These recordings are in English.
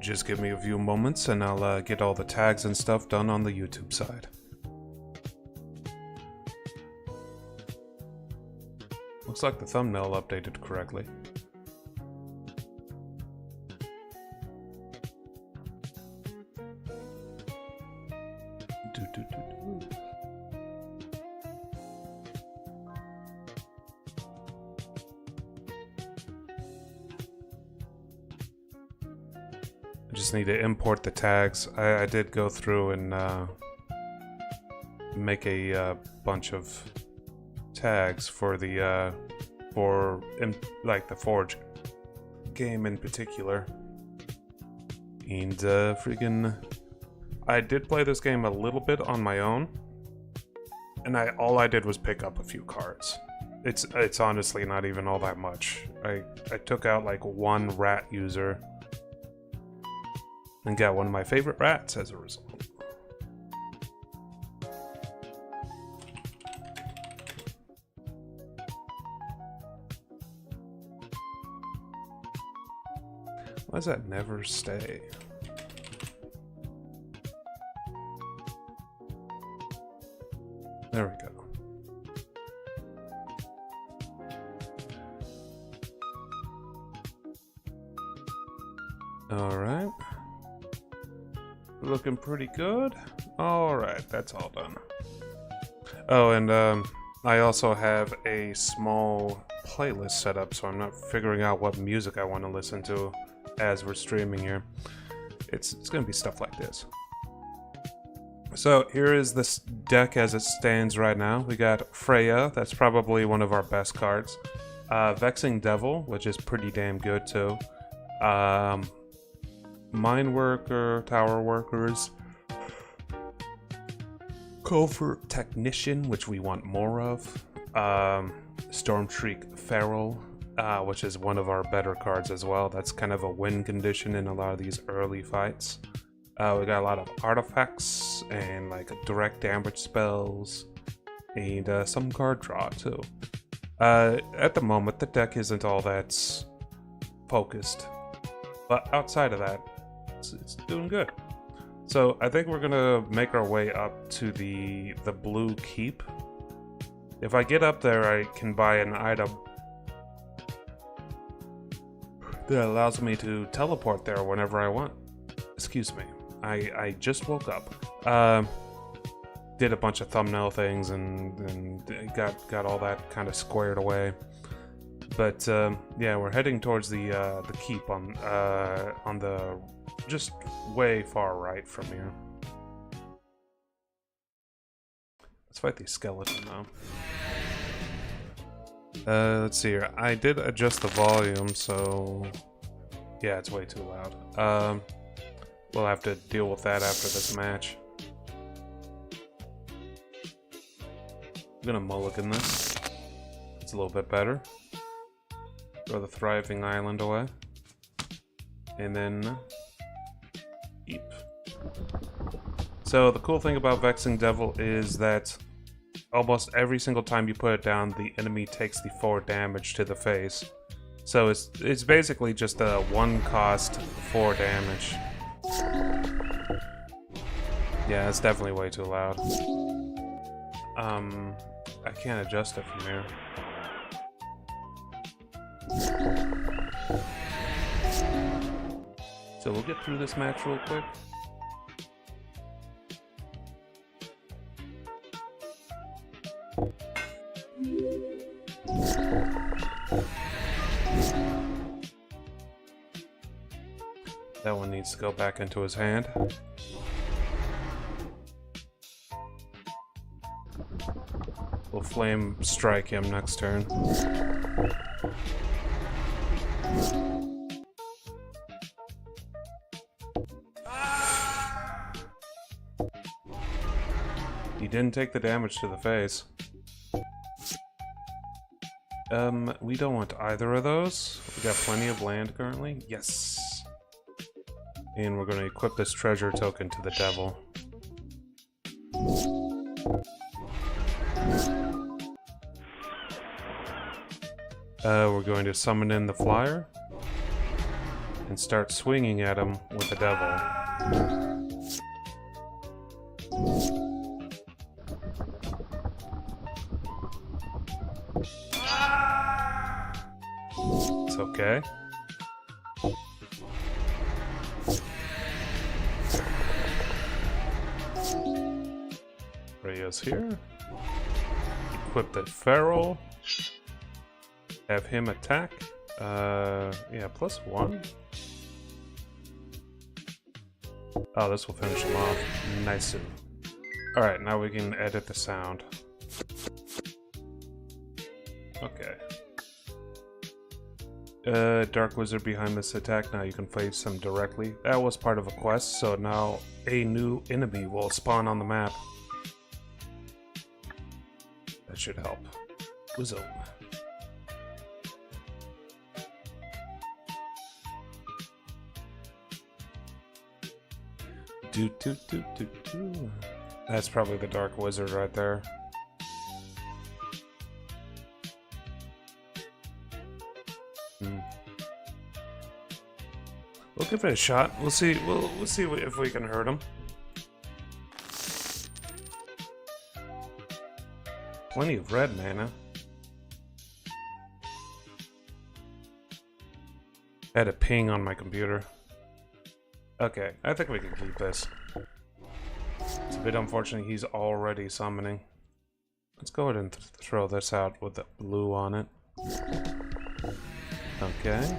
Just give me a few moments and I'll get all the tags and stuff done on the YouTube side. Looks like the thumbnail updated correctly. I just need to import the tags. I did go through and make a bunch of tags for the like the Forge game in particular, and freaking I did play this game a little bit on my own, and all I did was pick up a few cards. It's honestly not even all that much. I took out like one rat user and got one of my favorite rats as a result. Why does that never stay? There we go. Alright. Looking pretty good. Alright, that's all done. Oh, and I also have a small playlist set up, so I'm not figuring out what music I want to listen to as we're streaming here. It's gonna be stuff like this. So here is this deck as it stands right now. We got Freya, that's probably one of our best cards. Vexing Devil, which is pretty damn good too. Mine Worker, Tower Workers. Covert Technician, which we want more of. Stormshriek Feral, which is one of our better cards as well. That's kind of a win condition in a lot of these early fights. We got a lot of artifacts and like direct damage spells and some card draw too. At the moment, the deck isn't all that focused, but outside of that, it's doing good. So I think we're gonna make our way up to the blue keep. If I get up there, I can buy an item that allows me to teleport there whenever I want. Excuse me, I just woke up. Did a bunch of thumbnail things and got all that kind of squared away. But yeah, we're heading towards the keep on the just way far right from here. Let's fight the skeleton now. Let's see here. I did adjust the volume, so yeah, it's way too loud. We'll have to deal with that after this match. I'm gonna mulligan this. It's a little bit better. Throw the Thriving Island away. And then keep. So the cool thing about Vexing Devil is that almost every single time you put it down, the enemy takes the 4 damage to the face. So it's basically just a 1 cost 4 damage. Yeah, it's definitely way too loud. I can't adjust it from here. So we'll get through this match real quick. That one needs to go back into his hand. We'll Flame Strike him next turn. He didn't take the damage to the face. We don't want either of those. We got plenty of land currently. Yes. And we're going to equip this treasure token to the devil. We're going to summon in the flyer. and start swinging at him with the devil. It's okay. Rio's here. Equip the Feral. Have him attack. Yeah, +1. Oh, this will finish him off. Nice. Alright, now we can edit the sound. Okay. Dark Wizard behind this attack. Now you can face him directly. That was part of a quest, so now a new enemy will spawn on the map. That should help. Wizzo. Do. That's probably the Dark Wizard right there. We'll give it a shot. We'll see. We'll see if we can hurt him. Plenty of red mana. I had a ping on my computer. Okay, I think we can keep this. It's a bit unfortunate he's already summoning. Let's go ahead and throw this out with the blue on it. Okay.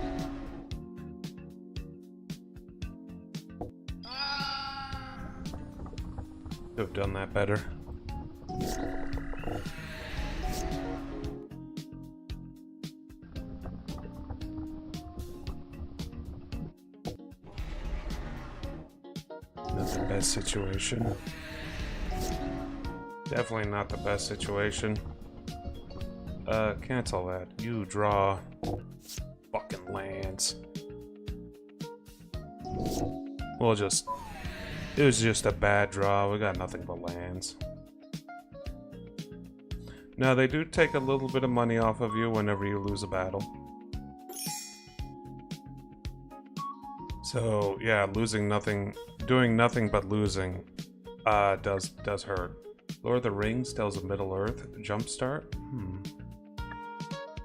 Could have done that better. Not the best situation. Definitely not the best situation. Cancel that. You draw fucking lands. We'll just... It was just a bad draw. We got nothing but lands. Now, they do take a little bit of money off of you whenever you lose a battle. So, yeah, losing nothing... Doing nothing but losing does hurt. Lord of the Rings tells of Middle Earth. Jumpstart?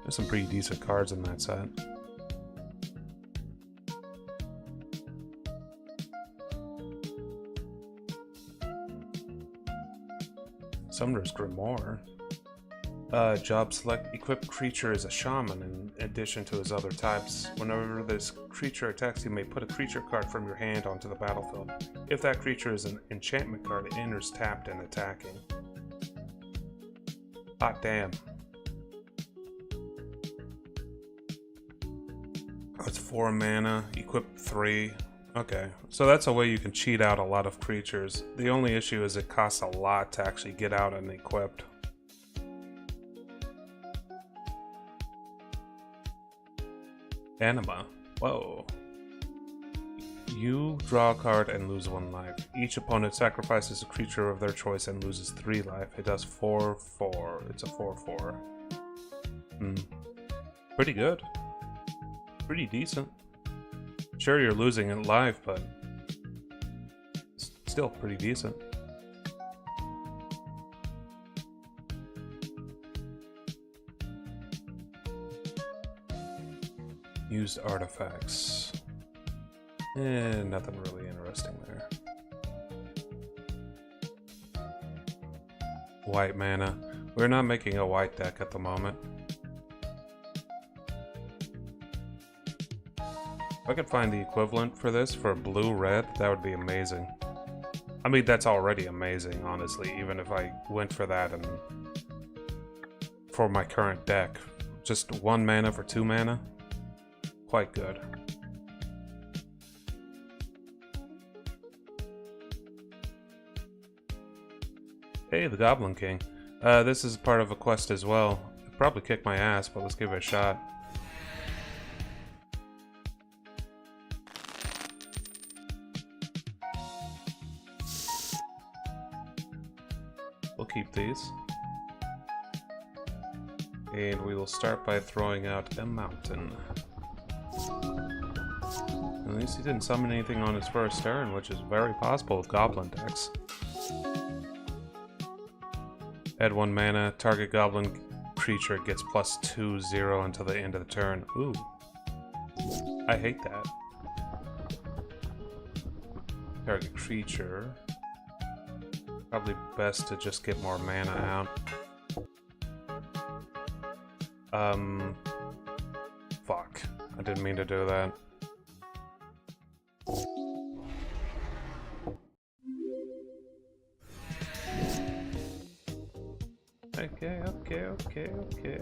There's some pretty decent cards in that set. Summoner's Grimoire. Job select. Equipped creature is a shaman in addition to his other types. Whenever this creature attacks, you may put a creature card from your hand onto the battlefield. If that creature is an enchantment card, it enters tapped and attacking. Hot damn. It's 4 mana, equip 3. Okay, so that's a way you can cheat out a lot of creatures. The only issue is it costs a lot to actually get out and equipped. Anima. Whoa. You draw a card and lose 1 life. Each opponent sacrifices a creature of their choice and loses 3 life. It does 4/4. It's a 4/4. Pretty good. Pretty decent. Sure, you're losing in life, but still pretty decent. Used artifacts. Nothing really interesting there. White mana. We're not making a white deck at the moment. If I could find the equivalent for this for blue-red, that would be amazing. I mean, that's already amazing, honestly, even if I went for that and for my current deck. Just 1 mana for 2 mana. Quite good. Hey, the Goblin King. This is part of a quest as well. It'd probably kick my ass, but let's give it a shot. We'll keep these. And we will start by throwing out a mountain. at least he didn't summon anything on his first turn, which is very possible with Goblin decks. Add 1 mana, target Goblin creature gets +2/0 until the end of the turn. Ooh. I hate that. Target creature. Probably best to just get more mana out. Fuck. I didn't mean to do that. Okay.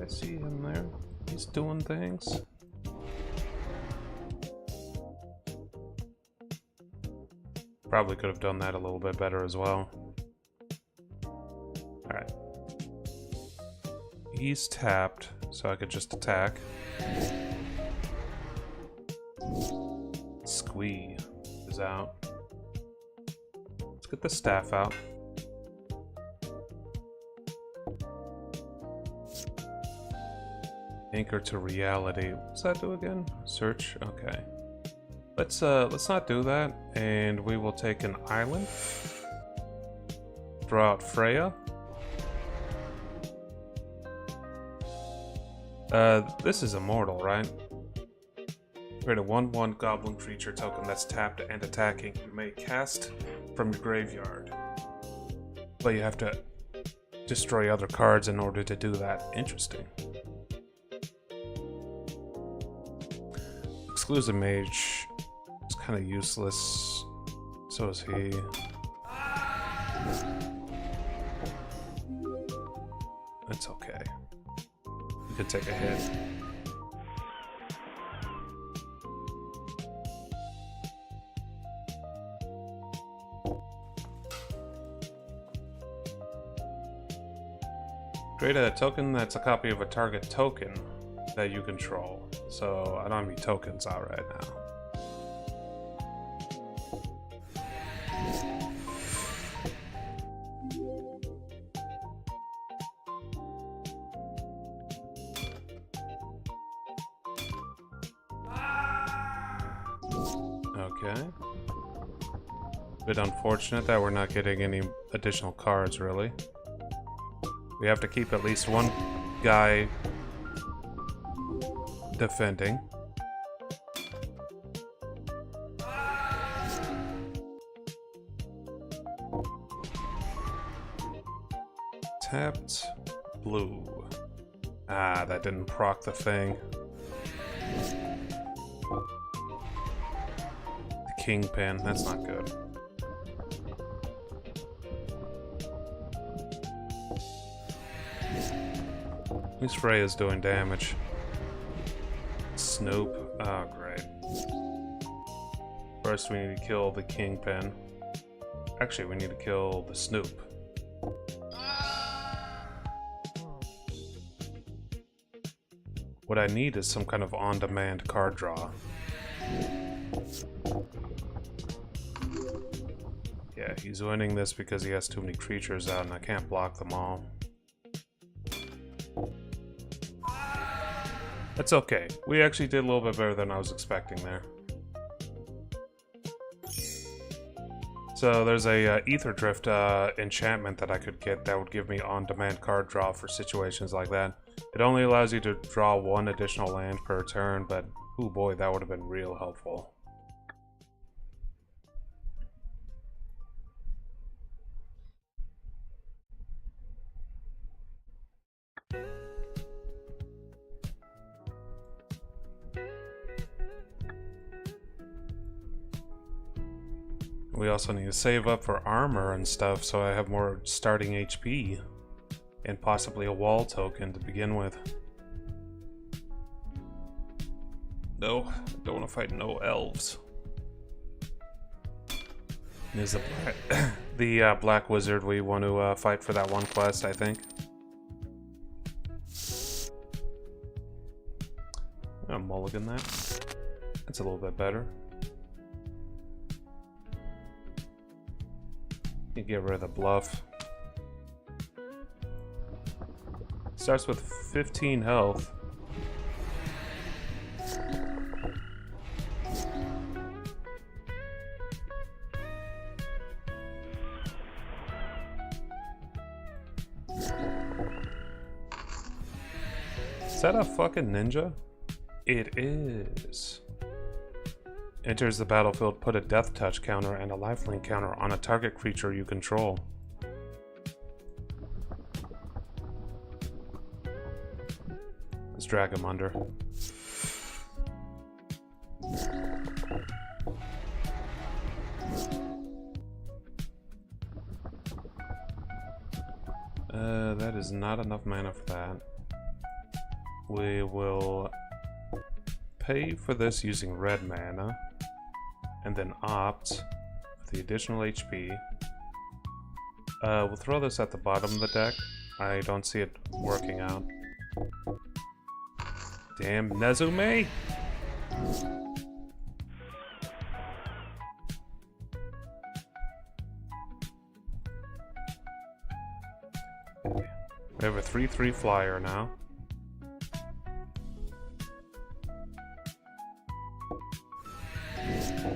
I see him there. He's doing things. Probably could have done that a little bit better as well. Alright. He's tapped, so I could just attack. Squee is out. Let's get the staff out. Anchor to reality. What's that do again? Search? Okay. Let's not do that, and we will take an island. Draw out Freya. This is immortal, right? Create a 1/1 goblin creature token that's tapped and attacking. You may cast from your graveyard. But you have to destroy other cards in order to do that. Interesting. Exclusive Mage is kind of useless. So is he. That's okay. You could take a hit. Create a token that's a copy of a target token that you control. So I don't have any tokens out right now. Okay. Bit unfortunate that we're not getting any additional cards, really. We have to keep at least one guy defending. Tapped blue. Ah, that didn't proc the thing. The Kingpin, that's not good. At least Freya's doing damage. Snoop. Oh, great. First, we need to kill the Kingpin. Actually, we need to kill the Snoop. What I need is some kind of on-demand card draw. Yeah, he's winning this because he has too many creatures out and I can't block them all. That's okay. We actually did a little bit better than I was expecting there. So there's a Ether Drift enchantment that I could get that would give me on-demand card draw for situations like that. It only allows you to draw one additional land per turn, but oh boy, that would have been real helpful. We also need to save up for armor and stuff so I have more starting HP and possibly a wall token to begin with. No, I don't want to fight no elves. There's the black wizard we want to fight for that one quest, I think. I'm gonna mulligan that. That's a little bit better. You get rid of the bluff. Starts with 15 health. that a fucking ninja? It is. Enters the battlefield, put a death touch counter and a lifelink counter on a target creature you control. Let's drag him under. That is not enough mana for that. We will pay for this using red mana, and then opt for the additional HP. We'll throw this at the bottom of the deck. I don't see it working out. Damn Nezume! We have a 3/3 flyer now.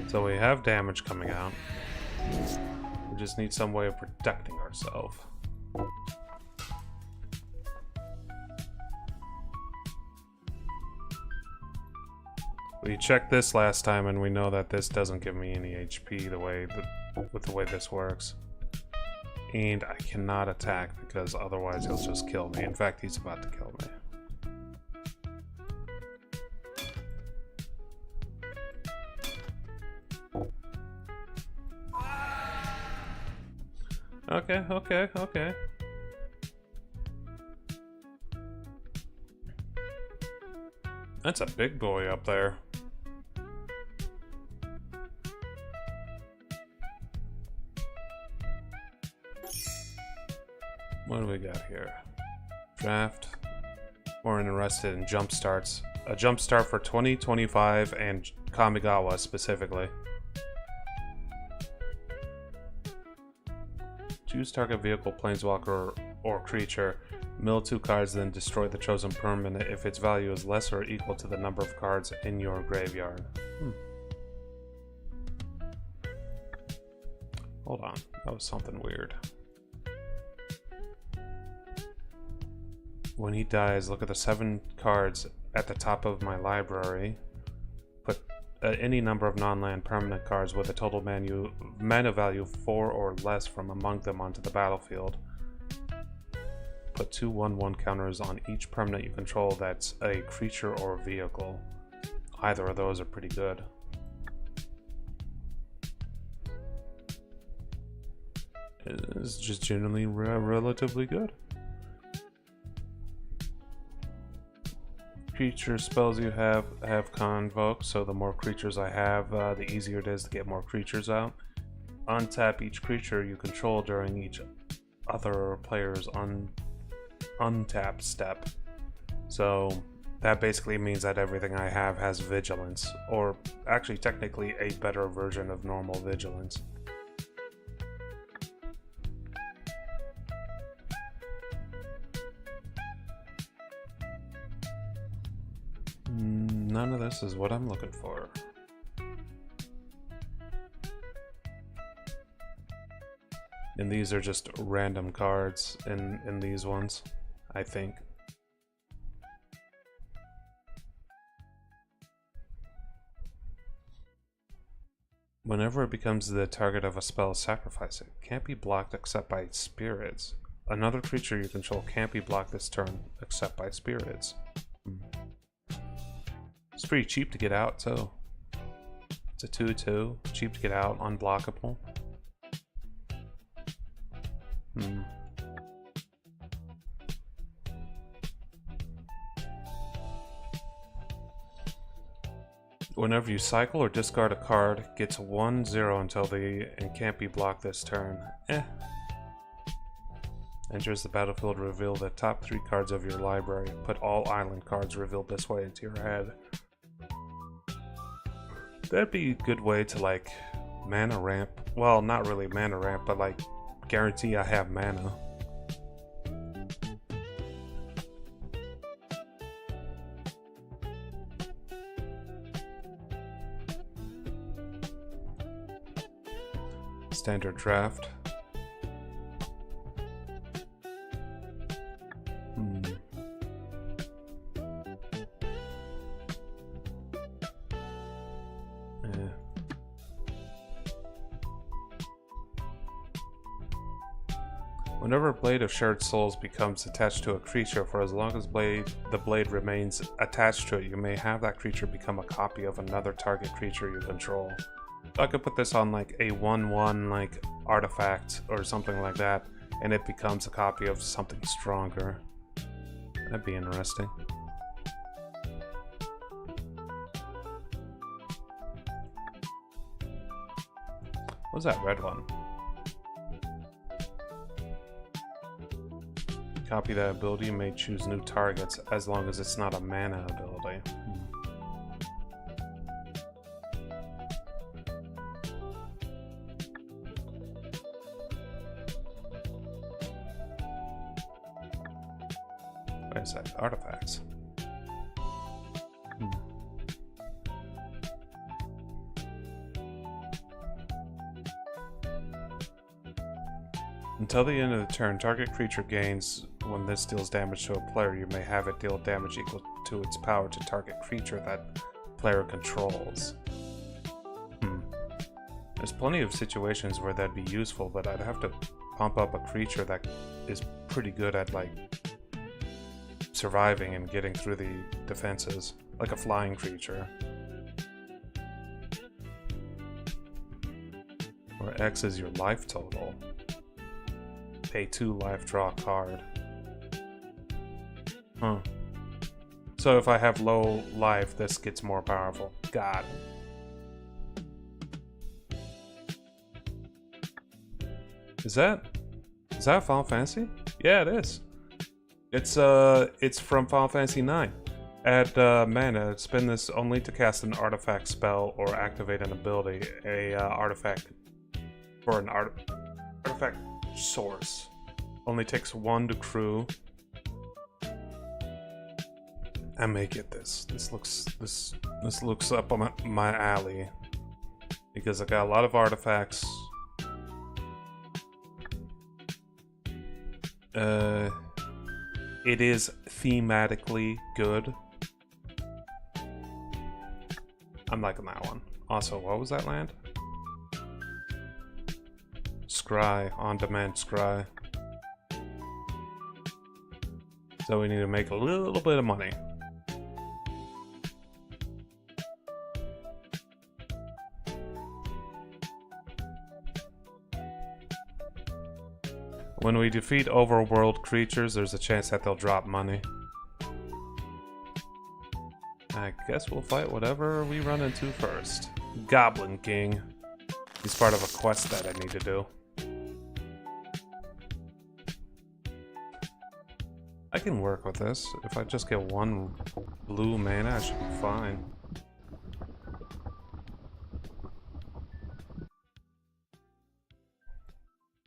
So we have damage coming out. We just need some way of protecting ourselves. We checked this last time and we know that this doesn't give me any HP with the way this works. And I cannot attack because otherwise he'll just kill me. In fact, he's about to kill me. Okay. That's a big boy up there. What do we got here? Draft. More interested in jump starts. A jump start for 2025 and Kamigawa specifically. Choose target vehicle, planeswalker, or creature. Mill 2 cards, then destroy the chosen permanent if its value is less or equal to the number of cards in your graveyard. Hold on, that was something weird. When he dies, look at the 7 cards at the top of my library. Put any number of non-land permanent cards with a total mana value 4 or less from among them onto the battlefield. Put 2 1/1 counters on each permanent you control that's a creature or vehicle. Either of those are pretty good. It's just generally relatively good. Creature spells you have convoke, so the more creatures I have, the easier it is to get more creatures out. Untap each creature you control during each other player's untap step. So that basically means that everything I have has vigilance, or actually technically a better version of normal vigilance. None of this is what I'm looking for. And these are just random cards in these ones, I think. Whenever it becomes the target of a spell, sacrifice it. Can't be blocked except by spirits. Another creature you control can't be blocked this turn except by spirits. It's pretty cheap to get out, too. It's a 2/2, cheap to get out, unblockable. Whenever you cycle or discard a card, gets 1/0 until and can't be blocked this turn. Enters the battlefield, reveal the top 3 cards of your library. Put all island cards revealed this way into your head. That'd be a good way to, like, mana ramp. Well, not really mana ramp, but, like, guarantee I have mana. Standard draft. Whenever a Blade of Shared Souls becomes attached to a creature, for as long as the blade remains attached to it, you may have that creature become a copy of another target creature you control. So I could put this on like a 1/1 like artifact or something like that, and it becomes a copy of something stronger. That'd be interesting. What's that red one? Copy that ability, you may choose new targets as long as it's not a mana ability. Wait a sec, artifacts. Until the end of the turn, target creature gains. When this deals damage to a player, you may have it deal damage equal to its power to target creature that player controls. There's plenty of situations where that'd be useful, but I'd have to pump up a creature that is pretty good at like surviving and getting through the defenses, like a flying creature. Where X is your life total. Pay 2 life, draw a card. So if I have low life, this gets more powerful. Got it. Is that Final Fantasy? Yeah, it is. It's from Final Fantasy 9. Add mana. Spend this only to cast an artifact spell or activate an ability. Artifact for an artifact source. Only takes 1 to crew. I may get this. This looks up on my alley because I got a lot of artifacts. It is thematically good. I'm liking that one. Also, what was that land? Scry, on-demand scry. So we need to make a little bit of money. When we defeat overworld creatures, there's a chance that they'll drop money. I guess we'll fight whatever we run into first. Goblin King. He's part of a quest that I need to do. I can work with this. If I just get 1 blue mana, I should be fine.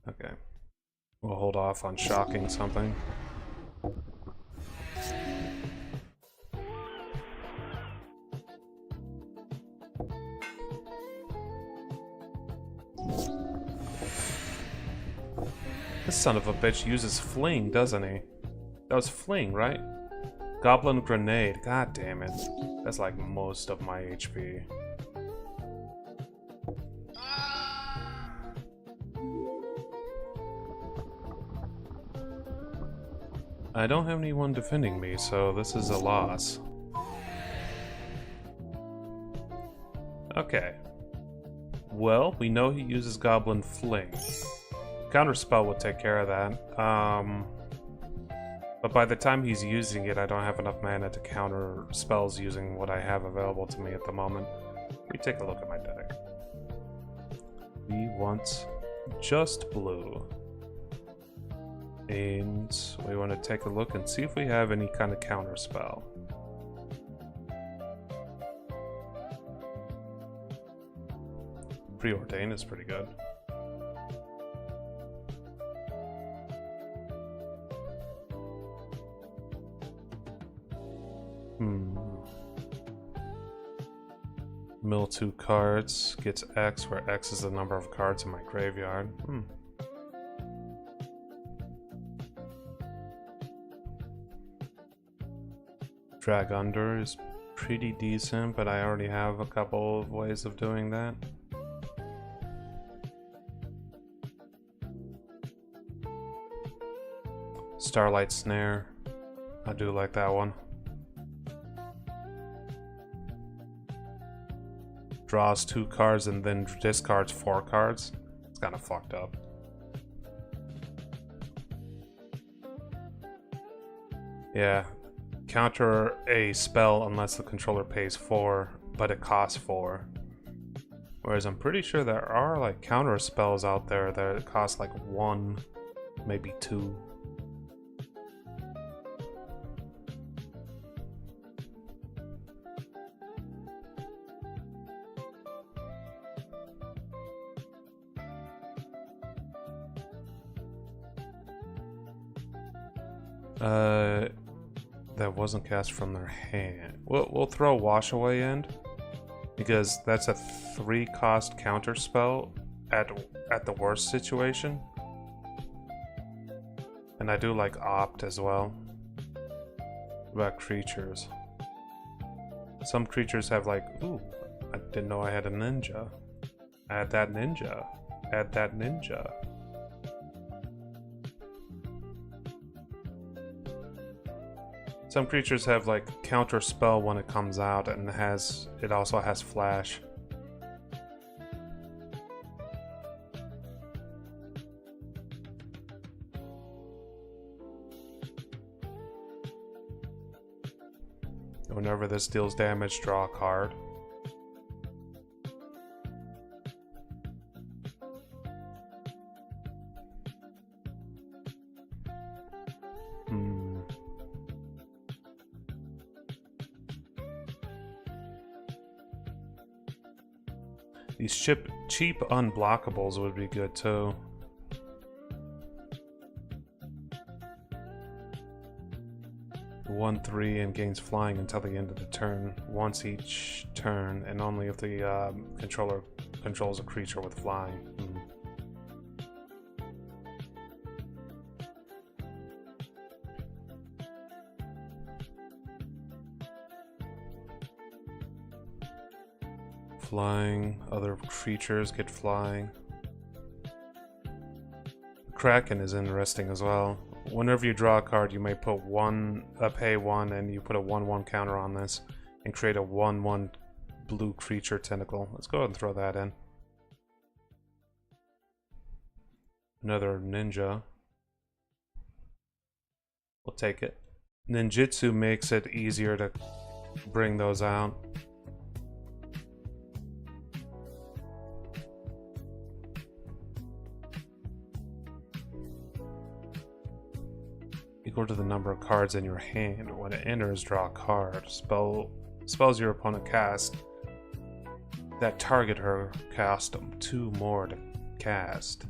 Okay. We'll hold off on shocking something. This son of a bitch uses fling, doesn't he? That was fling, right? Goblin grenade. God damn it. That's like most of my HP. I don't have anyone defending me, so this is a loss. Okay. Well, we know he uses Goblin Fling. Counterspell would take care of that. But by the time he's using it, I don't have enough mana to counter spells using what I have available to me at the moment. Let me take a look at my deck. We want just blue. And we want to take a look and see if we have any kind of counter spell. Preordain is pretty good. Mill 2 cards, gets X, where X is the number of cards in my graveyard. Drag under is pretty decent, but I already have a couple of ways of doing that. Starlight Snare. I do like that one. Draws 2 cards and then discards 4 cards. It's kind of fucked up. Yeah. Counter a spell unless the controller pays 4, but it costs 4. Whereas I'm pretty sure there are like counter spells out there that cost like 1, maybe 2. That wasn't cast from their hand. We'll throw Wash Away End because that's a 3-cost counter spell at the worst situation. And I do like Opt as well. What about creatures? Some creatures have like, ooh, I didn't know I had a ninja. Add that ninja. Add that ninja. Some creatures have like counter spell when it comes out, and it also has flash. Whenever this deals damage, draw a card. These cheap unblockables would be good too. One 3 and gains flying until the end of the turn, once each turn, and only if the controller controls a creature with flying. Flying, other creatures get flying. Kraken is interesting as well. Whenever you draw a card, you may put pay 1, and you put a 1/1 counter on this, and create a 1/1 blue creature tentacle. Let's go ahead and throw that in. Another ninja. We'll take it. Ninjutsu makes it easier to bring those out. Equal to the number of cards in your hand. When it enters, draw a card. Spells your opponent cast that target her cost them 2 more to cast.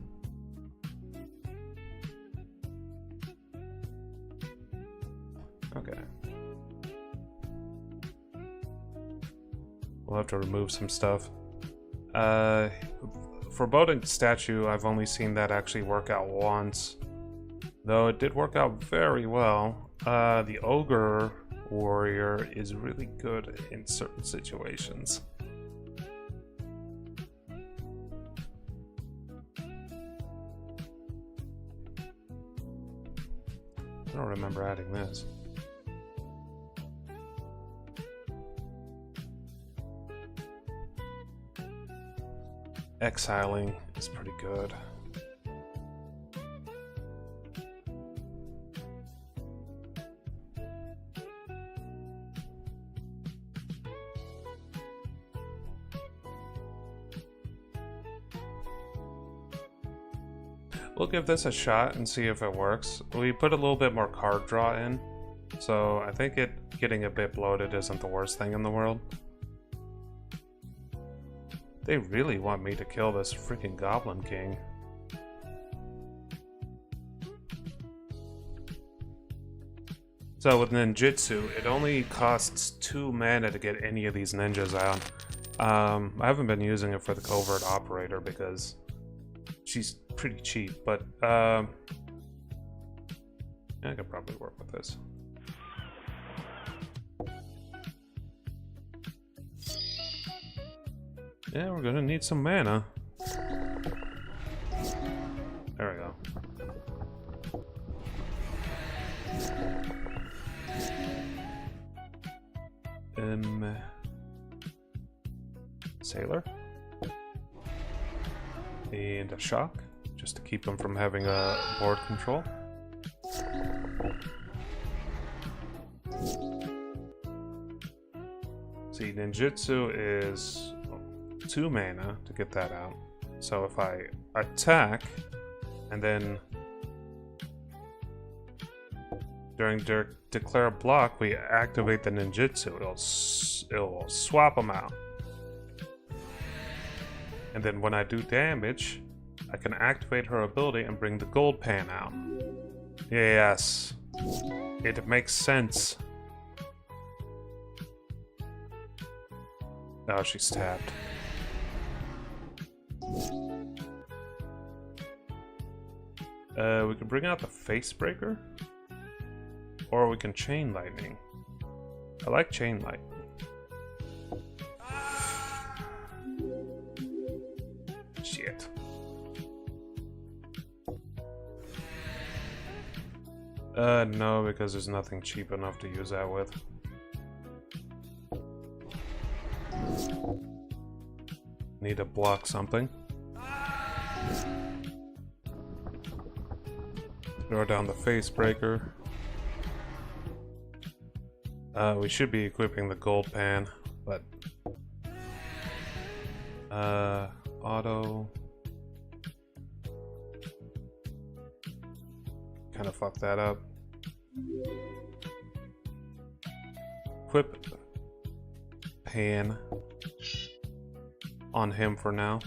Okay. We'll have to remove some stuff. Foreboding Statue, I've only seen that actually work out once. Though it did work out very well. The Ogre Warrior is really good in certain situations. I don't remember adding this. Exiling is pretty good. We'll give this a shot and see if it works. We put a little bit more card draw in, so I think getting a bit bloated isn't the worst thing in the world. They really want me to kill this freaking Goblin King. So with ninjutsu, it only costs 2 mana to get any of these ninjas out. I haven't been using it for the Covert Operator because she's pretty cheap, but I could probably work with this. Yeah, we're gonna need some mana. There we go. Sailor. And a shock, just to keep him from having a board control. See, ninjutsu is 2 mana to get that out. So if I attack, and then during declare block, we activate the ninjutsu, it'll swap them out. And then when I do damage, I can activate her ability and bring the gold pan out. Yes, it makes sense. Oh, she's tapped. We can bring out the face breaker, or we can chain lightning. I like chain lightning. Shit. No, because there's nothing cheap enough to use that with. Need to block something. Throw down the face breaker. We should be equipping the gold pan, but auto kind of fucked that up. Equip pan on him for now.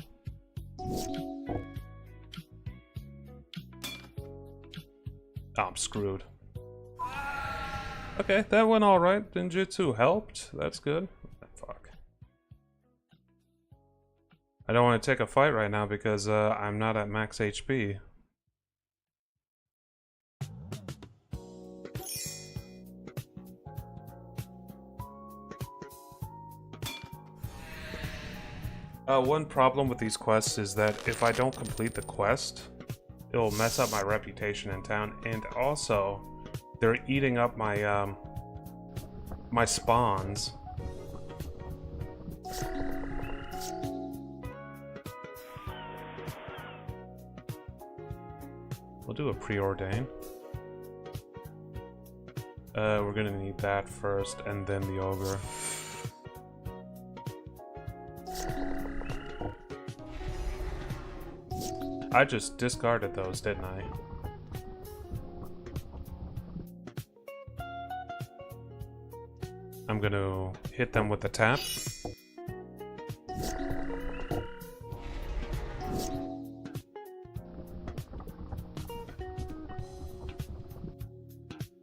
Oh, I'm screwed. Okay, that went alright. Ninjutsu helped. That's good. Fuck. I don't want to take a fight right now because I'm not at max HP. One problem with these quests is that if I don't complete the quest, it'll mess up my reputation in town, and also they're eating up my my spawns. We'll do a preordain. We're gonna need that first, and then the ogre. I just discarded those, didn't I? I'm gonna hit them with the tap.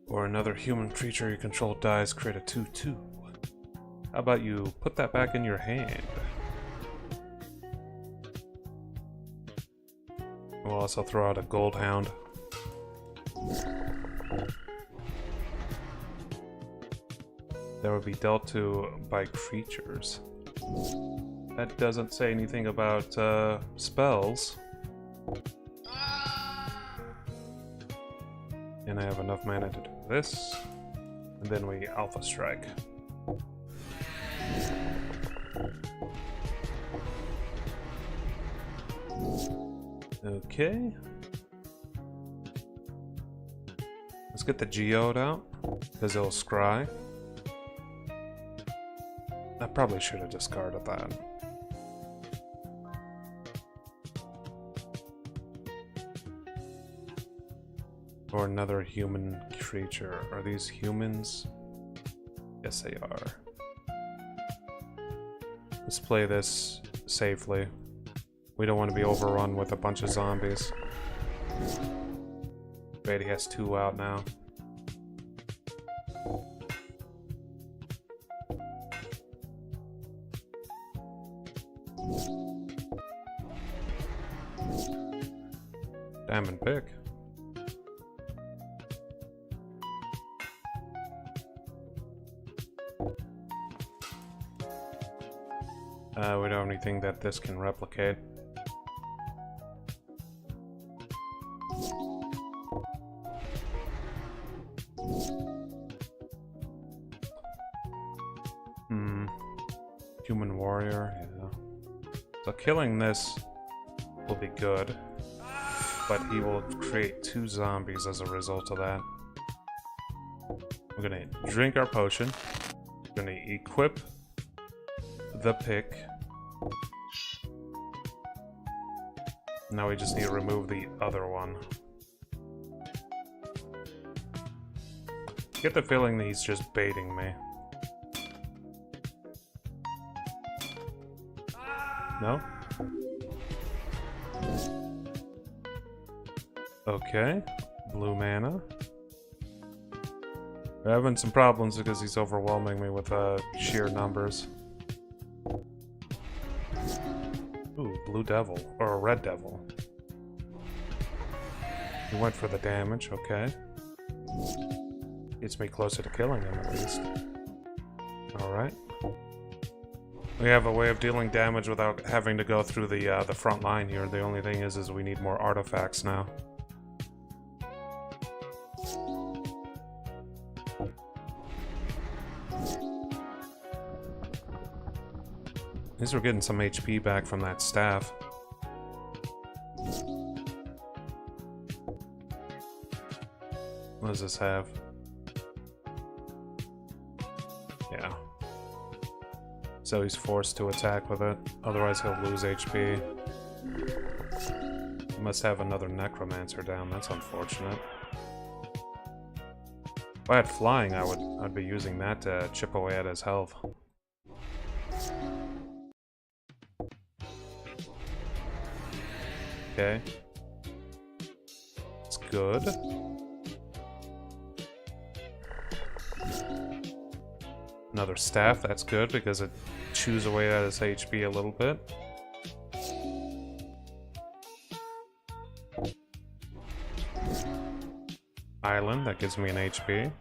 Or another human creature you control dies, create a 2/2. How about you put that back in your hand? We'll also throw out a gold hound. That would be dealt to by creatures. That doesn't say anything about spells. And I have enough mana to do this. And then we Alpha Strike. Okay. Let's get the geode out, because it'll scry. I probably should have discarded that. Or another human creature. Are these humans? Yes, they are. Let's play this safely. We don't want to be overrun with a bunch of zombies. Great, he has 2 out now. Diamond pick. We don't have anything that this can replicate. Human warrior, yeah. So killing this will be good, but he will create 2 zombies as a result of that. We're gonna drink our potion. We're gonna equip the pick. Now we just need to remove the other one. Get the feeling that he's just baiting me. No? Okay. Blue mana. We're having some problems because he's overwhelming me with sheer numbers. Ooh, blue devil. Or a red devil. He went for the damage, okay. Gets me closer to killing him, at least. Alright. We have a way of dealing damage without having to go through the front line here. The only thing is we need more artifacts now. At least we're getting some HP back from that staff. What does this have? Yeah. So he's forced to attack with it, otherwise he'll lose HP. He must have another necromancer down, that's unfortunate. If I had flying, I'd be using that to chip away at his health. Okay. It's good. Another staff, that's good because it chews away at his HP a little bit. Island, that gives me an HP.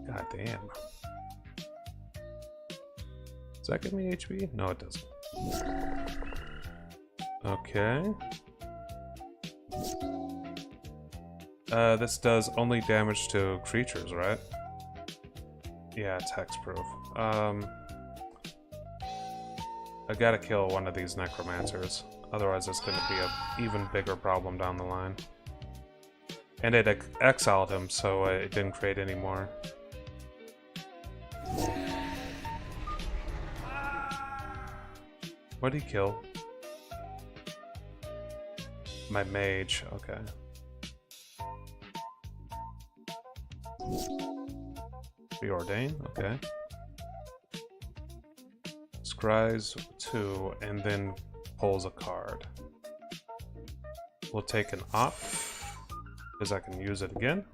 God damn. Does that give me HP? No, it doesn't. Okay. This does only damage to creatures, right? Yeah, it's hexproof. I gotta kill one of these necromancers. Otherwise it's gonna be an even bigger problem down the line. And it exiled him, so it didn't create any more. What'd he kill? My mage, okay. Preordain, okay. Scries 2 and then pulls a card. We'll take an op, because I can use it again.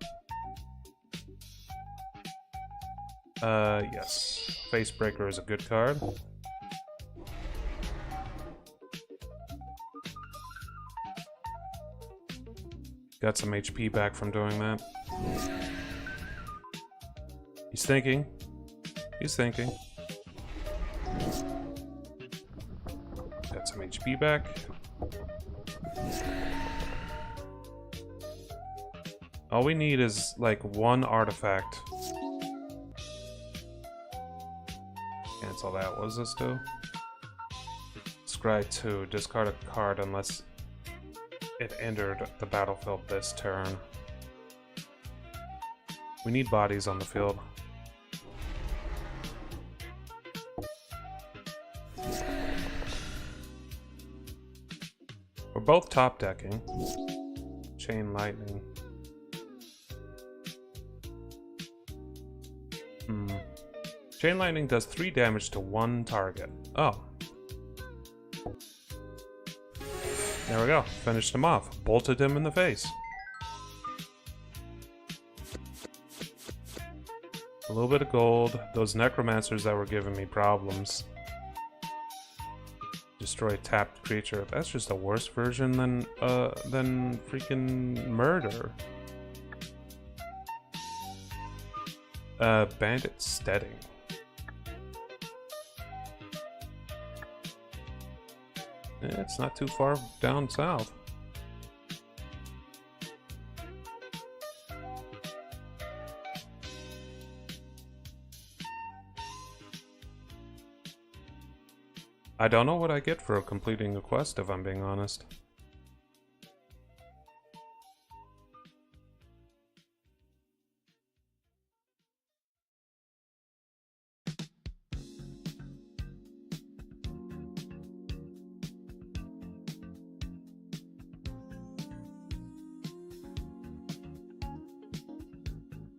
Yes. Facebreaker is a good card. Got some HP back from doing that. He's thinking. He's thinking. Got some HP back. All we need is like one artifact. Cancel that. What does this do? Scry 2. Discard a card unless it entered the battlefield this turn. We need bodies on the field. We're both top decking. Chain lightning. Chain lightning does 3 damage to 1 target. Oh. There we go. Finished him off. Bolted him in the face. A little bit of gold. Those necromancers that were giving me problems. Destroy tapped creature. That's just a worse version than freaking murder. Bandit steading. It's not too far down south. I don't know what I get for completing a quest, if I'm being honest.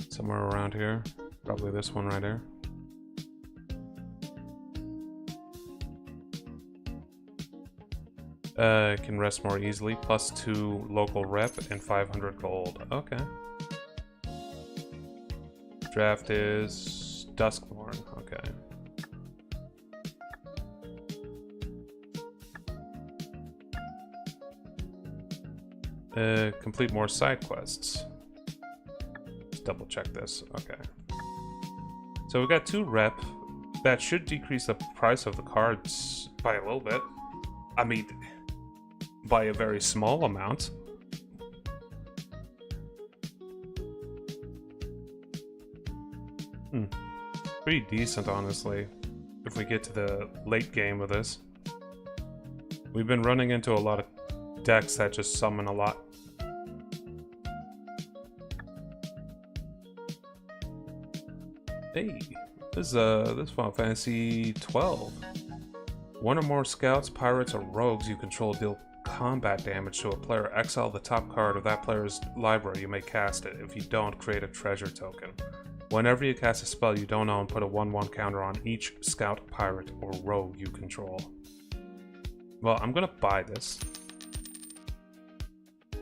Somewhere around here. Probably this one right here. Can rest more easily. +2 local rep and 500 gold. Okay. Draft is Duskborn. Okay. Complete more side quests. Let's double check this. Okay. So we got 2 rep. That should decrease the price of the cards by a little bit. I mean, by a very small amount. Pretty decent, honestly, if we get to the late game of this. We've been running into a lot of decks that just summon a lot. Hey, this Final Fantasy 12. One or more scouts, pirates, or rogues you control deal combat damage to a player. Exile the top card of that player's library. You may cast it. If you don't, create a treasure token. Whenever you cast a spell you don't own, put a 1/1 counter on each scout, pirate, or rogue you control. Well, I'm gonna buy this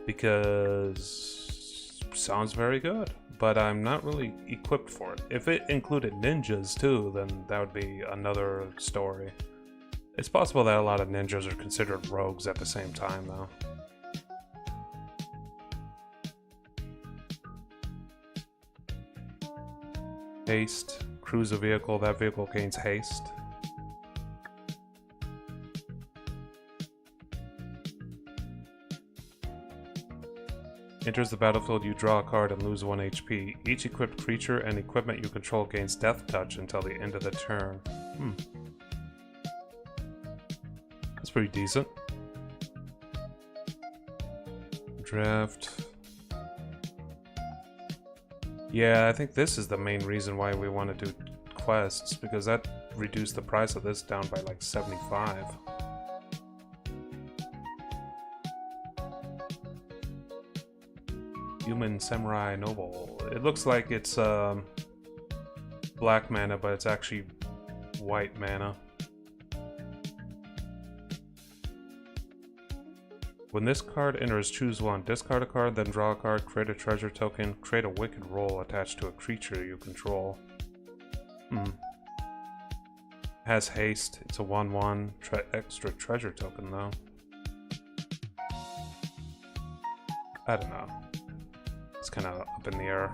because it sounds very good, but I'm not really equipped for it. If it included ninjas too, then that would be another story. It's possible that a lot of ninjas are considered rogues at the same time, though. Haste. Cruise a vehicle. That vehicle gains haste. Enters the battlefield, you draw a card and lose 1 HP. Each equipped creature and equipment you control gains Death Touch until the end of the turn. That's pretty decent. Draft. Yeah, I think this is the main reason why we want to do quests, because that reduced the price of this down by like 75. Human Samurai Noble. It looks like it's black mana, but it's actually white mana. When this card enters, choose one. Discard a card, then draw a card, create a treasure token, create a wicked roll attached to a creature you control. Has haste. It's a 1/1 extra treasure token, though. I don't know. It's kind of up in the air.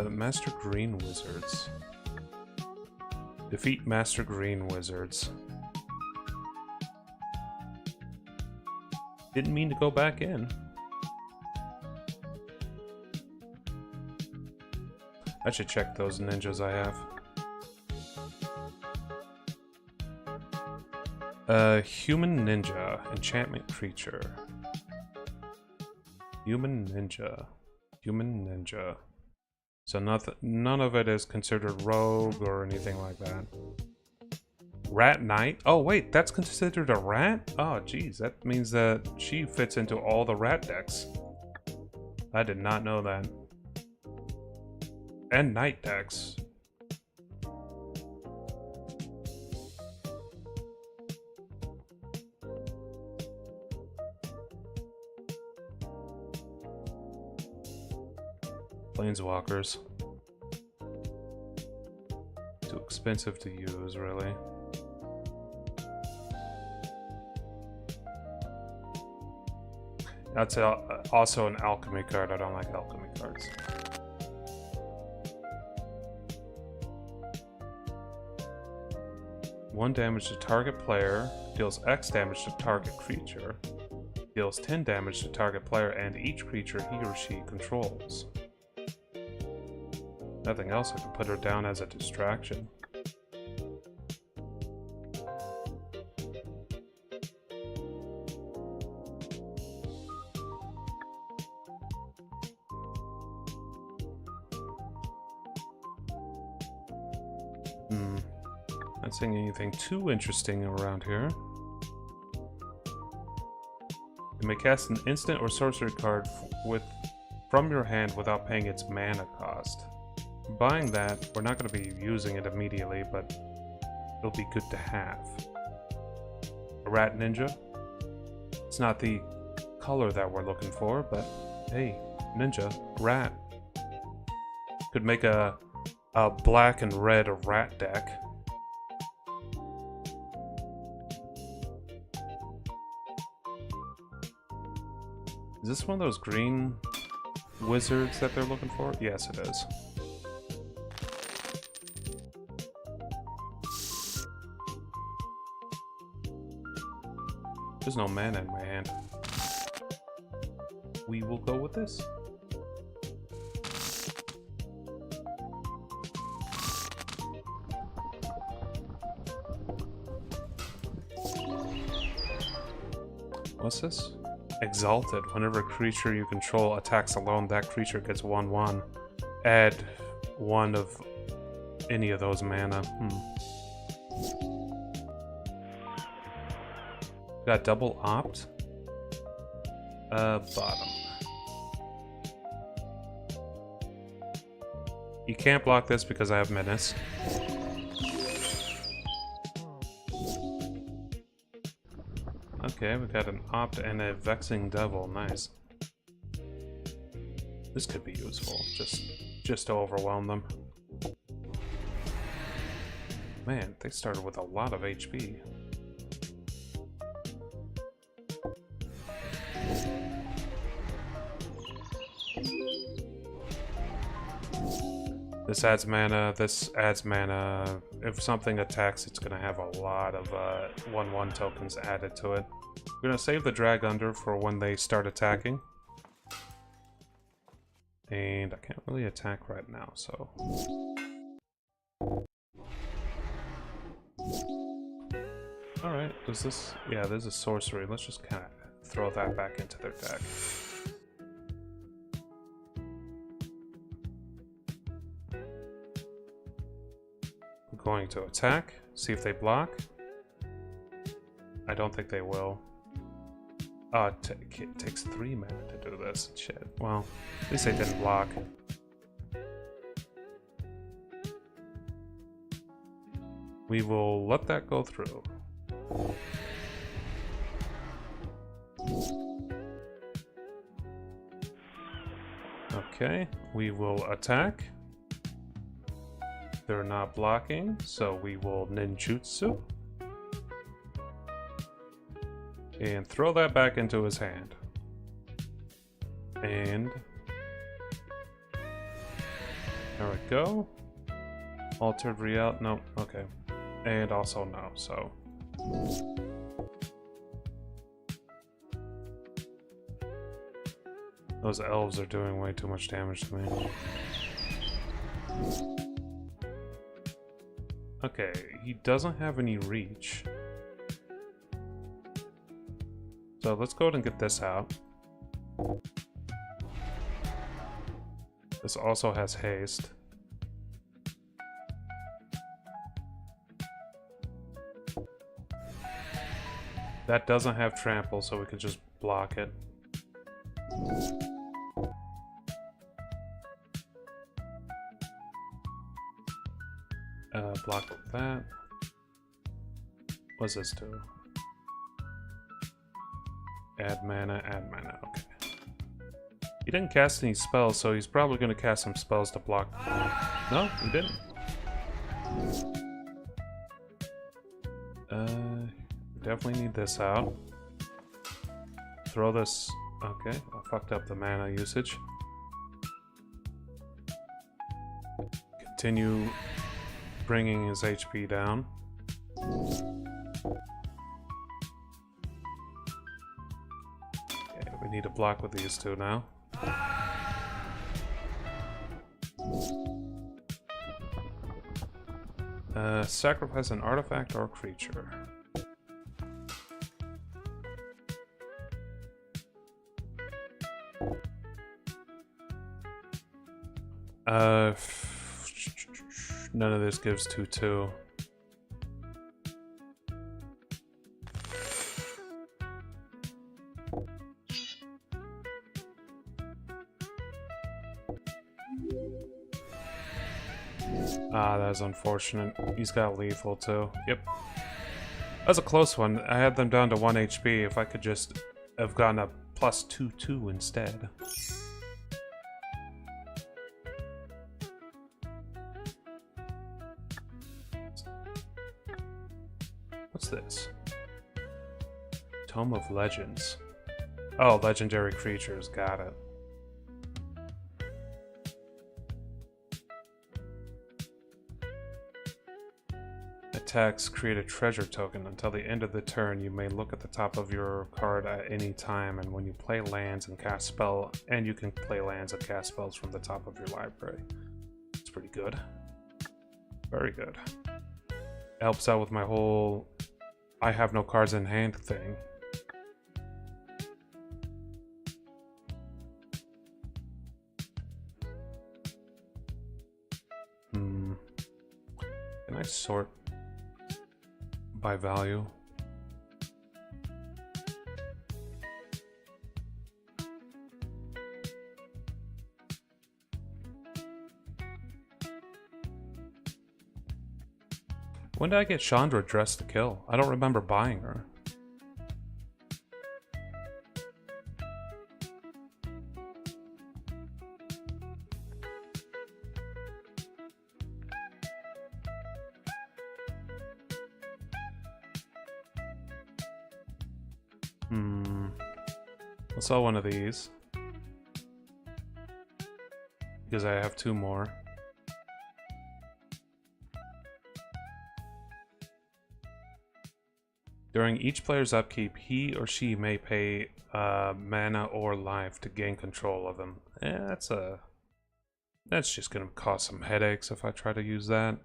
Master Green Wizards. Defeat Master Green Wizards. Didn't mean to go back in. I should check those ninjas I have. Human Ninja. Enchantment creature. Human Ninja. Human Ninja. So none of it is considered rogue or anything like that. Rat Knight? Oh wait, that's considered a rat? Oh geez, that means that she fits into all the rat decks. I did not know that. And knight decks. Planeswalkers. Too expensive to use, really. That's also an alchemy card. I don't like alchemy cards. One damage to target player, deals X damage to target creature. Deals 10 damage to target player and each creature he or she controls. Nothing else, I can put her down as a distraction. Not seeing anything too interesting around here. You may cast an instant or sorcery card from your hand without paying its mana cost. Buying that, we're not going to be using it immediately, but it'll be good to have. A rat ninja. It's not the color that we're looking for, but hey, ninja, rat. Could make a black and red rat deck. Is this one of those green wizards that they're looking for? Yes, it is. There's no mana in my hand. We will go with this. What's this? Exalted. Whenever a creature you control attacks alone, that creature gets 1/1. Add 1 of any of those mana. Got double opt. Bottom. You can't block this because I have menace. Okay, we got an opt and a vexing devil. Nice. This could be useful, just to overwhelm them. Man, they started with a lot of HP. This adds mana, this adds mana. If something attacks, it's gonna have a lot of 1/1 tokens added to it. We're gonna save the drag under for when they start attacking. And I can't really attack right now, so... Alright, does this... Yeah, there's a sorcery. Let's just kind of throw that back into their deck. I'm going to attack, see if they block. I don't think they will. Oh, it takes 3 mana to do this. Shit. Well, at least they didn't block. We will let that go through. Okay, we will attack. They're not blocking, so we will ninjutsu. And throw that back into his hand. And... there we go. Altered real... no, okay. And also no, so... those elves are doing way too much damage to me. Okay, he doesn't have any reach. So let's go ahead and get this out. This also has haste. That doesn't have trample, so we could just block it. Block that. What's this do? Add mana, okay. He didn't cast any spells, so he's probably going to cast some spells to block. No, he didn't. Definitely need this out. Throw this... okay, I fucked up the mana usage. Continue bringing his HP down. We need to block with these two now. Sacrifice an artifact or creature. None of this gives 2/2. Ah, that's unfortunate. He's got lethal too. Yep. That's a close one. I had them down to 1 HP. If I could just have gotten a plus 2/2 instead. What's this? Tome of Legends. Oh, legendary creatures. Got it. Attacks create a treasure token. Until the end of the turn, you may look at the top of your card at any time, and when you play lands and cast spell, and you can play lands and cast spells from the top of your library. It's pretty good. Very good. It helps out with my whole I have no cards in hand thing. Can I sort by value? When did I get Chandra dressed to kill? I don't remember buying her. I'll sell one of these. Because I have 2 more. During each player's upkeep, he or she may pay mana or life to gain control of them. That's just gonna cause some headaches if I try to use that.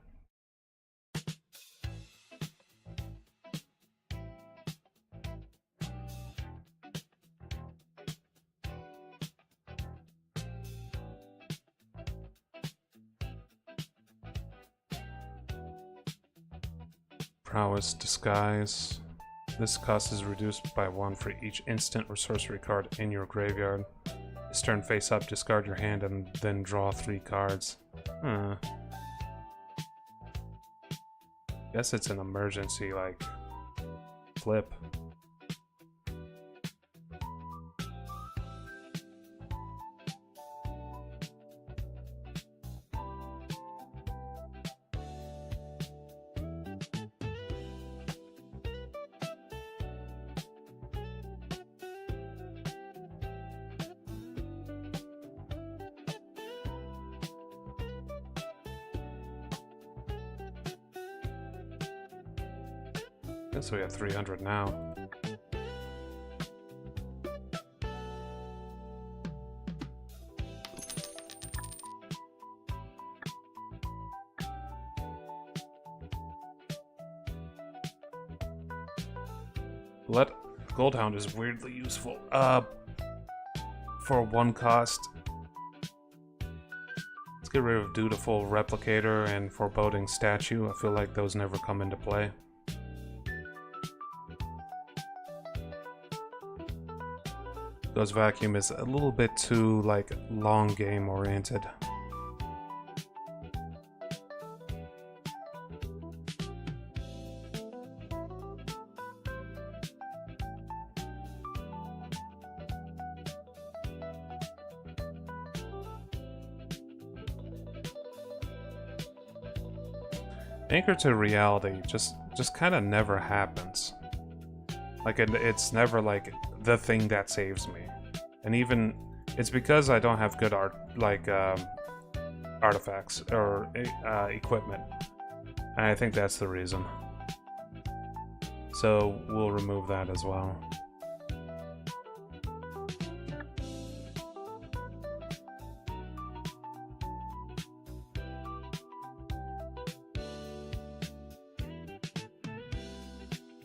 Prowess, Disguise. This cost is reduced by 1 for each instant or sorcery card in your graveyard. This turn face up, discard your hand, and then draw 3 cards. Guess it's an emergency, like, flip. Guess we have 300 now. Goldhound is weirdly useful. For 1 cost. Let's get rid of Dutiful Replicator and Foreboding Statue. I feel like those never come into play. Ghost Vacuum is a little bit too, like, long game oriented. Anchor to Reality just kind of never happens. Like, it's never like the thing that saves me. And even it's because I don't have good artifacts or equipment, and I think that's the reason. So we'll remove that as well.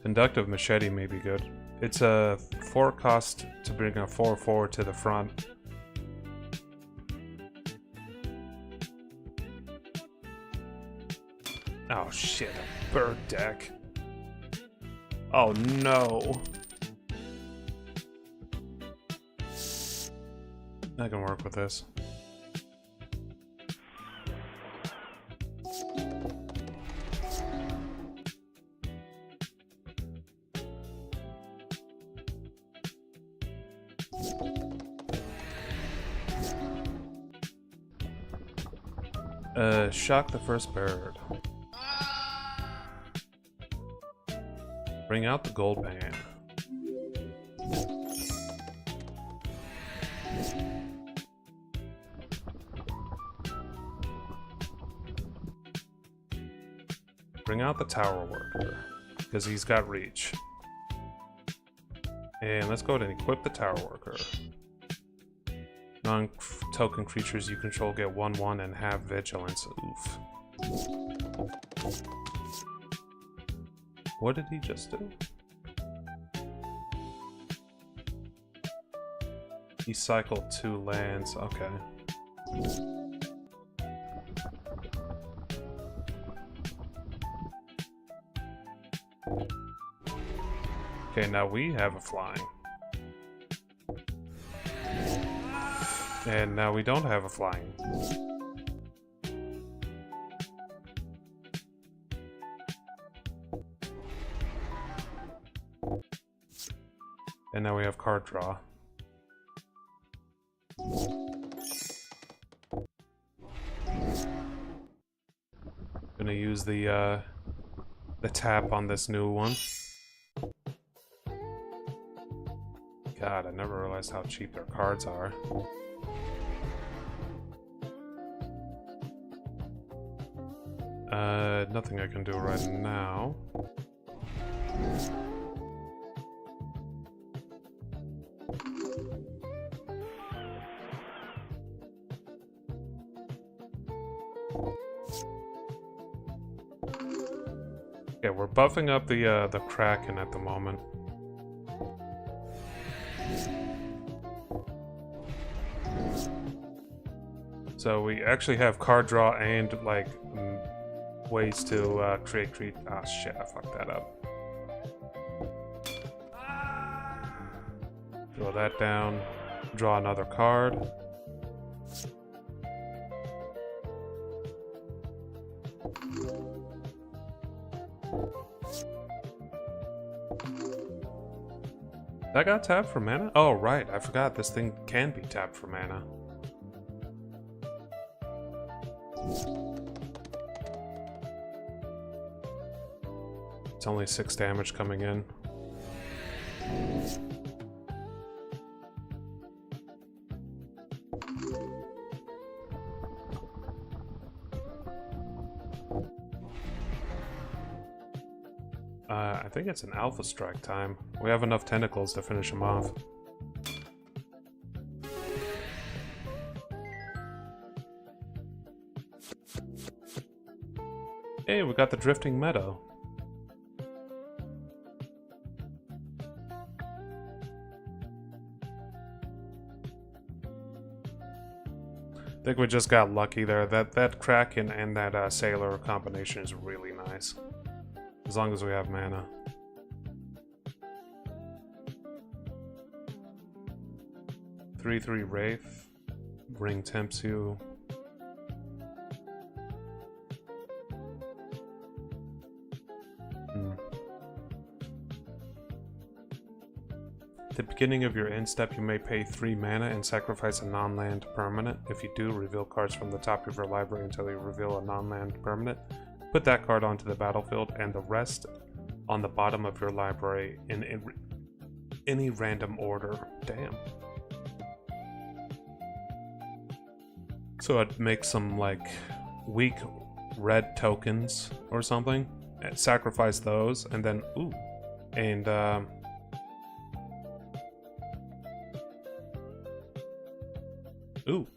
Conductive Machete may be good. It's a 4 cost to bring a 4/4 to the front. Oh shit, a bird deck. Oh no. I can work with this. Shock the first bird. Bring out the gold pan. Bring out the tower worker, because he's got reach. And let's go ahead and equip the tower worker. Non-token creatures you control get 1/1 and have vigilance. Oof. What did he just do? He cycled 2 lands. Okay. Okay, now we have a flying. And now we don't have a flying. And now we have card draw. Gonna use the tap on this new one. God, I never realized how cheap their cards are. Nothing I can do right now. Yeah, we're buffing up the Kraken at the moment. So we actually have card draw and like ways to create. Ah, shit! I fucked that up. Throw that down. Draw another card. That got tapped for mana? Oh, right. I forgot this thing can be tapped for mana. It's only 6 damage coming in. I think it's an Alpha Strike time. We have enough tentacles to finish him off. Hey, we got the Drifting Meadow. I think we just got lucky there. That Kraken and that Sailor combination is really nice. As long as we have mana. Three Wraith. Ring tempts you. At the beginning of your end step, you may pay 3 mana and sacrifice a non-land permanent. If you do, reveal cards from the top of your library until you reveal a non-land permanent. Put that card onto the battlefield and the rest on the bottom of your library in any random order. Damn. So I'd make some like weak red tokens or something, and sacrifice those, and then ooh, and ooh.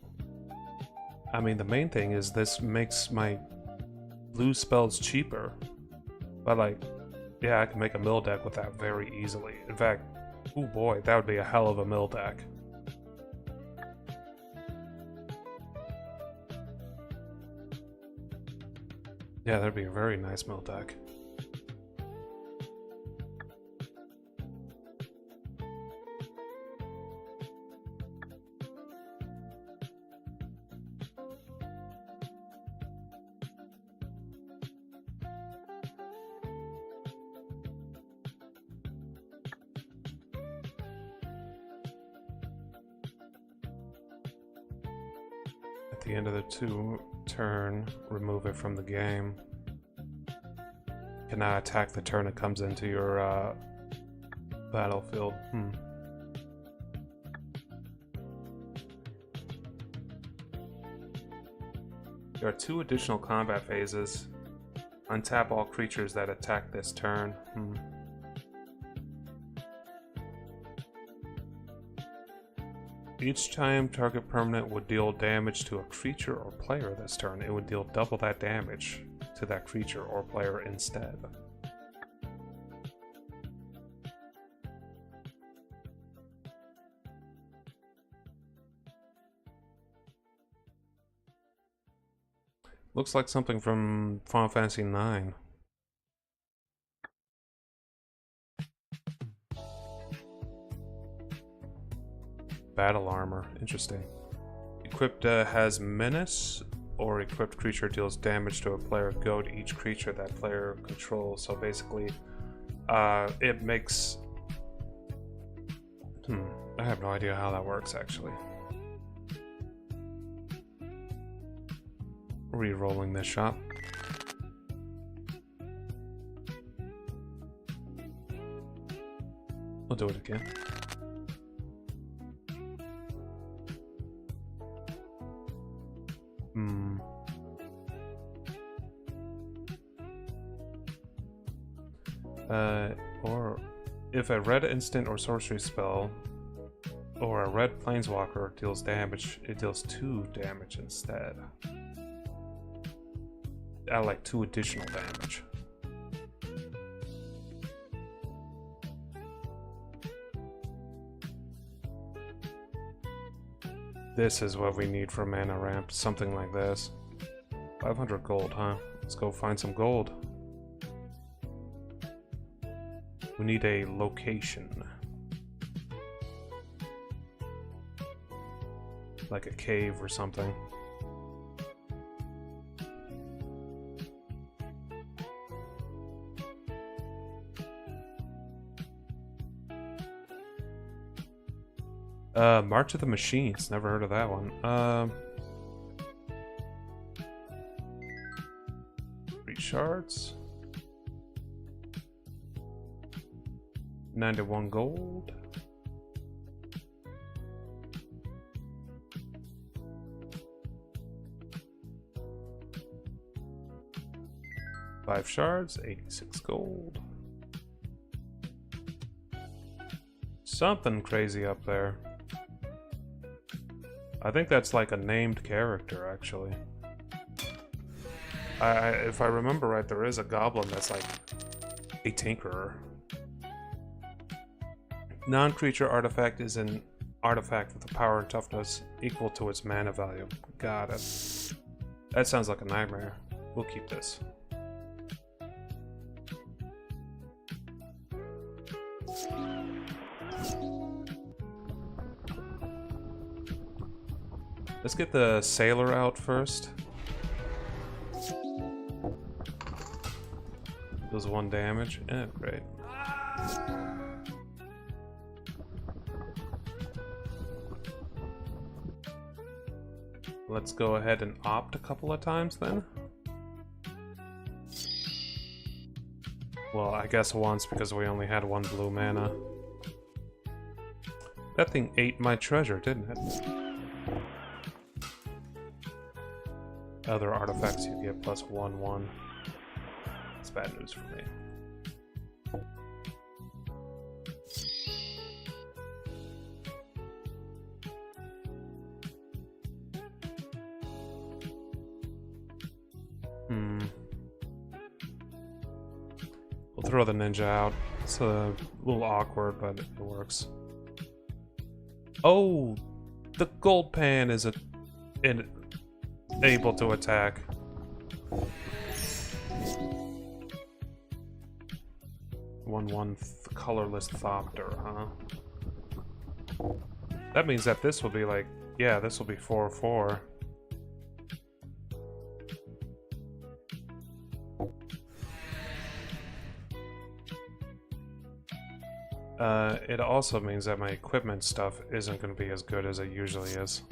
I mean, the main thing is this makes my blue spells cheaper by like Yeah, I can make a mill deck with that very easily. In fact, oh boy, that would be a hell of a mill deck. Yeah, that'd be a very nice mill deck. At the end of the turn, remove it from the game. Cannot attack the turn it comes into your battlefield. There are 2 additional combat phases. Untap all creatures that attack this turn. Each time target permanent would deal damage to a creature or player this turn, it would deal double that damage to that creature or player instead. Looks like something from Final Fantasy IX. Battle armor, interesting. Equipped has menace, or equipped creature deals damage to a player. Go to each creature that player controls. So basically, it makes... I have no idea how that works, actually. Re-rolling this shot. We'll do it again. Or if a red instant or sorcery spell or a red planeswalker deals damage, it deals 2 damage instead. Like 2 additional damage. This is what we need for mana ramp, something like this. 500 gold, huh? Let's go find some gold. We need a location. Like a cave or something. March of the Machines. Never heard of that one. 3 shards. 91 gold. Five shards, 86 gold. Something crazy up there. I think that's like a named character, actually. If I remember right, there is a goblin that's like a tinkerer. Non-creature artifact is an artifact with a power and toughness equal to its mana value. Got it. That sounds like a nightmare. We'll keep this. Let's get the sailor out first. Does 1 damage. Great. Let's go ahead and opt a couple of times then. Well, I guess once because we only had 1 blue mana. That thing ate my treasure, didn't it? Other artifacts you get plus 1/1. It's bad news for me. We'll throw the ninja out. It's a little awkward, but it works. Oh, the gold pan is able to attack. One colorless Thopter, huh? That means that this will be like, yeah, this will be 4/4. It also means that my equipment stuff isn't going to be as good as it usually is.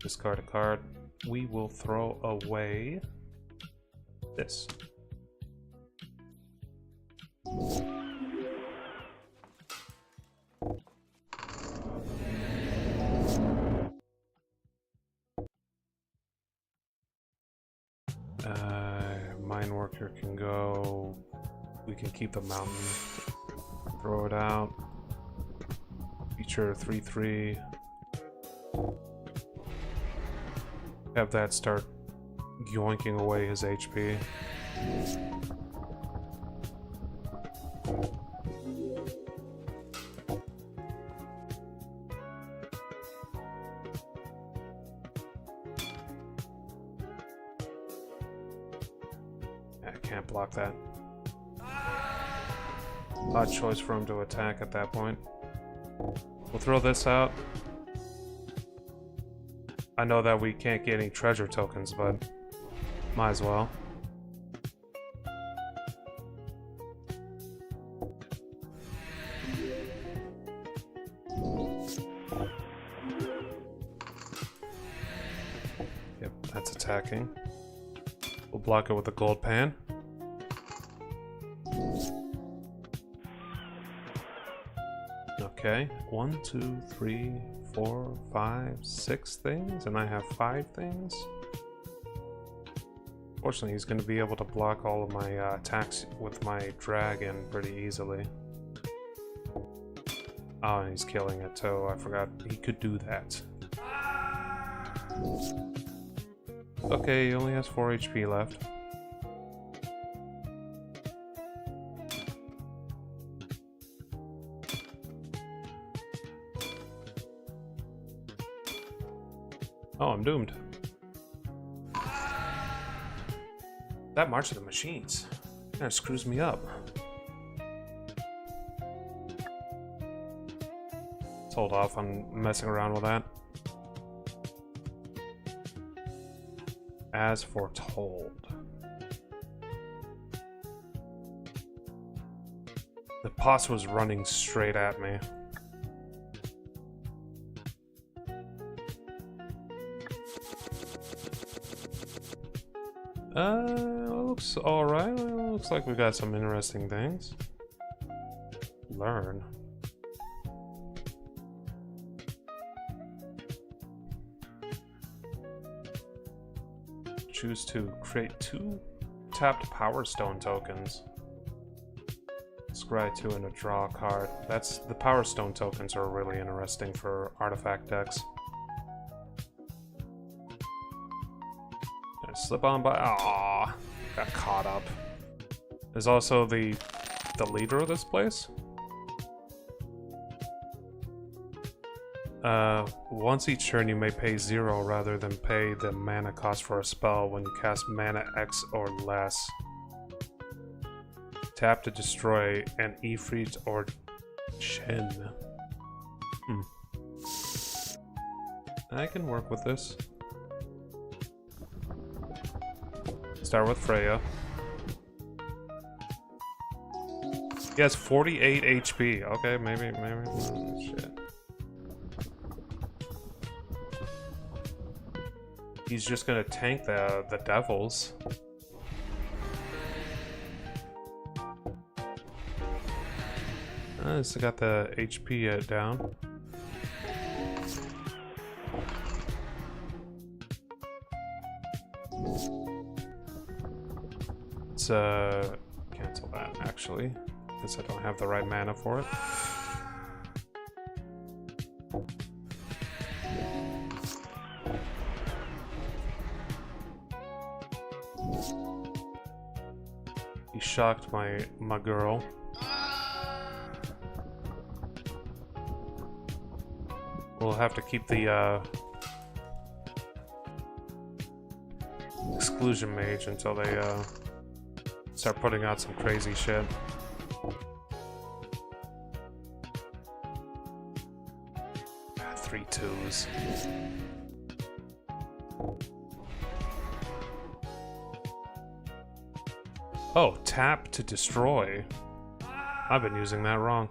Discard a card. We will throw away this. Mine worker can go. We can keep the mountain. Throw it out. Feature 3/3. Have that start yoinking away his HP. I can't block that. Odd choice for him to attack at that point. We'll throw this out. I know that we can't get any treasure tokens, but might as well. Yep, that's attacking. We'll block it with the gold pan. Okay, 1, 2, 3, 4, 5, 6 things, and I have 5 things. Fortunately, he's going to be able to block all of my attacks with my dragon pretty easily. Oh, and he's killing it too. I forgot he could do that. Okay, he only has 4 HP left. Oh, I'm doomed. That March of the Machines kind of screws me up. Let's hold off on messing around with that. As foretold. The boss was running straight at me. Looks alright. Looks like we got some interesting things. Learn. Choose to create 2 tapped Power Stone tokens. Scry 2 and draw a card. That's the Power Stone tokens are really interesting for artifact decks. Slip on by. Aww, got caught up. There's also the leader of this place. Once each turn, you may pay 0 rather than pay the mana cost for a spell when you cast mana X or less. Tap to destroy an Ifrit or Shen. I can work with this. Start with Freya. He has 48 HP. Okay, maybe. Oh, shit. He's just gonna tank the devils. Still got the HP down. Let's cancel that actually, because I don't have the right mana for it. shocked my girl. We'll have to keep the exclusion mage until they start putting out some crazy shit. Three twos. Oh, tap to destroy. I've been using that wrong.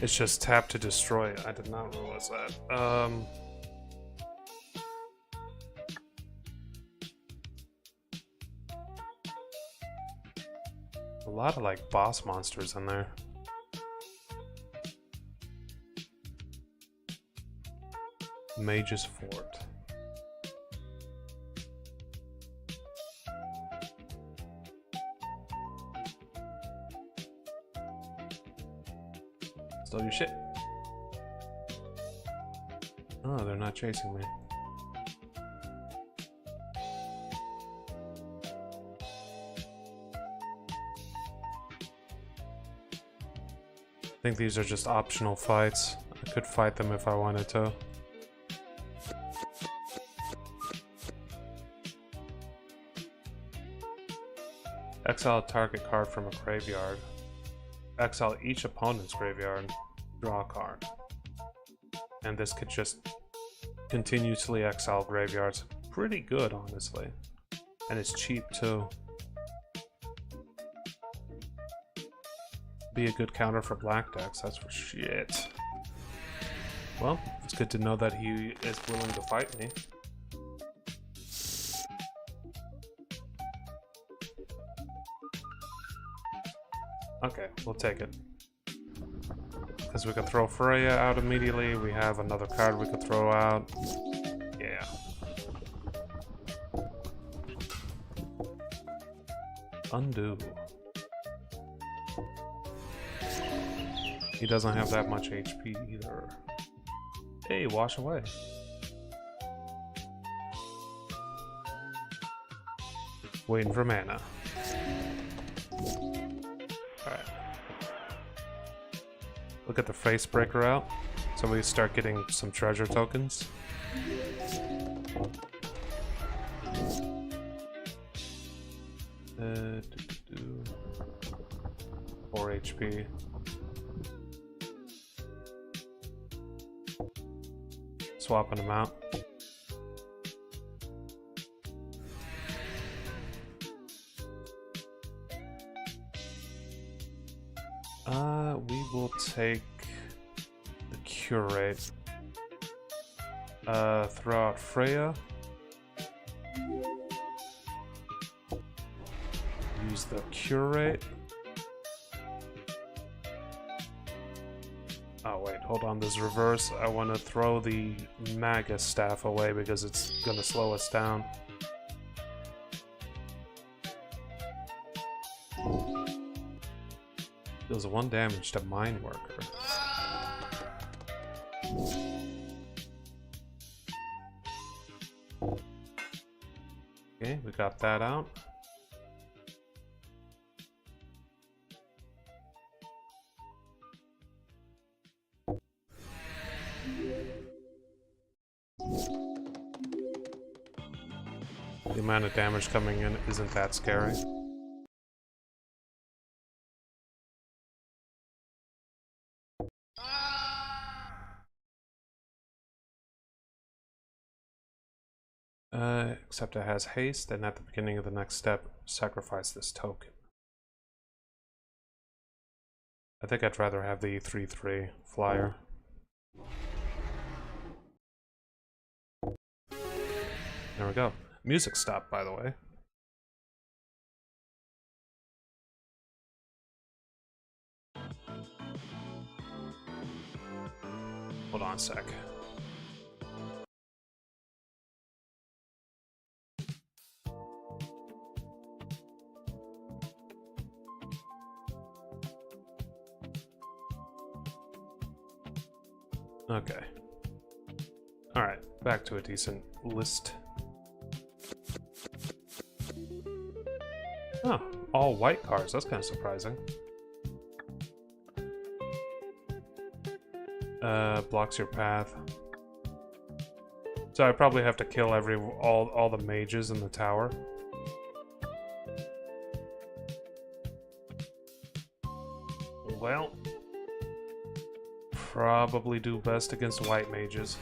It's just tap to destroy. I did not realize that. A lot of like boss monsters in there. Mage's Fort. Stole your shit. Oh, they're not chasing me. I think these are just optional fights. I could fight them if I wanted to. Exile a target card from a graveyard. Exile each opponent's graveyard. Draw a card. And this could just continuously exile graveyards. Pretty good, honestly. And it's cheap, too. Be a good counter for black decks, that's for shit. Well, it's good to know that he is willing to fight me. Okay, we'll take it. Because we can throw Freya out immediately, we have another card we could throw out. Yeah. Undo. He doesn't have that much HP either. Hey, wash away. Waiting for mana. Alright. Look at the face breaker out. So we start getting some treasure tokens. Uh, 4 HP. Swapping them out. We will take the curate. Throw out Freya. Use the curate. Oh wait, hold on, there's reverse. I want to throw the Magus staff away because it's gonna slow us down. Deals 1 damage to Mine Worker. Okay, we got that out. The amount of damage coming in isn't that scary. Except it has haste, and at the beginning of the next step, sacrifice this token. I think I'd rather have the 3/3 flyer. There we go. Music stopped, by the way. Hold on a sec. Okay. Alright, back to a decent list. Oh, all white cards. That's kind of surprising. Blocks your path. So I probably have to kill all the mages in the tower. Well, probably do best against white mages.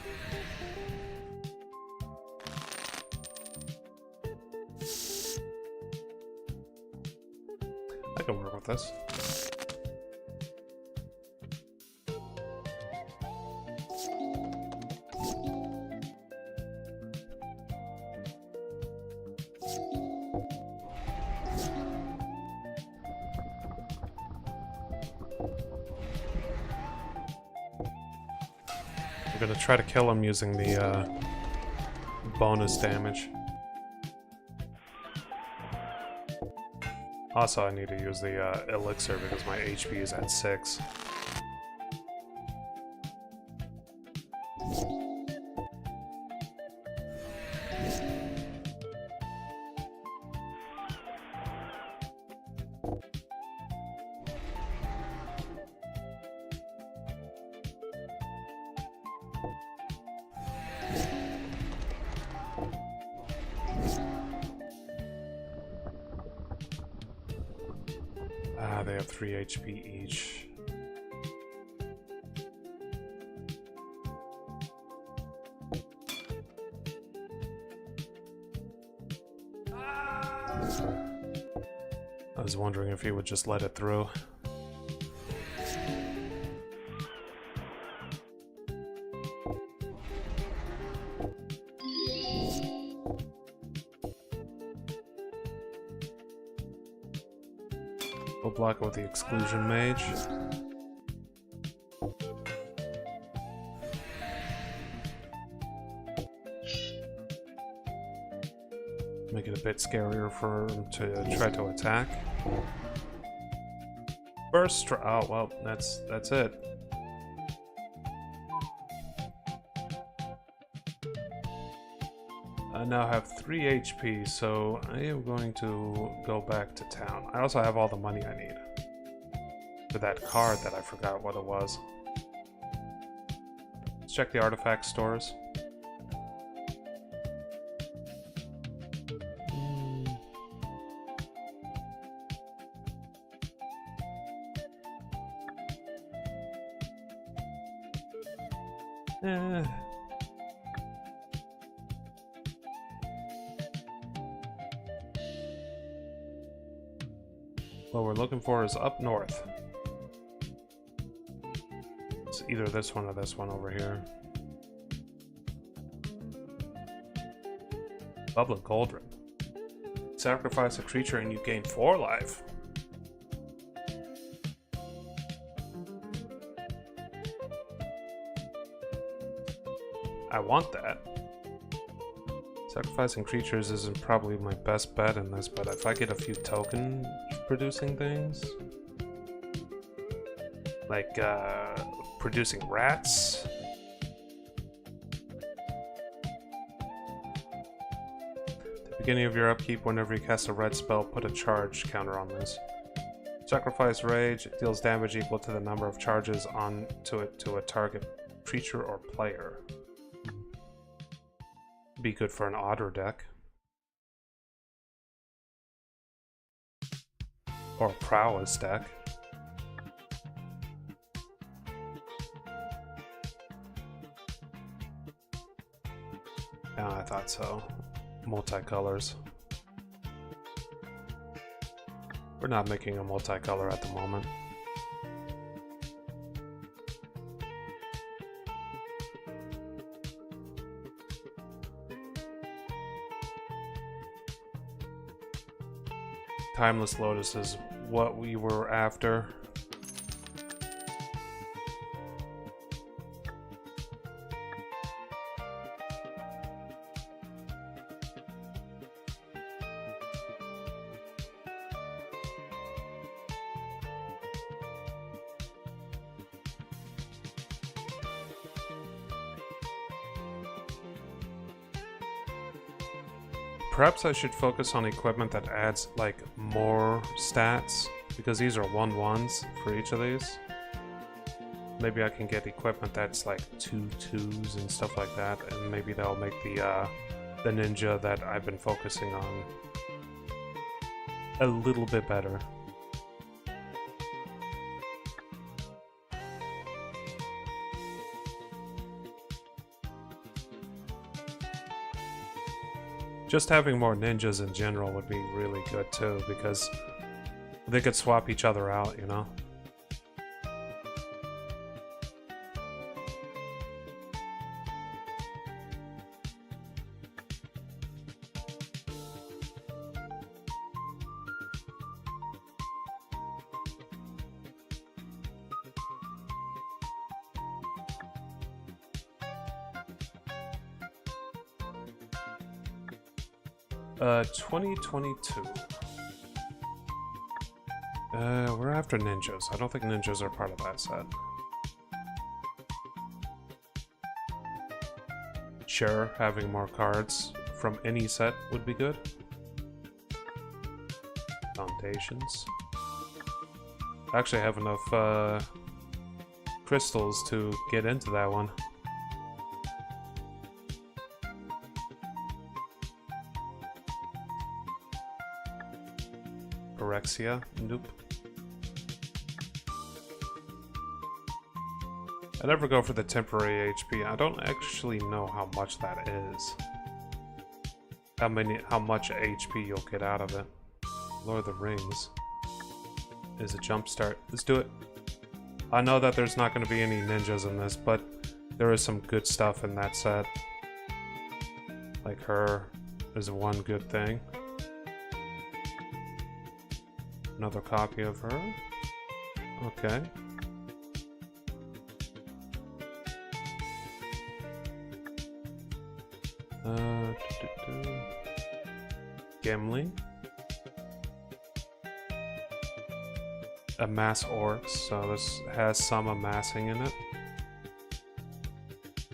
I can work with this. I'm gonna try to kill him using the bonus damage. Also, I need to use the elixir because my HP is at 6. Ah, they have 3 HP each. I was wondering if he would just let it through. We'll block it with the exclusion mage. Make it a bit scarier for him to try to attack. Burst strike. Oh well, that's it. I now have 3 HP, so I am going to go back to town. I also have all the money I need for that card that I forgot what it was. Let's check the artifact stores. What we're looking for is up north. It's either this one or this one over here. Public Cauldron. Sacrifice a creature and you gain 4 life. I want that. Sacrificing creatures isn't probably my best bet in this, but if I get a few token producing things, like producing rats. At the beginning of your upkeep, whenever you cast a red spell, put a charge counter on this. Sacrifice Rage, it deals damage equal to the number of charges onto it to a target creature or player. Be good for an otter deck. Or a prowess deck. Yeah, I thought so. Multicolors. We're not making a multicolor at the moment. Timeless Lotus is what we were after. Perhaps I should focus on equipment that adds like more stats, because these are 1/1s for each of these. Maybe I can get equipment that's like 2/2s and stuff like that, and maybe that'll make the ninja that I've been focusing on a little bit better. Just having more ninjas in general would be really good too, because they could swap each other out, you know? Uh, 2022. We're after ninjas. I don't think ninjas are part of that set. Sure, having more cards from any set would be good. Foundations. I actually have enough crystals to get into that one. Nope. I never go for the temporary HP. I don't actually know how much that is. How much HP you'll get out of it. Lord of the Rings is a jump start. Let's do it. I know that there's not going to be any ninjas in this, but there is some good stuff in that set. Like her is one good thing. Another copy of her. Okay. Gimli. Amass orcs, so this has some amassing in it.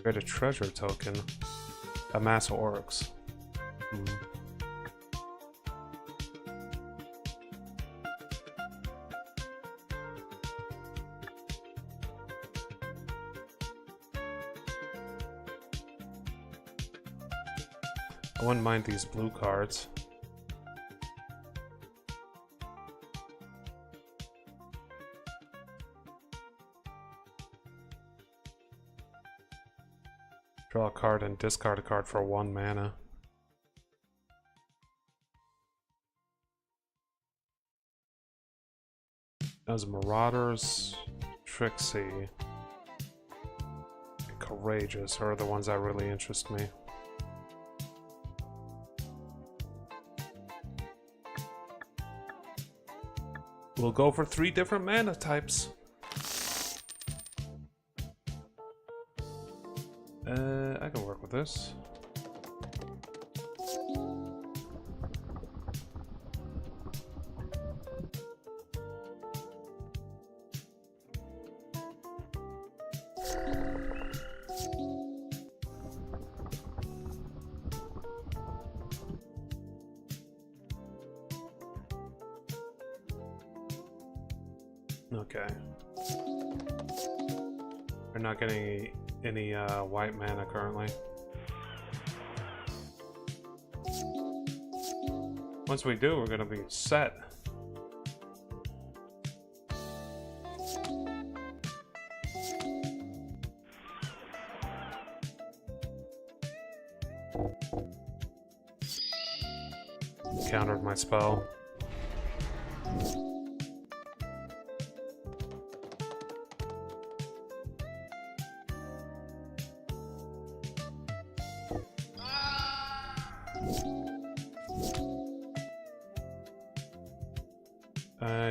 Create a treasure token. Amass orcs. I wouldn't mind these blue cards. Draw a card and discard a card for 1 mana. As Marauders, Trixie, and Courageous are the ones that really interest me. We'll go for 3 different mana types. I can work with this. Okay. We're not getting any white mana currently. Once we do, we're gonna be set. Countered my spell.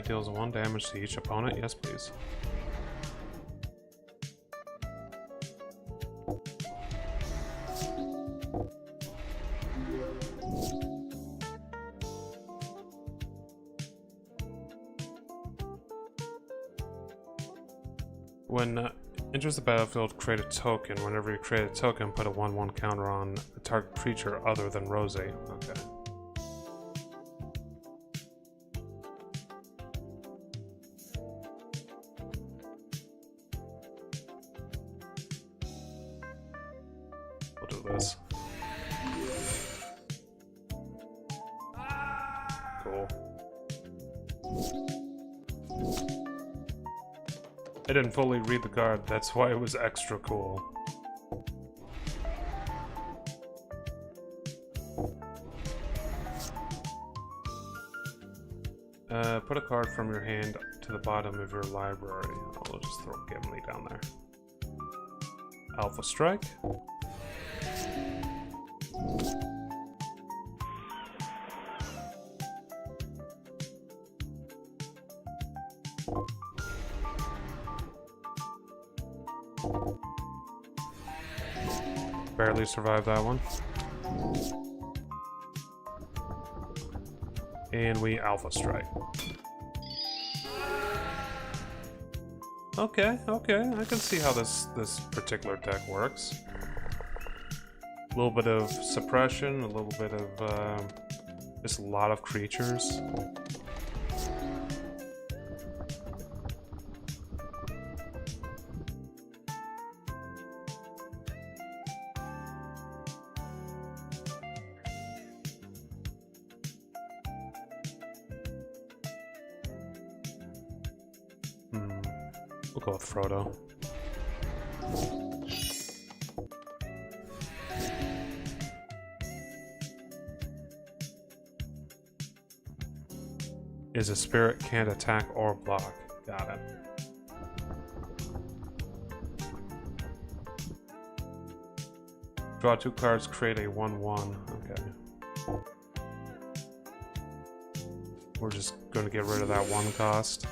Deals 1 damage to each opponent. Yes, please. When enters the battlefield, create a token. Whenever you create a token, put a 1/1 counter on a target creature other than Rosie. Okay. We'll do this. Cool. I didn't fully read the card, that's why it was extra cool. Put a card from your hand to the bottom of your library. I'll just throw Gimli down there. Alpha Strike. Barely survived that one. And we Alpha Strike. Okay, okay, I can see how this particular deck works. A little bit of suppression, a little bit of just a lot of creatures. We'll go with Frodo. Is a spirit can't attack or block. Got it. Draw 2 cards, create a 1/1. Okay. We're just gonna get rid of that 1 cost.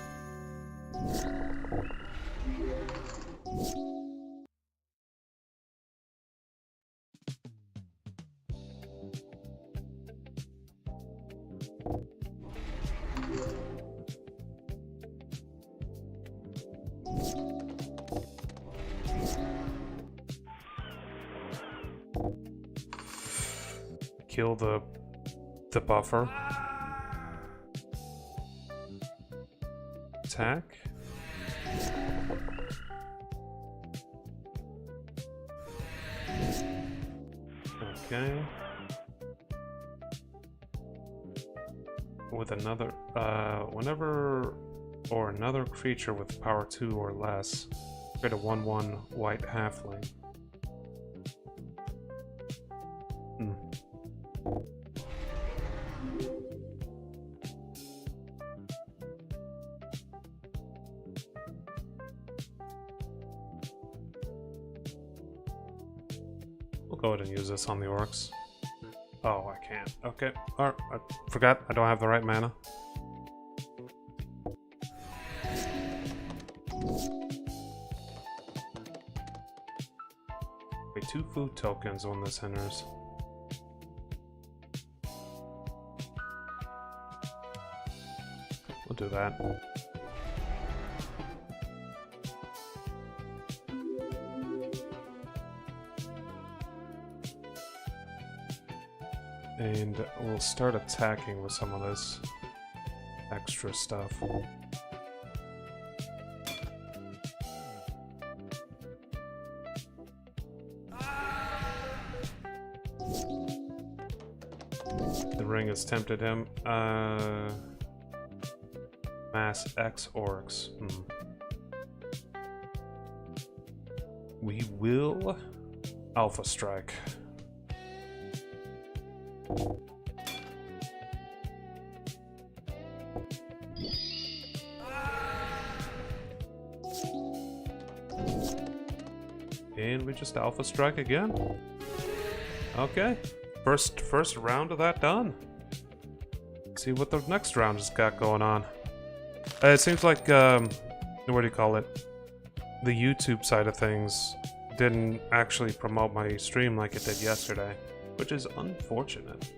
Kill the buffer. Attack. Okay. With another, whenever or another creature with power 2 or less, create a 1/1 white halfling. We'll go ahead and use this on the orcs. Oh, I can't. Okay. Alright, I forgot I don't have the right mana. Wait, 2 food tokens when this enters. We'll do that. And we'll start attacking with some of this extra stuff. The ring has tempted him. Mass X orcs. We will Alpha Strike. And we just Alpha Strike again. Okay, first round of that done. Let's see what the next round has got going on. It seems like what do you call it? The YouTube side of things didn't actually promote my stream like it did yesterday, which is unfortunate.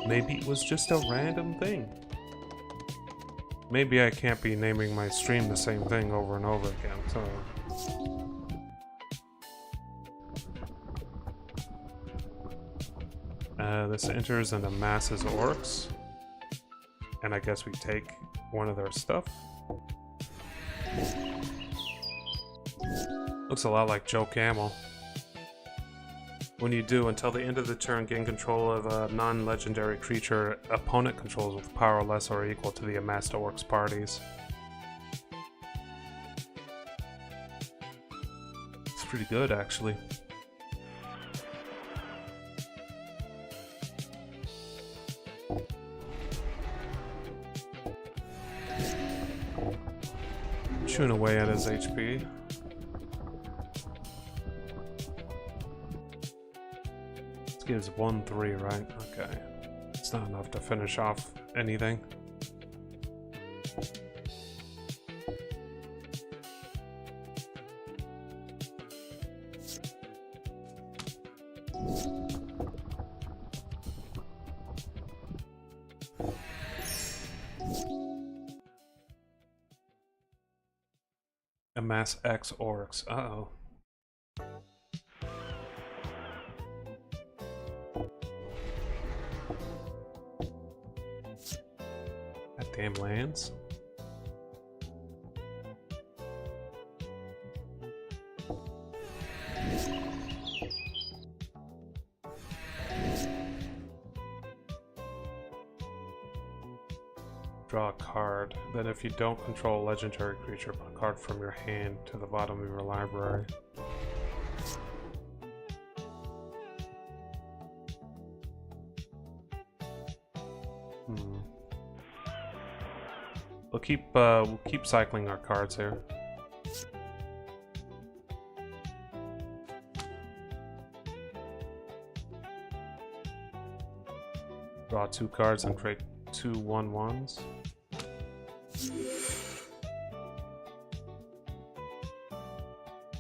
Maybe it was just a random thing. Maybe I can't be naming my stream the same thing over and over again, so... this enters into masses orcs. And I guess we take one of their stuff. Looks a lot like Joe Camel. When you do, until the end of the turn, gain control of a non-legendary creature opponent controls with power less or equal to the amassed orcs parties. It's pretty good, actually. Chewing away at his HP. This gives 1-3, right? Okay. It's not enough to finish off anything. Amass X orcs. Uh-oh. That damn lands. Draw a card. Then if you don't control a legendary creature, put a card from your hand to the bottom of your library. We'll keep cycling our cards here. Draw 2 cards and create 2 1/1s.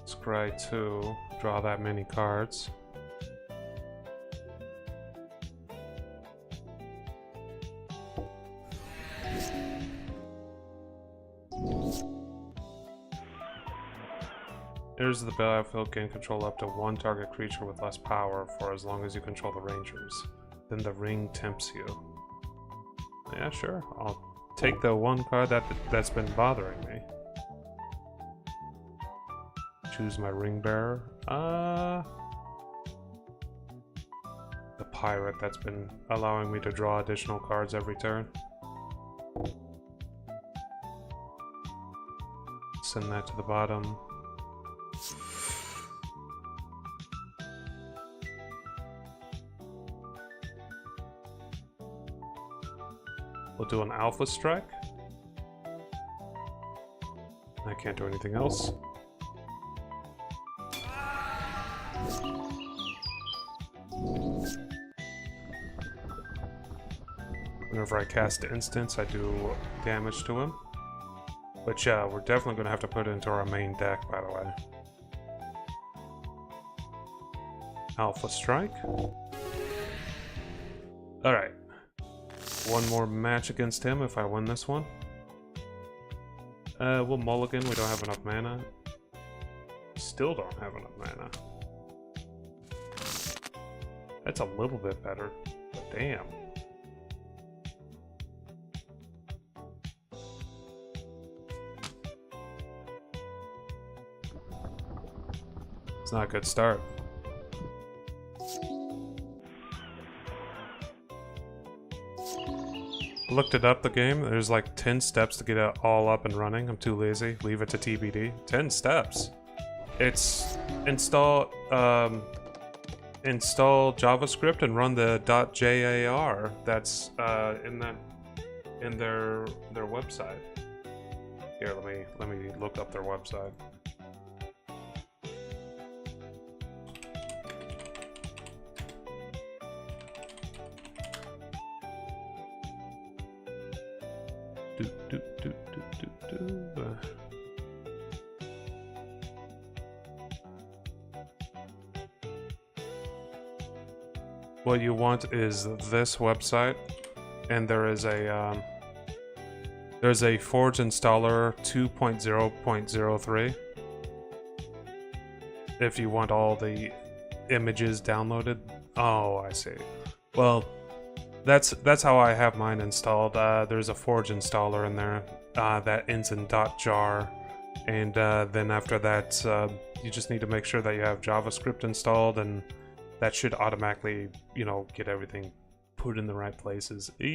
Scry 2, draw that many cards. Enters the battlefield, gain control up to 1 target creature with less power for as long as you control the rangers. Then the ring tempts you. Yeah, sure. I'll take the 1 card that's been bothering me. Choose my ring bearer. The pirate that's been allowing me to draw additional cards every turn. Send that to the bottom. We'll do an alpha strike. I can't do anything else. Whenever I cast instance, I do damage to him. Which, we're definitely going to have to put into our main deck, by the way. Alpha strike. Alright. 1 more match against him if I win this one. We'll mulligan, we don't have enough mana. Still don't have enough mana. That's a little bit better, but damn. It's not a good start. Looked it up, the game. There's like 10 steps to get it all up and running. I'm too lazy. Leave it to TBD. 10 steps. It's install JavaScript and run the .jar that's in their website. Here, let me look up their website. What you want is this website, and there's a Forge installer 2.0.03 if you want all the images downloaded. Oh, I see. Well, that's how I have mine installed. There's a Forge installer in there that ends in .jar, and then after that You just need to make sure that you have JavaScript installed, and that should automatically, you know, get everything put in the right places. It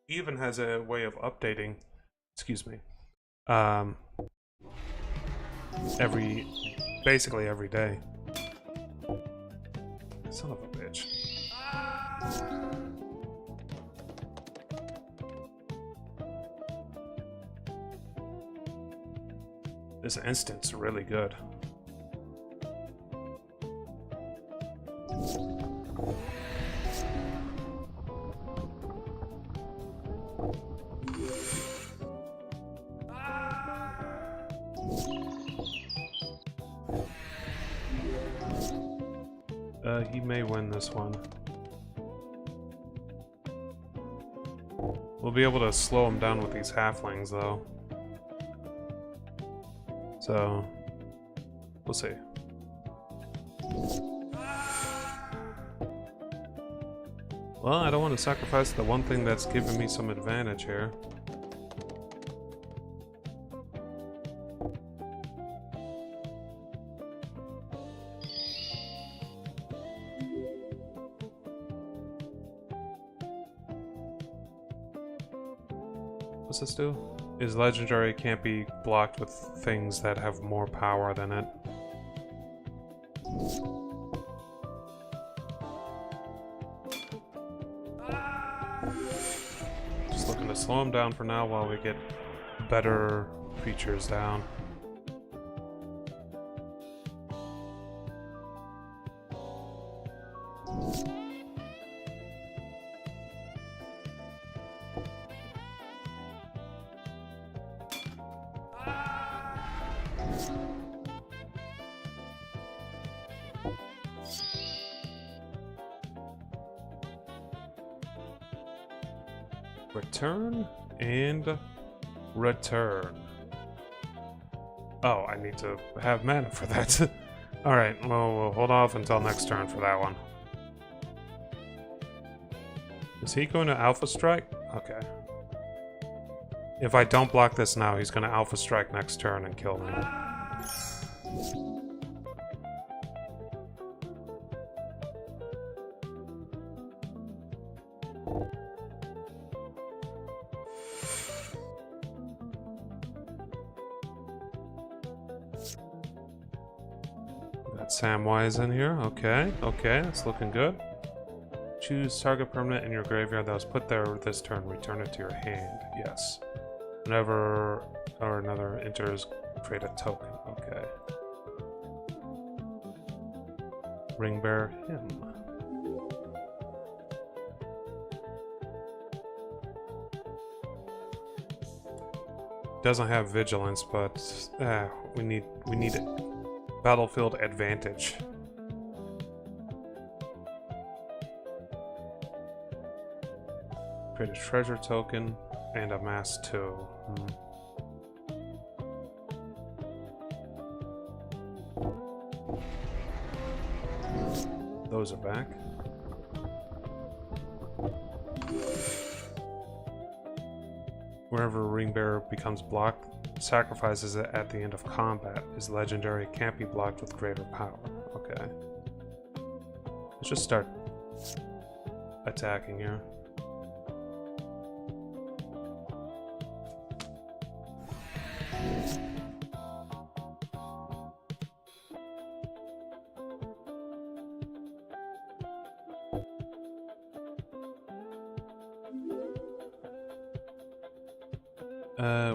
even has a way of updating, excuse me, basically every day. Son of a bitch. This instant's really good. He may win this one. We'll be able to slow him down with these halflings, though. So, we'll see. Well, I don't want to sacrifice the one thing that's giving me some advantage here. What's this do? Is legendary can't be blocked with things that have more power than it. Just looking to slow him down for now while we get better creatures down. Return and return. Oh, I need to have mana for that. Alright, well, we'll hold off until next turn for that one. Is he going to Alpha Strike? Okay. If I don't block this now, he's going to Alpha Strike next turn and kill me. Samwise in here. Okay, okay, that's looking good. Choose target permanent in your graveyard that was put there this turn. Return it to your hand. Yes. Whenever or another enters, create a token. Okay. Ring bear him. Doesn't have vigilance, but we need it. Battlefield advantage. Create a treasure token and amass 2. Those are back. Wherever a ring bearer becomes blocked, sacrifices it at the end of combat. Is legendary, can't be blocked with greater power. Okay. Let's just start attacking here.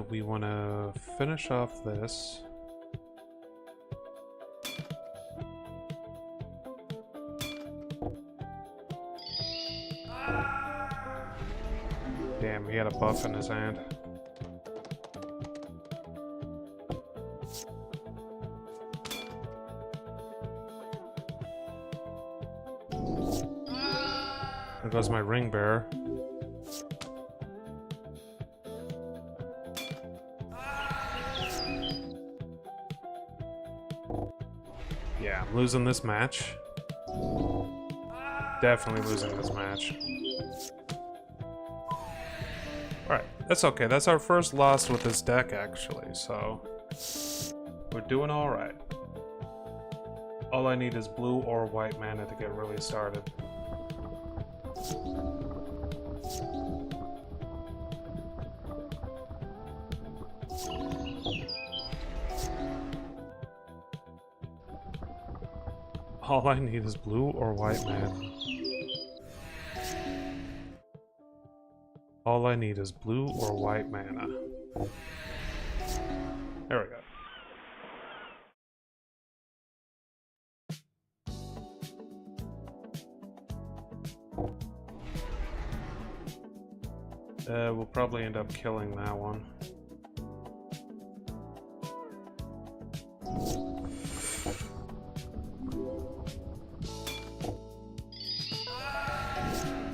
We want to finish off this. Damn, he had a buff in his hand. There goes my ring bearer. Yeah, I'm losing this match. Definitely losing this match. Alright, that's okay. That's our first loss with this deck, actually, so we're doing alright. All I need is blue or white mana to get really started. All I need is blue or white mana. All I need is blue or white mana. There we go. We'll probably end up killing that one.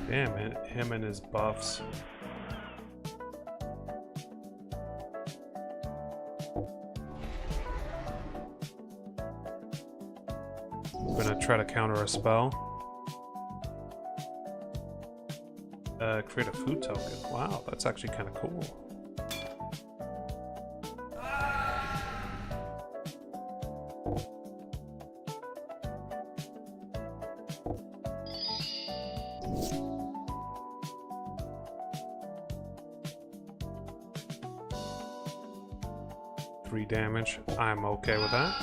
Damn it, him and his buffs. I'm gonna try to counter a spell. Create a food token. Wow, that's actually kind of cool. Three damage. I'm okay with that.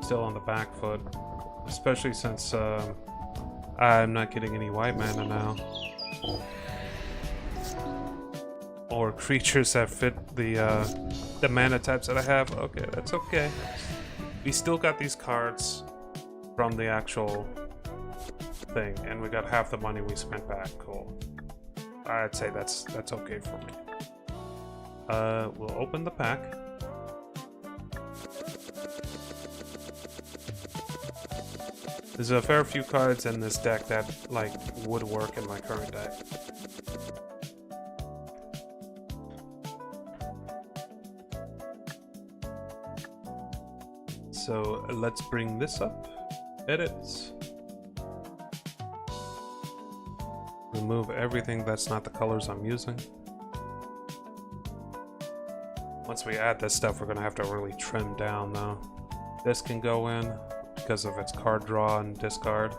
Still on the back foot. Especially since I'm not getting any white mana now. Or creatures that fit the mana types that I have. Okay, that's okay. We still got these cards from the actual thing, and we got half the money we spent back. Cool. I'd say that's okay for me. We'll open the pack. There's a fair few cards in this deck that, like, would work in my current deck. So, let's bring this up. Edits. Remove everything that's not the colors I'm using. Once we add this stuff, we're gonna have to really trim down, though. This can go in because of its card draw and discard.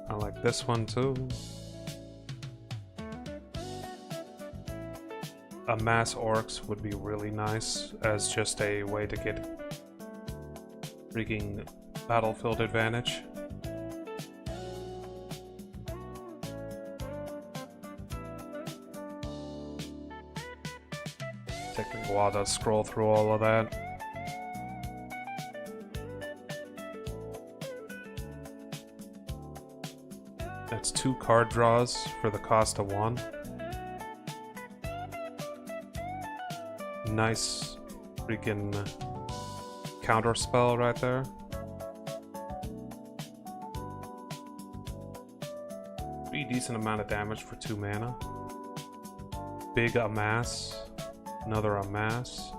I like this one too. A mass orcs would be really nice as just a way to get freaking battlefield advantage. Taking a while to scroll through all of that. That's 2 card draws for the cost of 1. Nice freaking counter spell right there. Pretty decent amount of damage for 2 mana. Big amass. Another amass.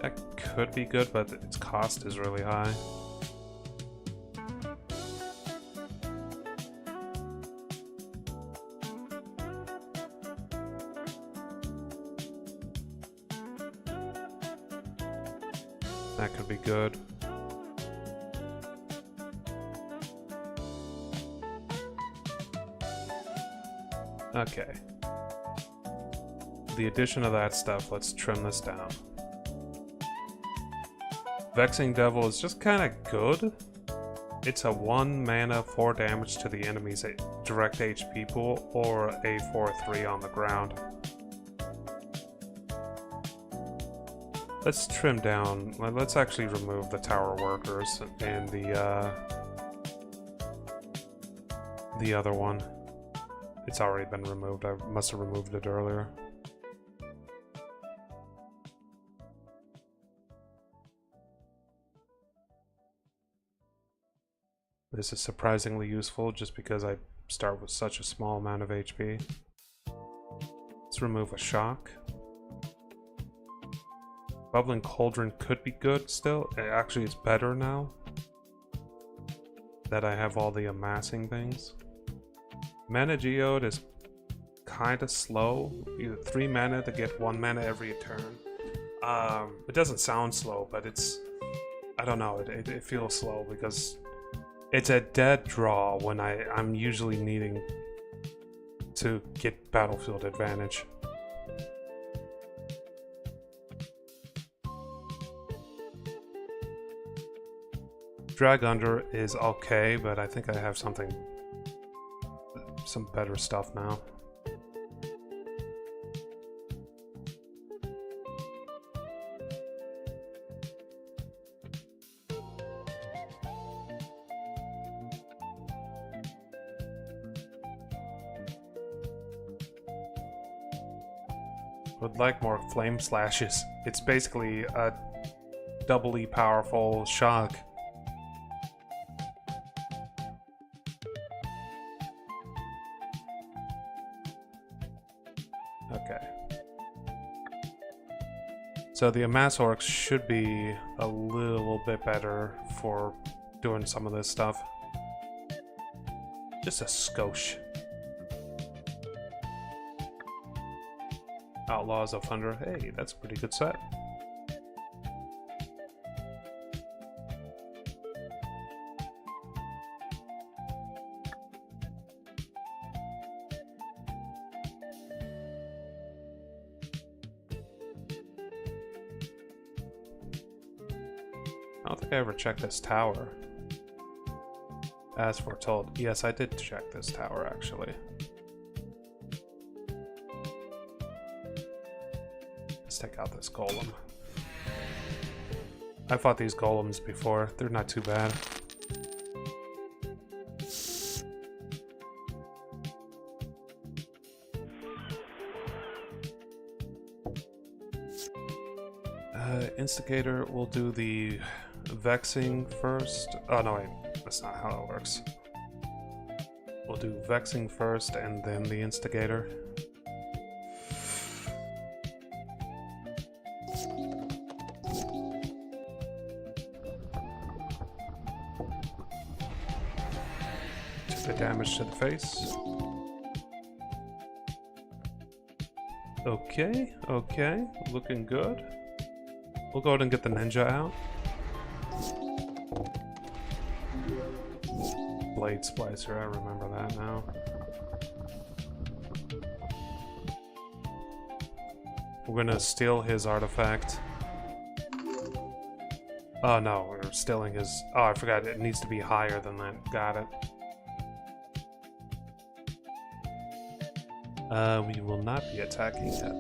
That could be good, but its cost is really high. That could be good. Okay. The addition of that stuff, let's trim this down. Vexing Devil is just kind of good. It's a 1 mana 4 damage to the enemy's direct HP pool, or a 4/3 on the ground. Let's trim down. Let's actually remove the tower workers and the other one. It's already been removed. I must have removed it earlier. This is surprisingly useful just because I start with such a small amount of HP. Let's remove a shock. Bubbling Cauldron could be good still. Actually, it's better now that I have all the amassing things. Mana Geode is kind of slow. You have 3 mana to get 1 mana every turn. It doesn't sound slow, but it's... I don't know, it feels slow because it's a dead draw when I'm usually needing to get battlefield advantage. Drag Under is okay, but I think I have some better stuff now. Would like more flame slashes. It's basically a doubly powerful shock. Okay. So the Amass Orcs should be a little bit better for doing some of this stuff. Just a skosh. Outlaws of Thunder. Hey, that's a pretty good set. I don't think I ever checked this tower. As foretold. Yes, I did check this tower, actually. Let's take out this golem. I fought these golems before. They're not too bad. Instigator will do the Vexing first. Oh no, wait. That's not how it works. We'll do Vexing first and then the Instigator. Took the damage to the face. Okay, okay. Looking good. We'll go ahead and get the ninja out. Blade Splicer, I remember that now. We're gonna steal his artifact. Oh no, we're stealing his... Oh, I forgot, it needs to be higher than that. Got it. We will not be attacking yet.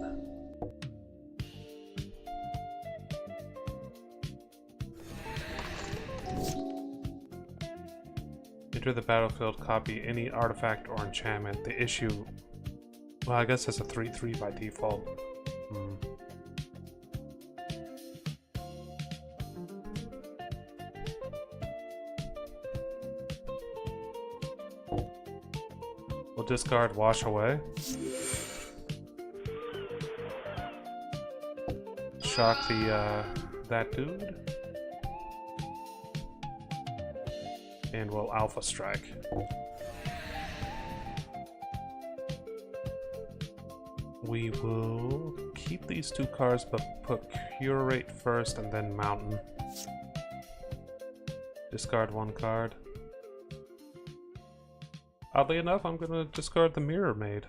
Enter the battlefield, copy any artifact or enchantment. The issue... Well, I guess that's a 3/3 by default. We'll discard Wash Away. Shock the, that dude. And we'll Alpha Strike. We will keep these 2 cards, but put Curate first and then Mountain. Discard 1 card. Oddly enough, I'm gonna discard the Mirror Maid.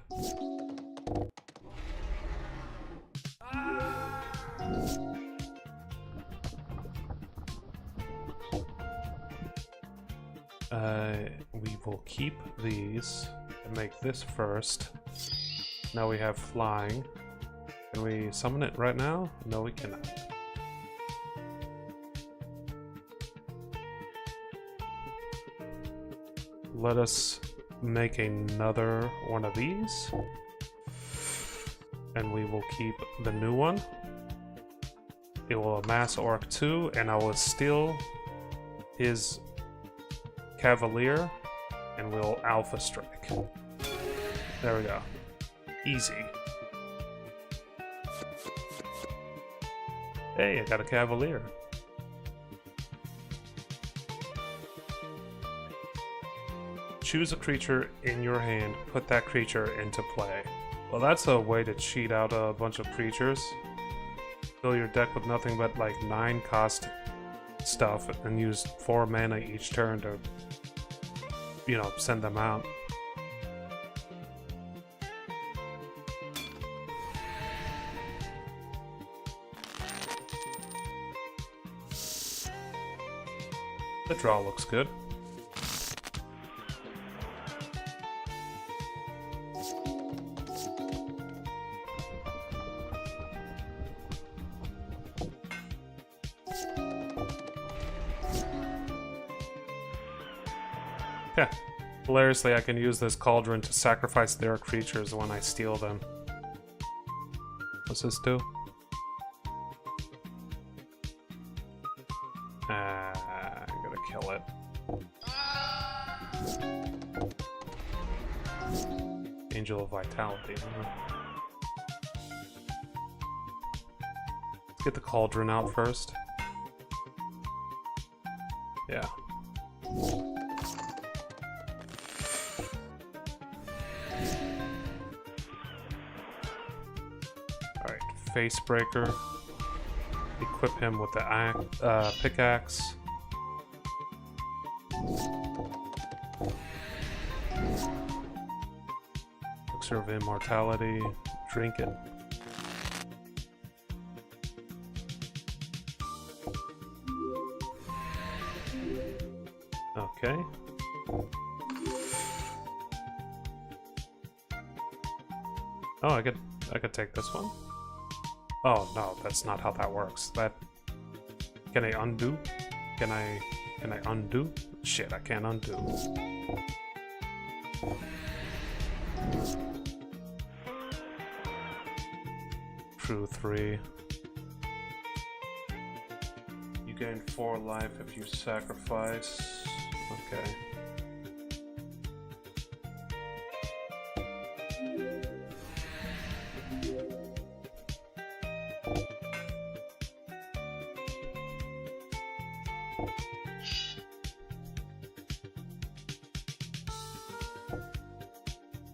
We will keep these and make this first. Now we have flying. Can we summon it right now? No, we cannot. Let us make another one of these. And we will keep the new one. It will amass Orc 2, and I will steal his Cavalier, and we'll Alpha Strike. There we go. Easy. Hey, I got a Cavalier. Choose a creature in your hand, put that creature into play. Well, that's a way to cheat out a bunch of creatures. Fill your deck with nothing but like 9 cost stuff and use 4 mana each turn to, you know, send them out. The draw looks good. Yeah. Hilariously, I can use this cauldron to sacrifice their creatures when I steal them. What's this do? I'm gonna kill it. Angel of Vitality. Let's get the cauldron out first. Yeah. Alright, Facebreaker. Equip him with the pickaxe. Elixir of Immortality. Drink it. Okay. Oh, I could take this one. Oh no, that's not how that works. Can I undo? Can I undo? Shit, I can't undo. True 3. You gain 4 life if you sacrifice. Okay.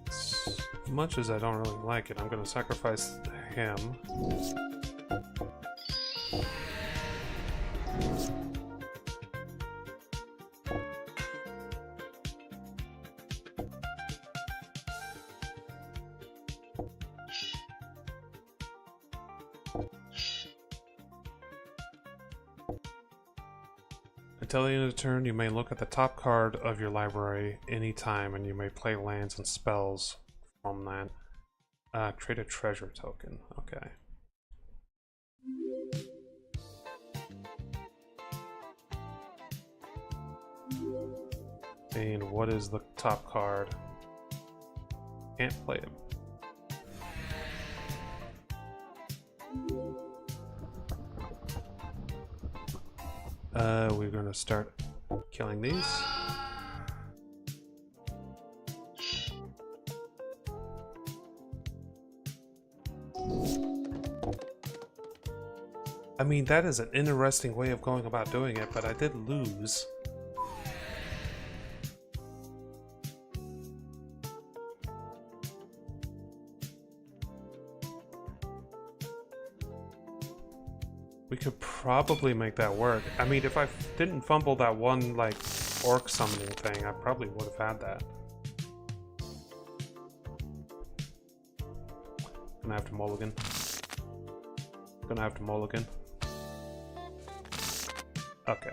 As much as I don't really like it, I'm gonna sacrifice him. Until the end of the turn, you may look at the top card of your library anytime, and you may play lands and spells from that. Create a treasure token. Okay. And what is the top card? Can't play it. We're gonna start killing these. I mean, that is an interesting way of going about doing it, but I did lose. We could probably make that work. I mean, if I didn't fumble that one, like, orc summoning thing, I probably would have had that. Gonna have to mulligan. Gonna have to mulligan. Okay.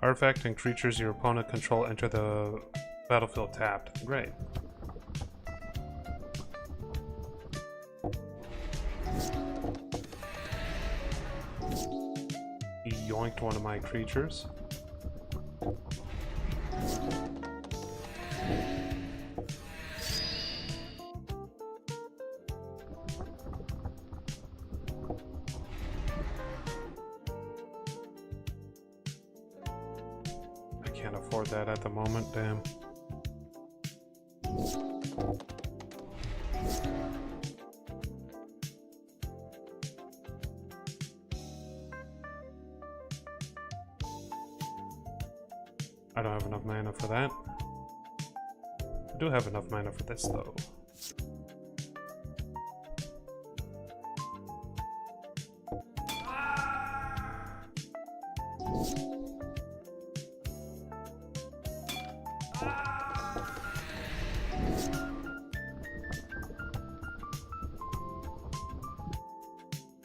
Artifact and creatures your opponent control enter the battlefield tapped. Great. He yoinked one of my creatures. can't afford that at the moment, damn. I don't have enough mana for that. I do have enough mana for this though.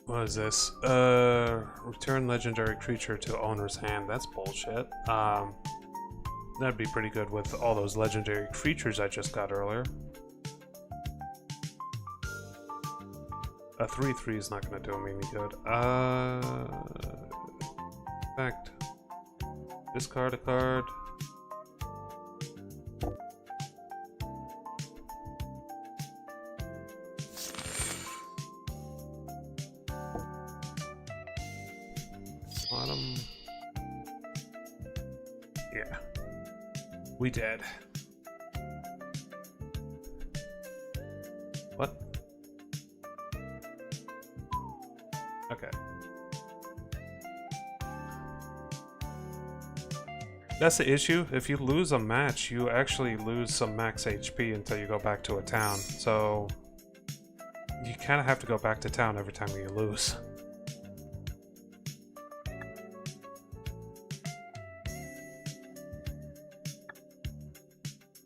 What is this? Return legendary creature to owner's hand. That's bullshit. That'd be pretty good with all those legendary creatures I just got earlier. A 3/3 is not gonna do me any good. In fact, discard a card. Bottom. Yeah. We did. What? Okay. That's the issue. If you lose a match, you actually lose some max HP until you go back to a town. So you kind of have to go back to town every time you lose.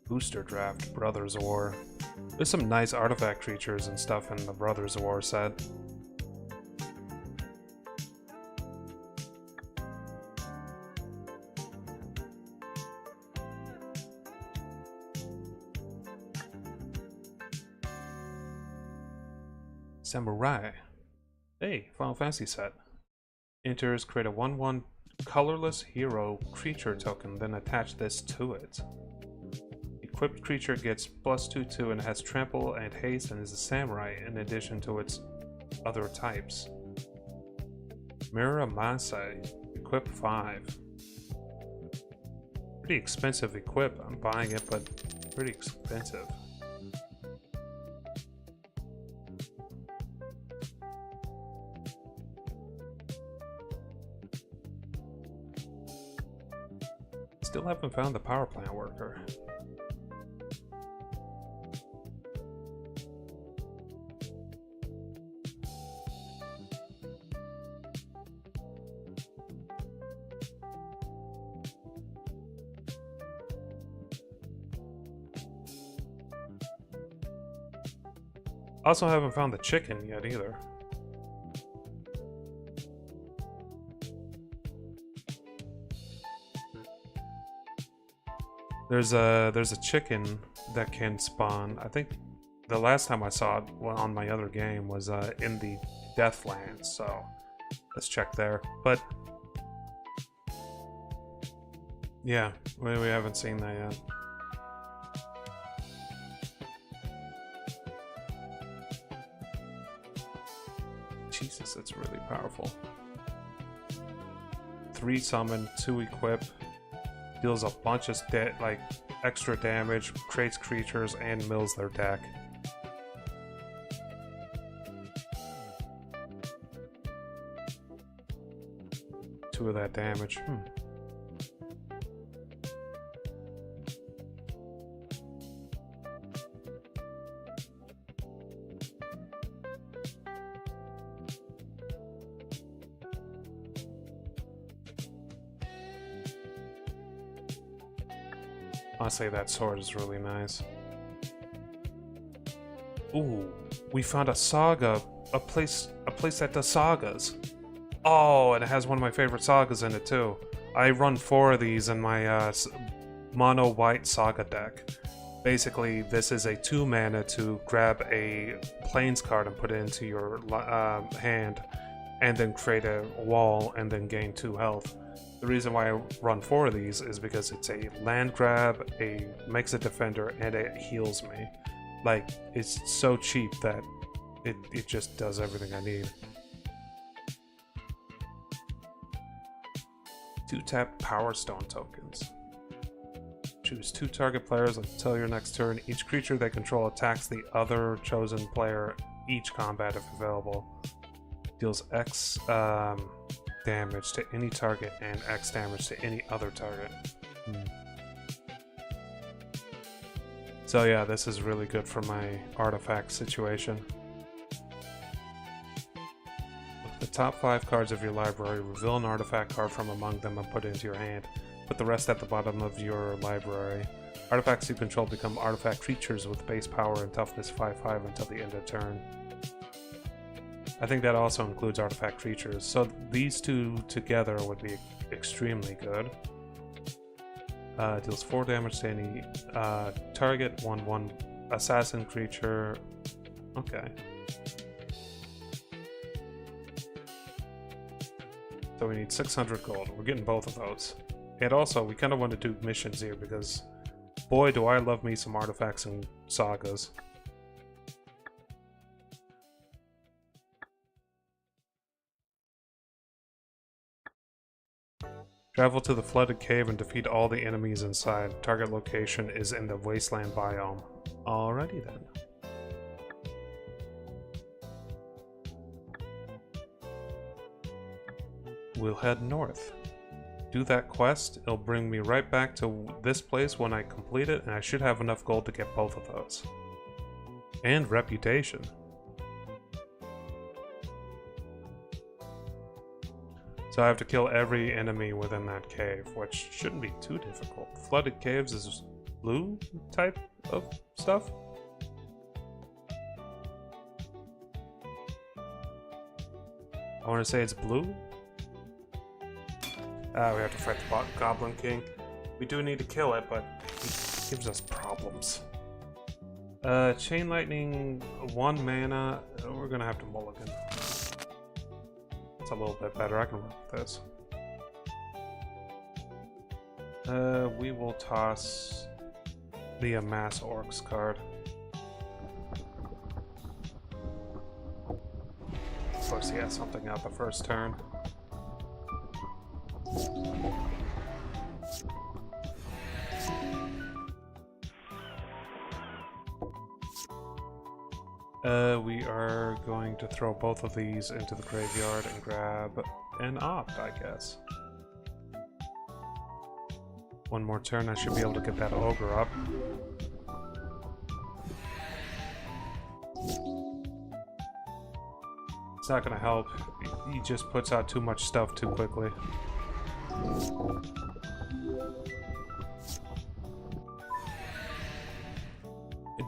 Booster draft, Brothers War. There's some nice artifact creatures and stuff in the Brothers War set. Samurai. Hey, Final Fantasy set. Enters, create a 1/1 colorless hero creature token, then attach this to it. Equipped creature gets +2/2 and has trample and haste and is a samurai in addition to its other types. Muramasa, equip 5. Pretty expensive equip. I'm buying it, but pretty expensive. Still haven't found the power plant worker. Also haven't found the chicken yet either. There's a chicken that can spawn. I think the last time I saw it on my other game was in the Deathlands, so let's check there. But yeah, we haven't seen that yet. Jesus, that's really powerful. 3 summon, 2 equip, deals a bunch of extra damage, creates creatures, and mills their deck. Two of that damage. Honestly, that sword is really nice. Ooh, we found a saga, a place that does sagas. Oh, and it has one of my favorite sagas in it too. I run 4 of these in my mono white saga deck. Basically, this is a 2 mana to grab a plains card and put it into your hand, and then create a wall and then gain 2 health. The reason why I run 4 of these is because it's a land grab, makes a defender, and it heals me. Like, it's so cheap that it just does everything I need. 2-tap Power Stone tokens. Choose 2 target players until your next turn. Each creature they control attacks the other chosen player each combat if available. Deals X damage to any target and X damage to any other target. So yeah, this is really good for my artifact situation. Look at the top 5 cards of your library, reveal an artifact card from among them and put it into your hand. Put the rest at the bottom of your library. Artifacts you control become artifact creatures with base power and toughness 5/5 until the end of turn. I think that also includes artifact creatures, so these two together would be extremely good. Deals 4 damage to any target, 1/1 assassin creature. Okay. So we need 600 gold. We're getting both of those. And also, we kind of want to do missions here because, boy, do I love me some artifacts and sagas. Travel to the flooded cave and defeat all the enemies inside. Target location is in the wasteland biome. Alrighty then. We'll head north. Do that quest, it'll bring me right back to this place when I complete it, and I should have enough gold to get both of those. And reputation. So I have to kill every enemy within that cave, which shouldn't be too difficult. Flooded caves is blue type of stuff? I want to say it's blue? We have to fight the Goblin King. We do need to kill it, but he gives us problems. Chain Lightning, 1 mana. We're gonna have to mulligan. It's a little bit better. I can work with this. We will toss the Amass Orcs card. Of course, he has something out the first turn. We are going to throw both of these into the graveyard and grab an opt, I guess. One more turn, I should be able to get that ogre up. It's not gonna help. He just puts out too much stuff too quickly.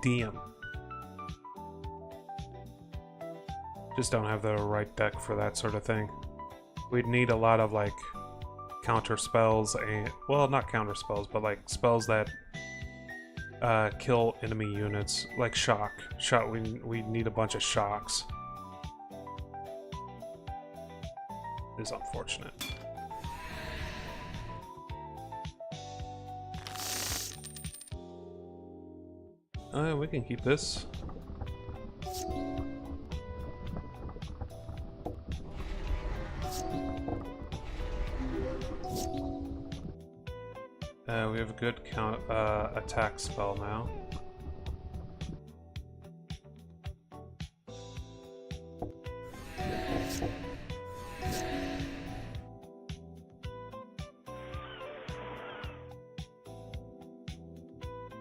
DM. Just don't have the right deck for that sort of thing. We'd need a lot of like counter spells and, well, not counter spells, but like spells that kill enemy units, like shock. We need a bunch of shocks. It's unfortunate. We can keep this. We have a good attack spell now.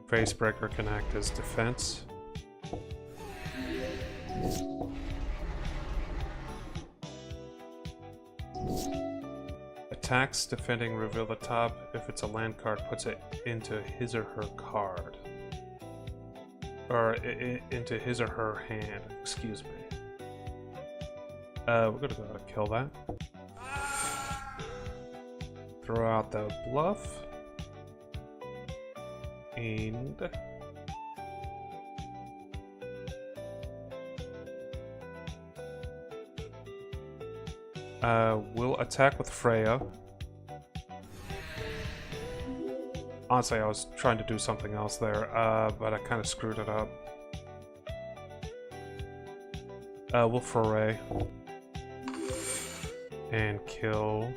Facebreaker can act as defense. Attacks defending, reveal the top. If it's a land card, puts it into his or her card. Or into his or her hand, excuse me. We're gonna go ahead and kill that. Throw out the bluff. And we'll attack with Freya. Honestly, I was trying to do something else there, but I kind of screwed it up. We'll foray and kill.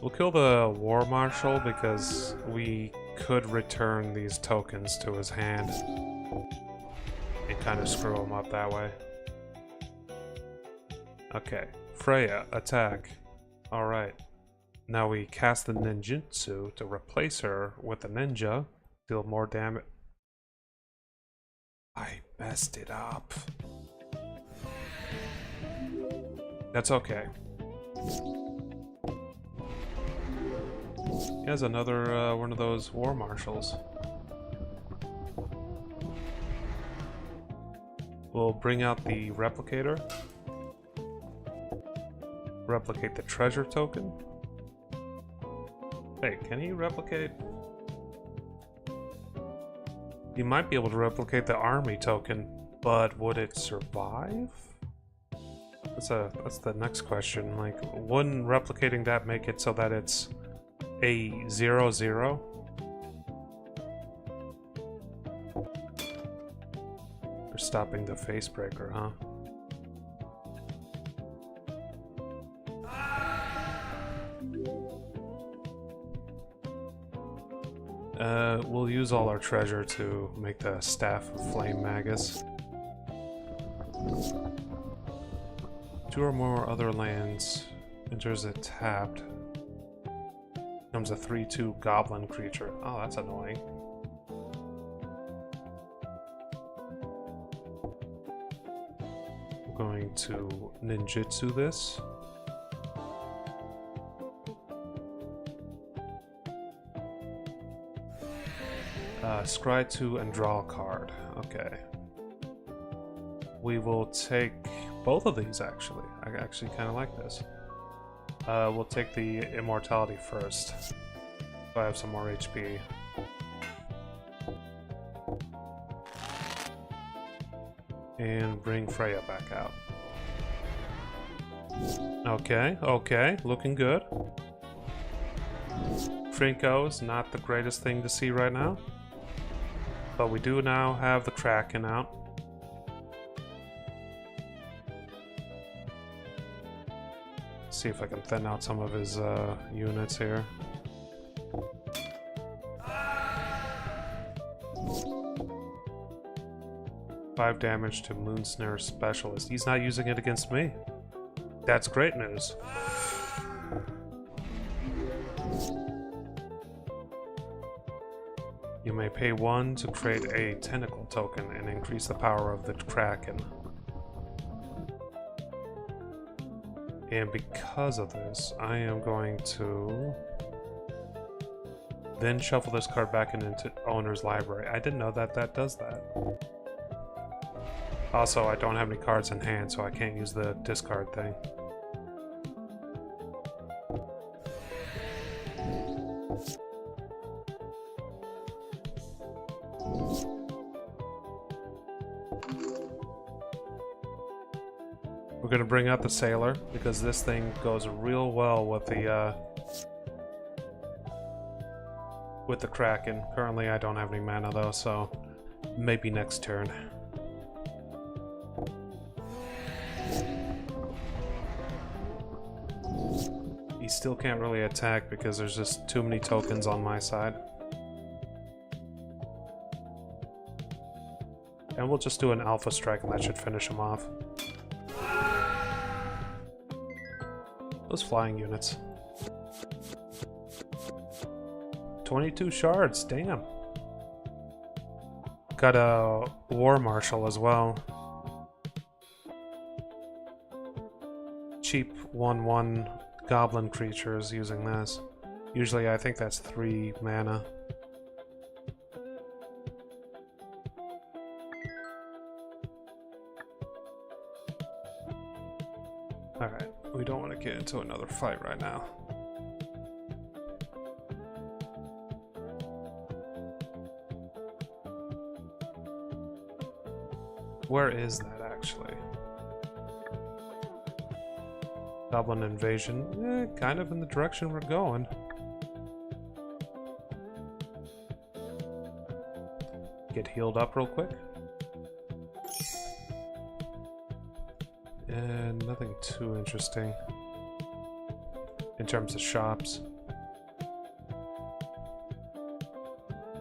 We'll kill the War Marshal because we could return these tokens to his hand and kind of screw him up that way. Okay, Freya, attack. Alright. Now we cast the ninjutsu to replace her with a ninja. Deal more damage. I messed it up. That's okay. He has another one of those war marshals. We'll bring out the replicator. Replicate the treasure token. Hey, can he replicate? He might be able to replicate the army token, but would it survive? That's the next question. Like, wouldn't replicating that make it so that it's a 0/0? We're stopping the face breaker, huh? We'll use all our treasure to make the Staff of Flame Magus. 2 or more other lands enters it tapped. Becomes a 3/2 goblin creature. Oh, that's annoying. We're going to ninjutsu this. Scry 2 and draw a card. Okay. We will take both of these, actually. I actually kind of like this. We'll take the immortality first. So I have some more HP. And bring Freya back out. Okay, okay, looking good. Trinko is not the greatest thing to see right now. But we do now have the Kraken out. See if I can thin out some of his units here. Five damage to Moonsnare Specialist. He's not using it against me. That's great news. You may pay 1 to create a tentacle token and increase the power of the Kraken. And because of this, I am going to then shuffle this card back into owner's library. I didn't know that that does that. Also, I don't have any cards in hand, so I can't use the discard thing. We're gonna bring out the Sailor because this thing goes real well with the Kraken. Currently, I don't have any mana though, so maybe next turn. He still can't really attack because there's just too many tokens on my side. And we'll just do an Alpha Strike and that should finish him off. Those flying units. 22 shards, damn. Got a War Marshal as well. Cheap 1/1 goblin creatures using this. Usually I think that's 3 mana. Alright, we don't want to get into another fight right now. Where is that actually? Goblin invasion, kind of in the direction we're going. Get healed up real quick. And nothing too interesting in terms of shops.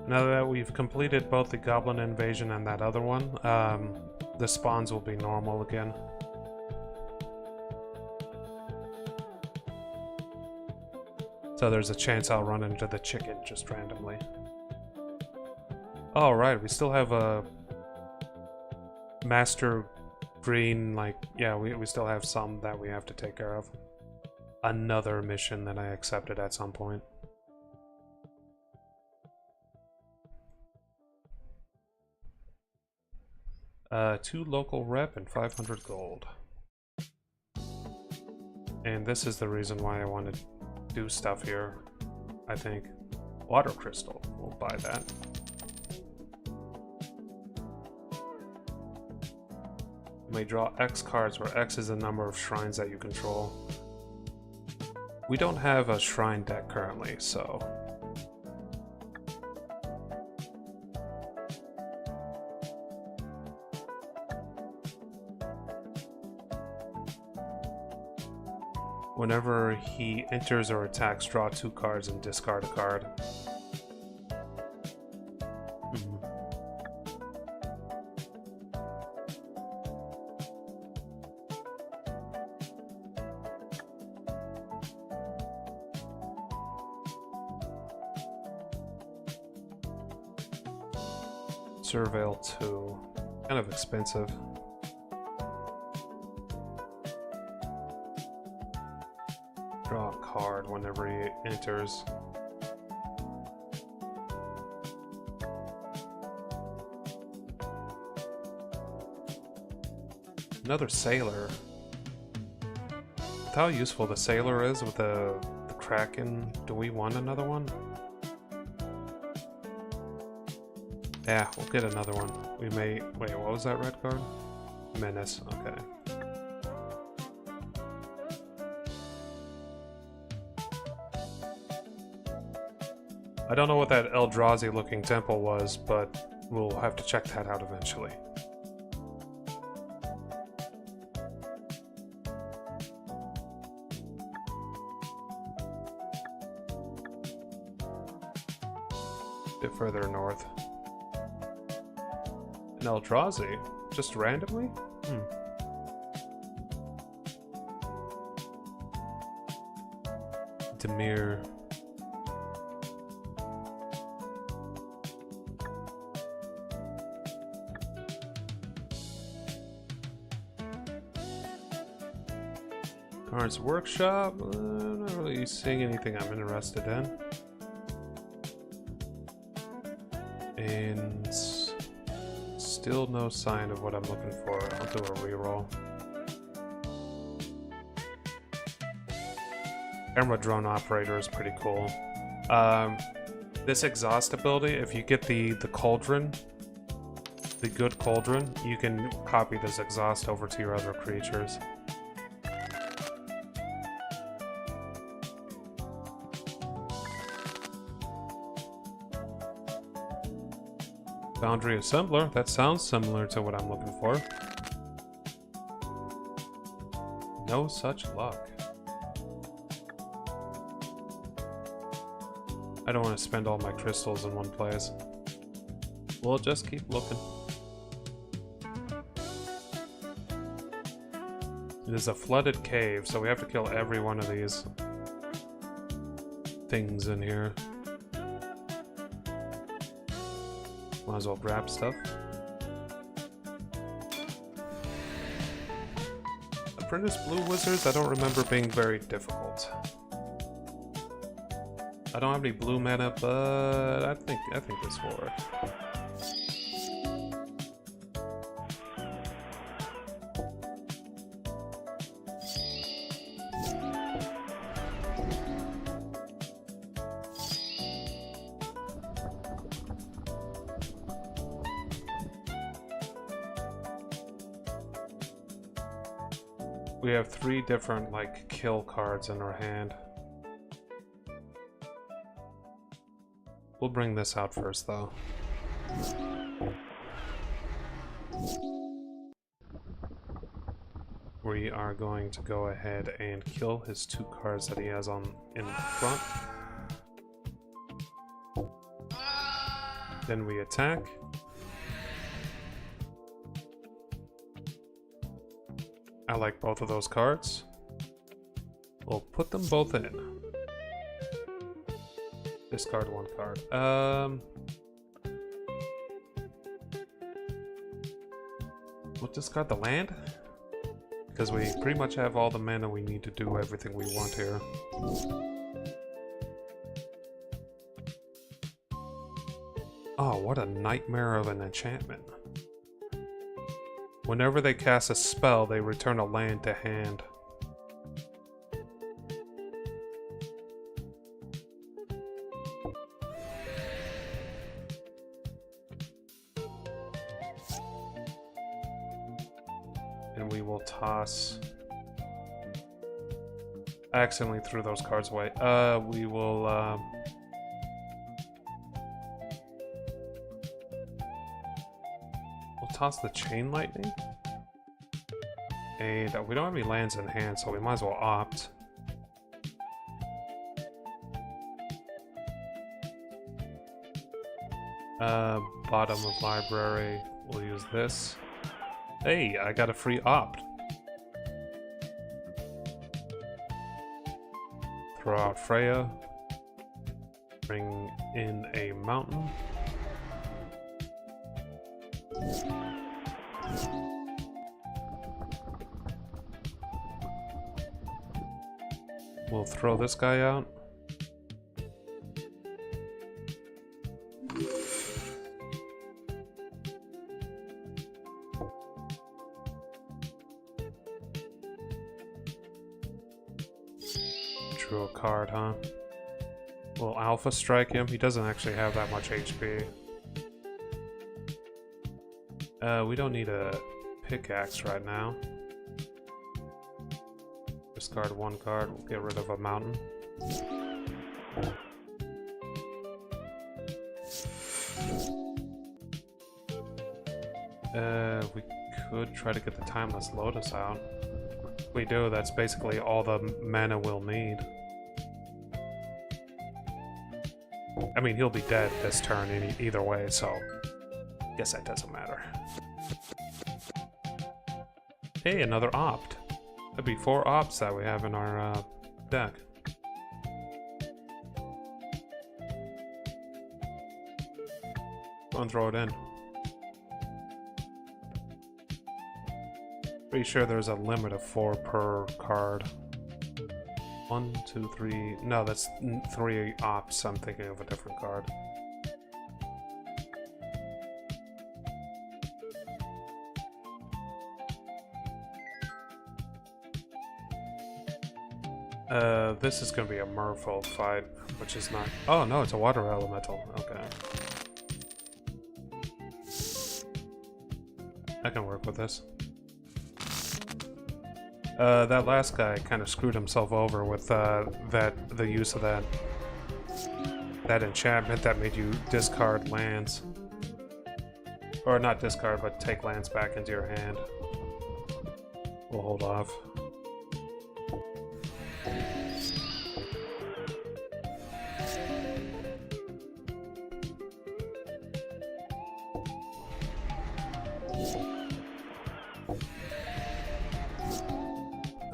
Now that we've completed both the Goblin Invasion and that other one, the spawns will be normal again. So there's a chance I'll run into the chicken just randomly. Oh, right, we still have a Master Green, like, yeah, we still have some that we have to take care of. Another mission that I accepted at some point. Two local rep and 500 gold. And this is the reason why I want to do stuff here, I think. Water crystal, we'll buy that. You may draw X cards, where X is the number of shrines that you control. We don't have a shrine deck currently, so... Whenever he enters or attacks, draw 2 cards and discard a card. Surveil 2. Kind of expensive. Draw a card whenever he enters. Another sailor. With how useful the sailor is with the Kraken, do we want another one? Yeah, we'll get another one. We may... Wait, what was that red card? Menace, okay. I don't know what that Eldrazi looking temple was, but we'll have to check that out eventually. A bit further north. An Eldrazi? Just randomly? Demir. Cards Workshop? I'm not really seeing anything I'm interested in. And still no sign of what I'm looking for. I'll do a reroll. Camera Drone Operator is pretty cool. This exhaust ability, if you get the cauldron, the good cauldron, you can copy this exhaust over to your other creatures. Foundry Assembler, that sounds similar to what I'm looking for. No such luck. I don't want to spend all my crystals in one place. We'll just keep looking. It is a flooded cave, so we have to kill every one of these things in here. Might as well grab stuff. Apprentice Blue Wizards, I don't remember being very difficult. I don't have any blue mana, but I think this will work. We have 3 different, like, kill cards in our hand. We'll bring this out first, though. We are going to go ahead and kill his 2 cards that he has on in front. Then we attack. I like both of those cards. We'll put them both in. Discard one card. We'll discard the land. Because we pretty much have all the mana we need to do everything we want here. Oh, what a nightmare of an enchantment. Whenever they cast a spell, they return a land to hand. And we will toss... I accidentally threw those cards away. We will... toss the Chain Lightning. And we don't have any lands in hand, so we might as well opt. Bottom of library, we'll use this. Hey, I got a free opt. Throw out Freya. Bring in a mountain. We'll throw this guy out. Drew a card, huh? We'll Alpha Strike him. He doesn't actually have that much HP. We don't need a pickaxe right now. Discard one card, we'll get rid of a mountain. We could try to get the Timeless Lotus out. If we do, that's basically all the mana we'll need. I mean, he'll be dead this turn either way, so I guess that doesn't matter. Hey, another opt. That'd be 4 opts that we have in our deck. Go and throw it in. Pretty sure there's a limit of 4 per card. 1, 2, 3. No, that's 3 opts. I'm thinking of a different card. This is going to be a Merfolk fight, which is not... Oh, no, it's a water elemental. Okay. I can work with this. That last guy kind of screwed himself over with the use of that enchantment that made you discard lands. Or not discard, but take lands back into your hand. We'll hold off.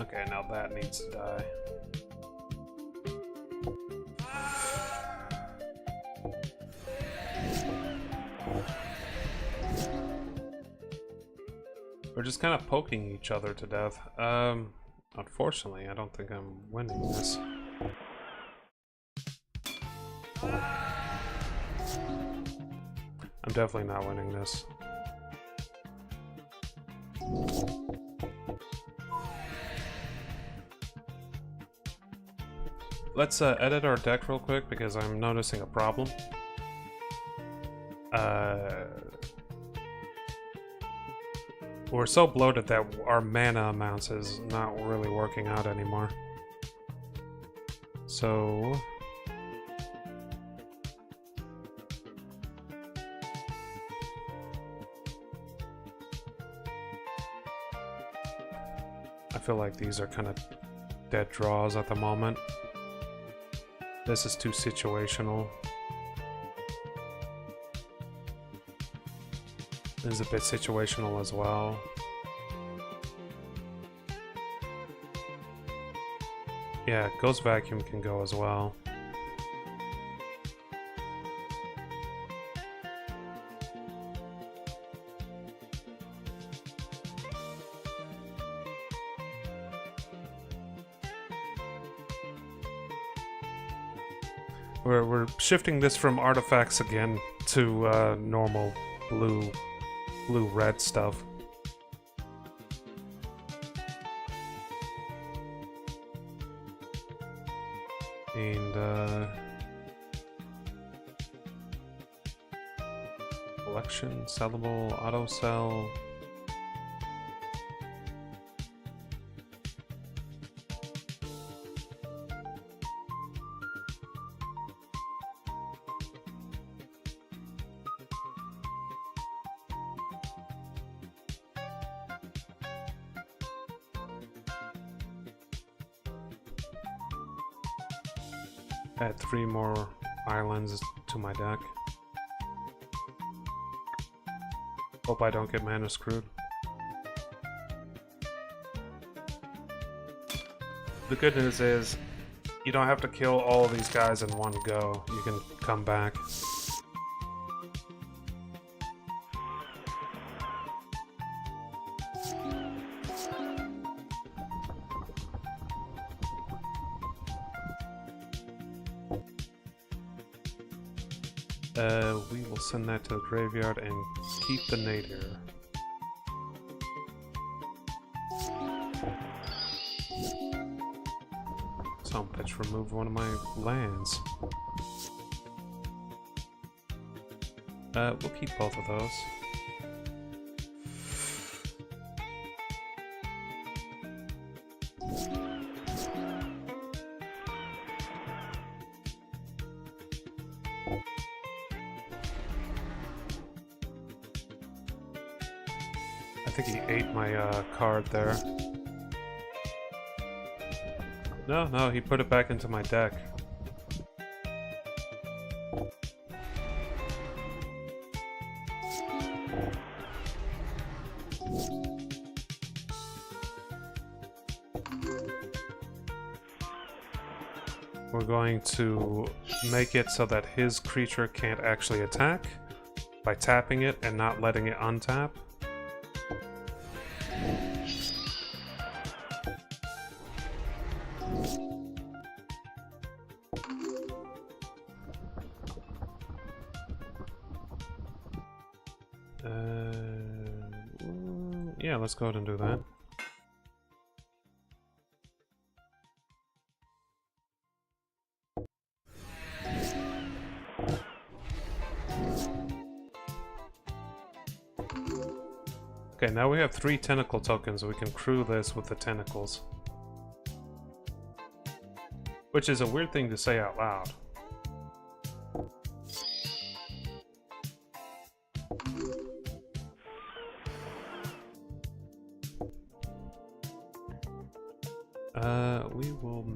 Okay, now that needs to die. We're just kind of poking each other to death. Unfortunately, I don't think I'm winning this. I'm definitely not winning this. Let's edit our deck real quick because I'm noticing a problem. We're so bloated that our mana amounts is not really working out anymore. So... I feel like these are kind of dead draws at the moment. This is too situational. is a bit situational as well. Yeah, Ghost Vacuum can go as well. We're shifting this from artifacts again to normal blue-red stuff. And collection, sellable, auto sell. Add 3 more islands to my deck. Hope I don't get mana screwed. The good news is, you don't have to kill all of these guys in one go. You can come back. We will send that to the graveyard and keep the nadir. Some pitch remove one of my lands. We'll keep both of those. I think he ate my card there. No, he put it back into my deck. We're going to make it so that his creature can't actually attack by tapping it and not letting it untap. Yeah, let's go ahead and do that. Okay, now we have 3 tentacle tokens. We can crew this with the tentacles. Which is a weird thing to say out loud. We will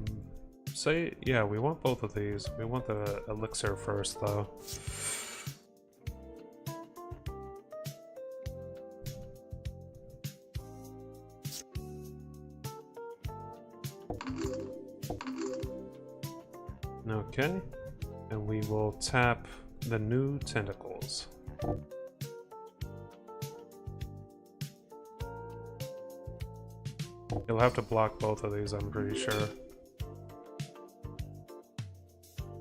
say, yeah, we want both of these. We want the elixir first, though. Okay, and we will tap the new tentacles. You'll have to block both of these, I'm pretty sure.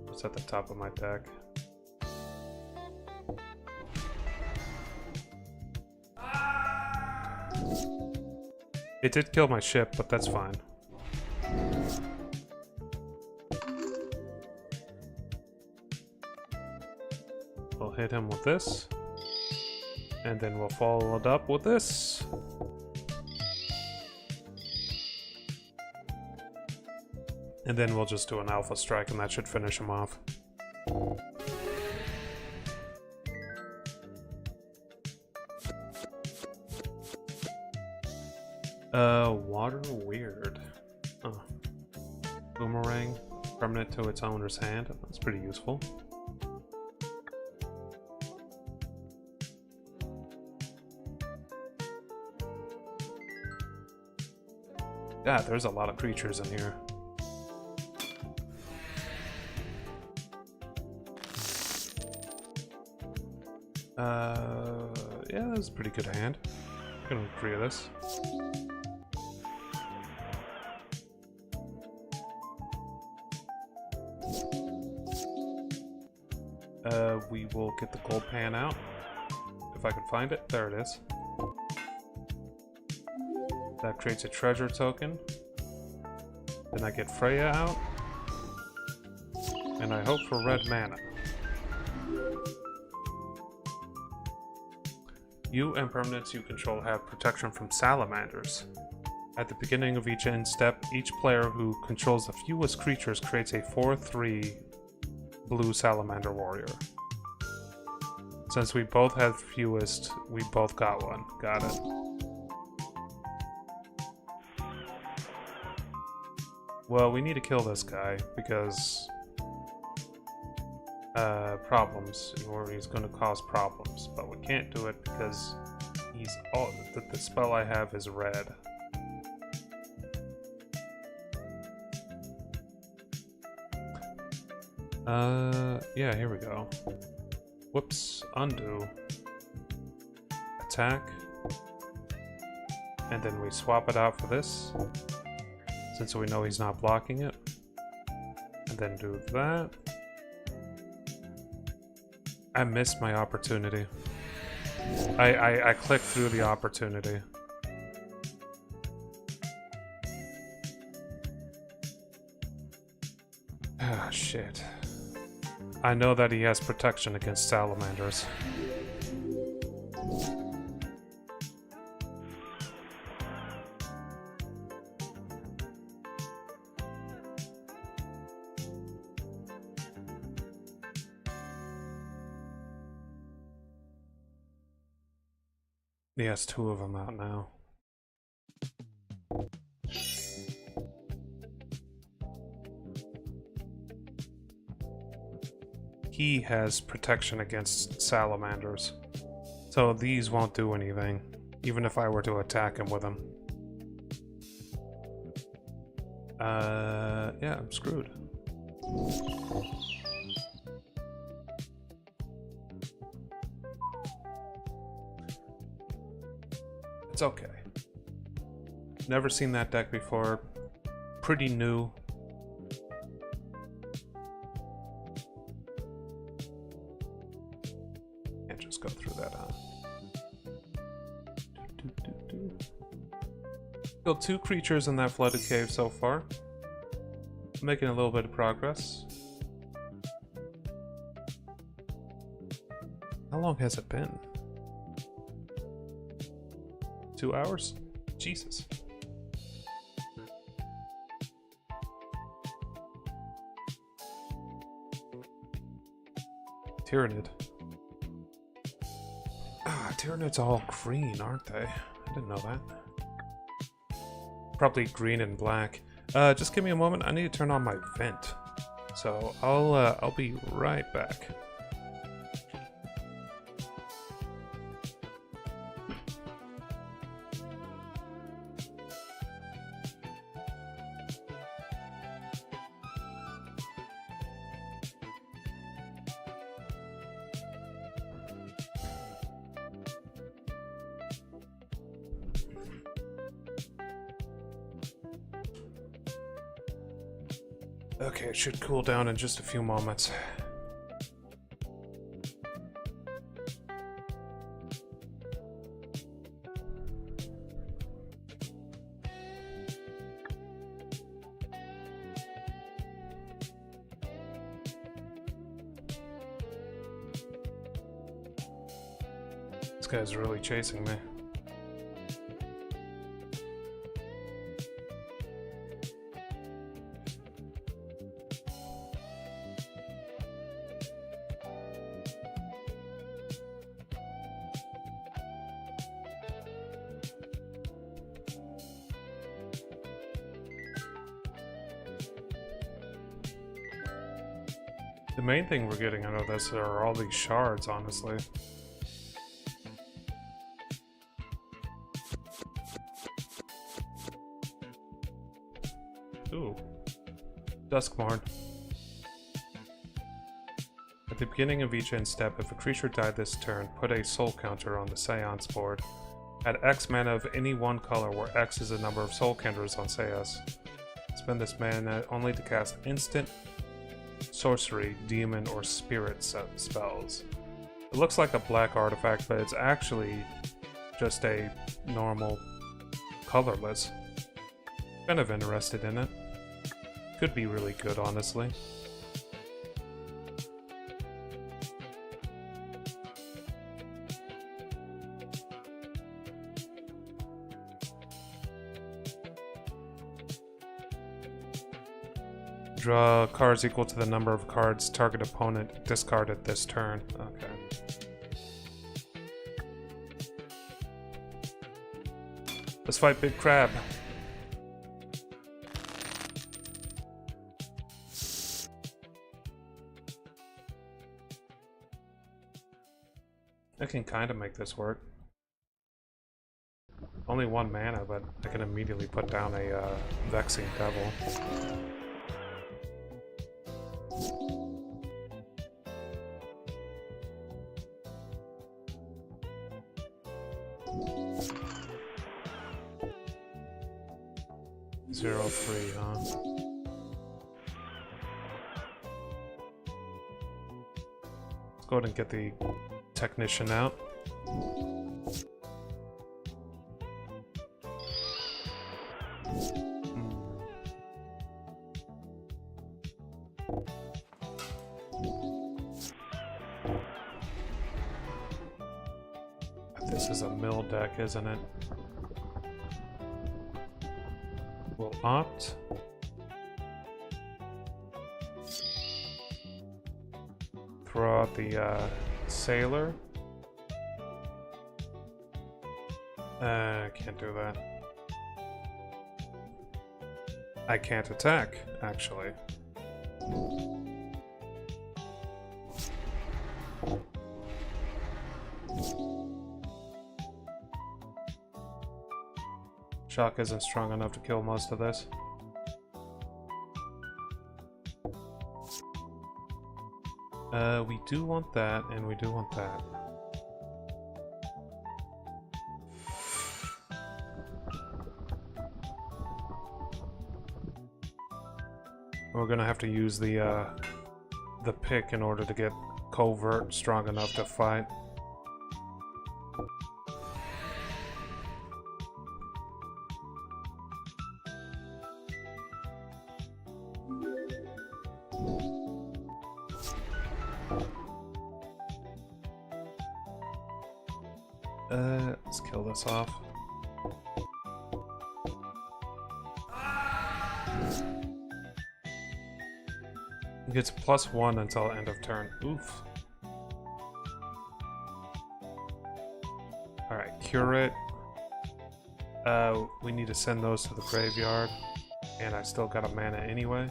It's at the top of my deck. It did kill my ship, but that's fine. We'll hit him with this. And then we'll follow it up with this. And then we'll just do an alpha strike and that should finish him off. Water weird. Oh. Boomerang, permanent to its owner's hand. That's pretty useful. God, there's a lot of creatures in here. Yeah, that's a pretty good hand. I'm gonna agree with this. We will get the gold pan out. If I can find it. There it is. That creates a treasure token. Then I get Freya out. And I hope for red mana. You and permanents you control have protection from salamanders. At the beginning of each end step, each player who controls the fewest creatures creates a 4/3 blue salamander warrior. Since we both have fewest, we both got one. Got it. Well, we need to kill this guy because problems, or he's going to cause problems, but we can't do it because he's all the spell I have is red. Yeah, here we go. Whoops, undo, attack, and then we swap it out for this, since we know he's not blocking it, and then do that. I missed my opportunity. I clicked through the opportunity. Ah, shit. I know that he has protection against salamanders. He has two of them out now. He has protection against salamanders, so these won't do anything, even if I were to attack him with them. Yeah, I'm screwed. It's okay. Never seen that deck before. Pretty new. Can't just go through that, huh? Killed 2 creatures in that flooded cave so far. Making a little bit of progress. How long has it been? 2 hours? Jesus. Tyrannid. Ah, Tyrannid's all green, aren't they? I didn't know that. Probably green and black. Just give me a moment. I need to turn on my vent. So I'll be right back. Okay, it should cool down in just a few moments. This guy's really chasing me. The main thing we're getting out of this are all these shards, honestly. Ooh. Duskmourn. At the beginning of each end step, if a creature died this turn, put a soul counter on the Seance board. Add X mana of any one color, where X is the number of soul counters on Seance. Spend this mana only to cast instant, sorcery, demon, or spirit spells. It looks like a black artifact, but it's actually just a normal colorless. Kind of interested in it. Could be really good, honestly. Draw cards equal to the number of cards target opponent discarded this turn. Okay. Let's fight Big Crab. I can kind of make this work. Only 1 mana, but I can immediately put down a Vexing Devil. Zero 3, huh? Let's go ahead and get the Technician out. This is a mill deck, isn't it? We'll opt. Throw out the Sailor. Can't do that. I can't attack, actually. Shock isn't strong enough to kill most of this. We do want that, and we do want that. We're gonna have to use the pick in order to get Covert strong enough to fight. Let's kill this off. It gets +1 until end of turn. Oof. Alright, cure it. We need to send those to the graveyard. And I still got a mana anyway.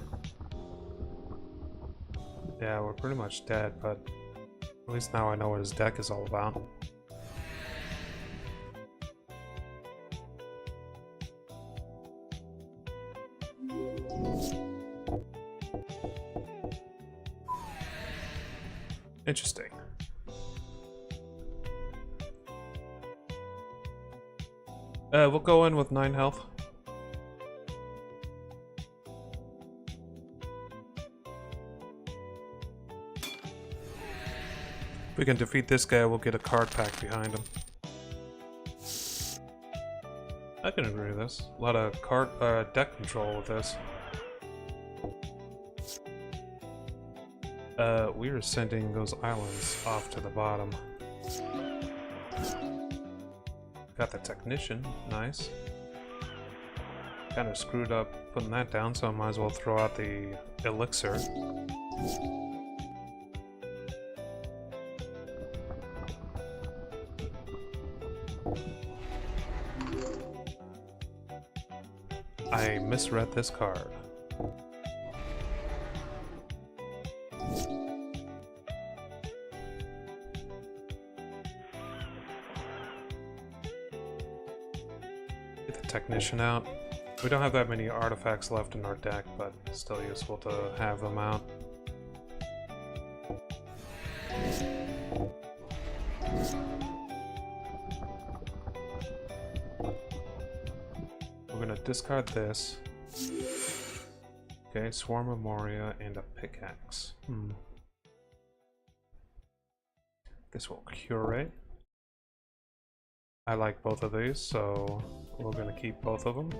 Yeah, we're pretty much dead, but at least now I know what his deck is all about. Interesting. We'll go in with 9 health. If we can defeat this guy, we'll get a card pack behind him. I can agree with this. A lot of deck control with this. We are sending those islands off to the bottom. Got the Technician, nice. Kind of screwed up putting that down, so I might as well throw out the Elixir. I misread this card. Get the Technician out. We don't have that many artifacts left in our deck, but still useful to have them out. We're gonna discard this. Okay, Swarm of Moria and a pickaxe. Guess we'll curate. I like both of these, so we're gonna keep both of them.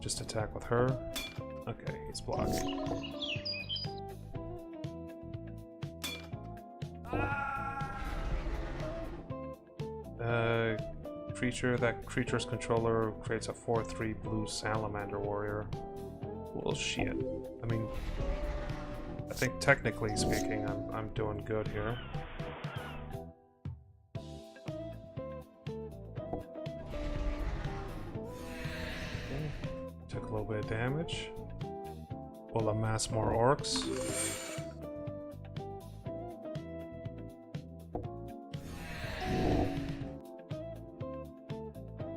Just attack with her. Okay, he's blocking. That creature's controller creates a 4/3 blue salamander warrior. Bullshit. I mean, I think technically speaking, I'm doing good here. Okay. Took a little bit of damage. We'll amass more orcs.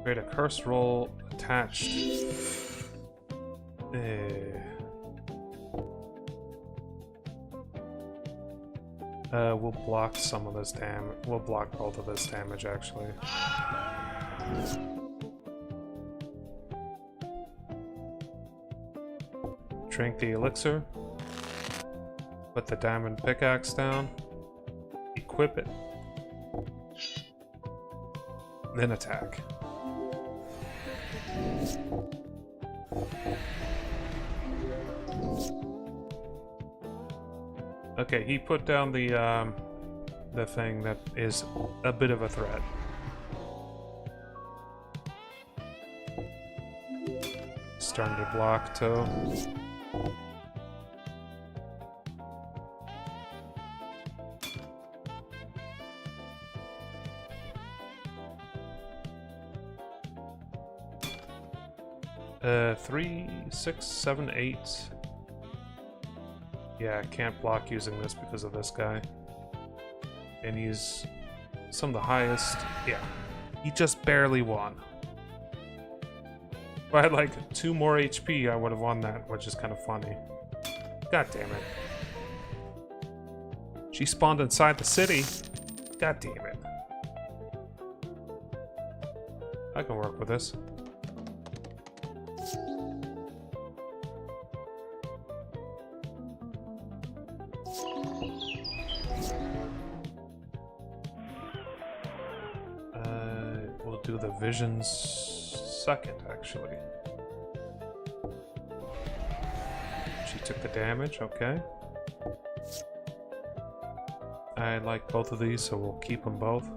Create a curse roll attached. We'll block some of this damage. We'll block both of this damage, actually. Drink the elixir. Put the diamond pickaxe down. Equip it. Then attack. Okay, he put down the thing that is a bit of a threat. Starting to block too. Three, 6, 7, 8. Yeah, I can't block using this because of this guy. And he's some of the highest. Yeah, he just barely won. If I had like 2 more HP, I would have won that, which is kind of funny. God damn it. She spawned inside the city. God damn it. I can work with this. Do the visions second, actually. She took the damage, okay. I like both of these, so we'll keep them both.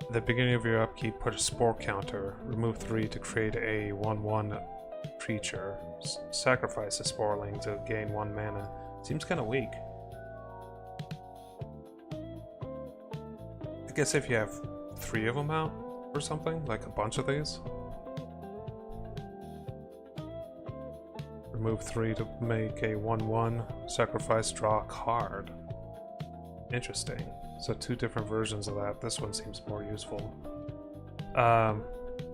At the beginning of your upkeep, put a spore counter. Remove 3 to create a 1/1 creature. Sacrifice a sporeling to gain 1 mana. Seems kind of weak. I guess if you have 3 of them out or something, like a bunch of these. Remove 3 to make a 1/1. Sacrifice, draw a card. Interesting. So 2 different versions of that. This one seems more useful.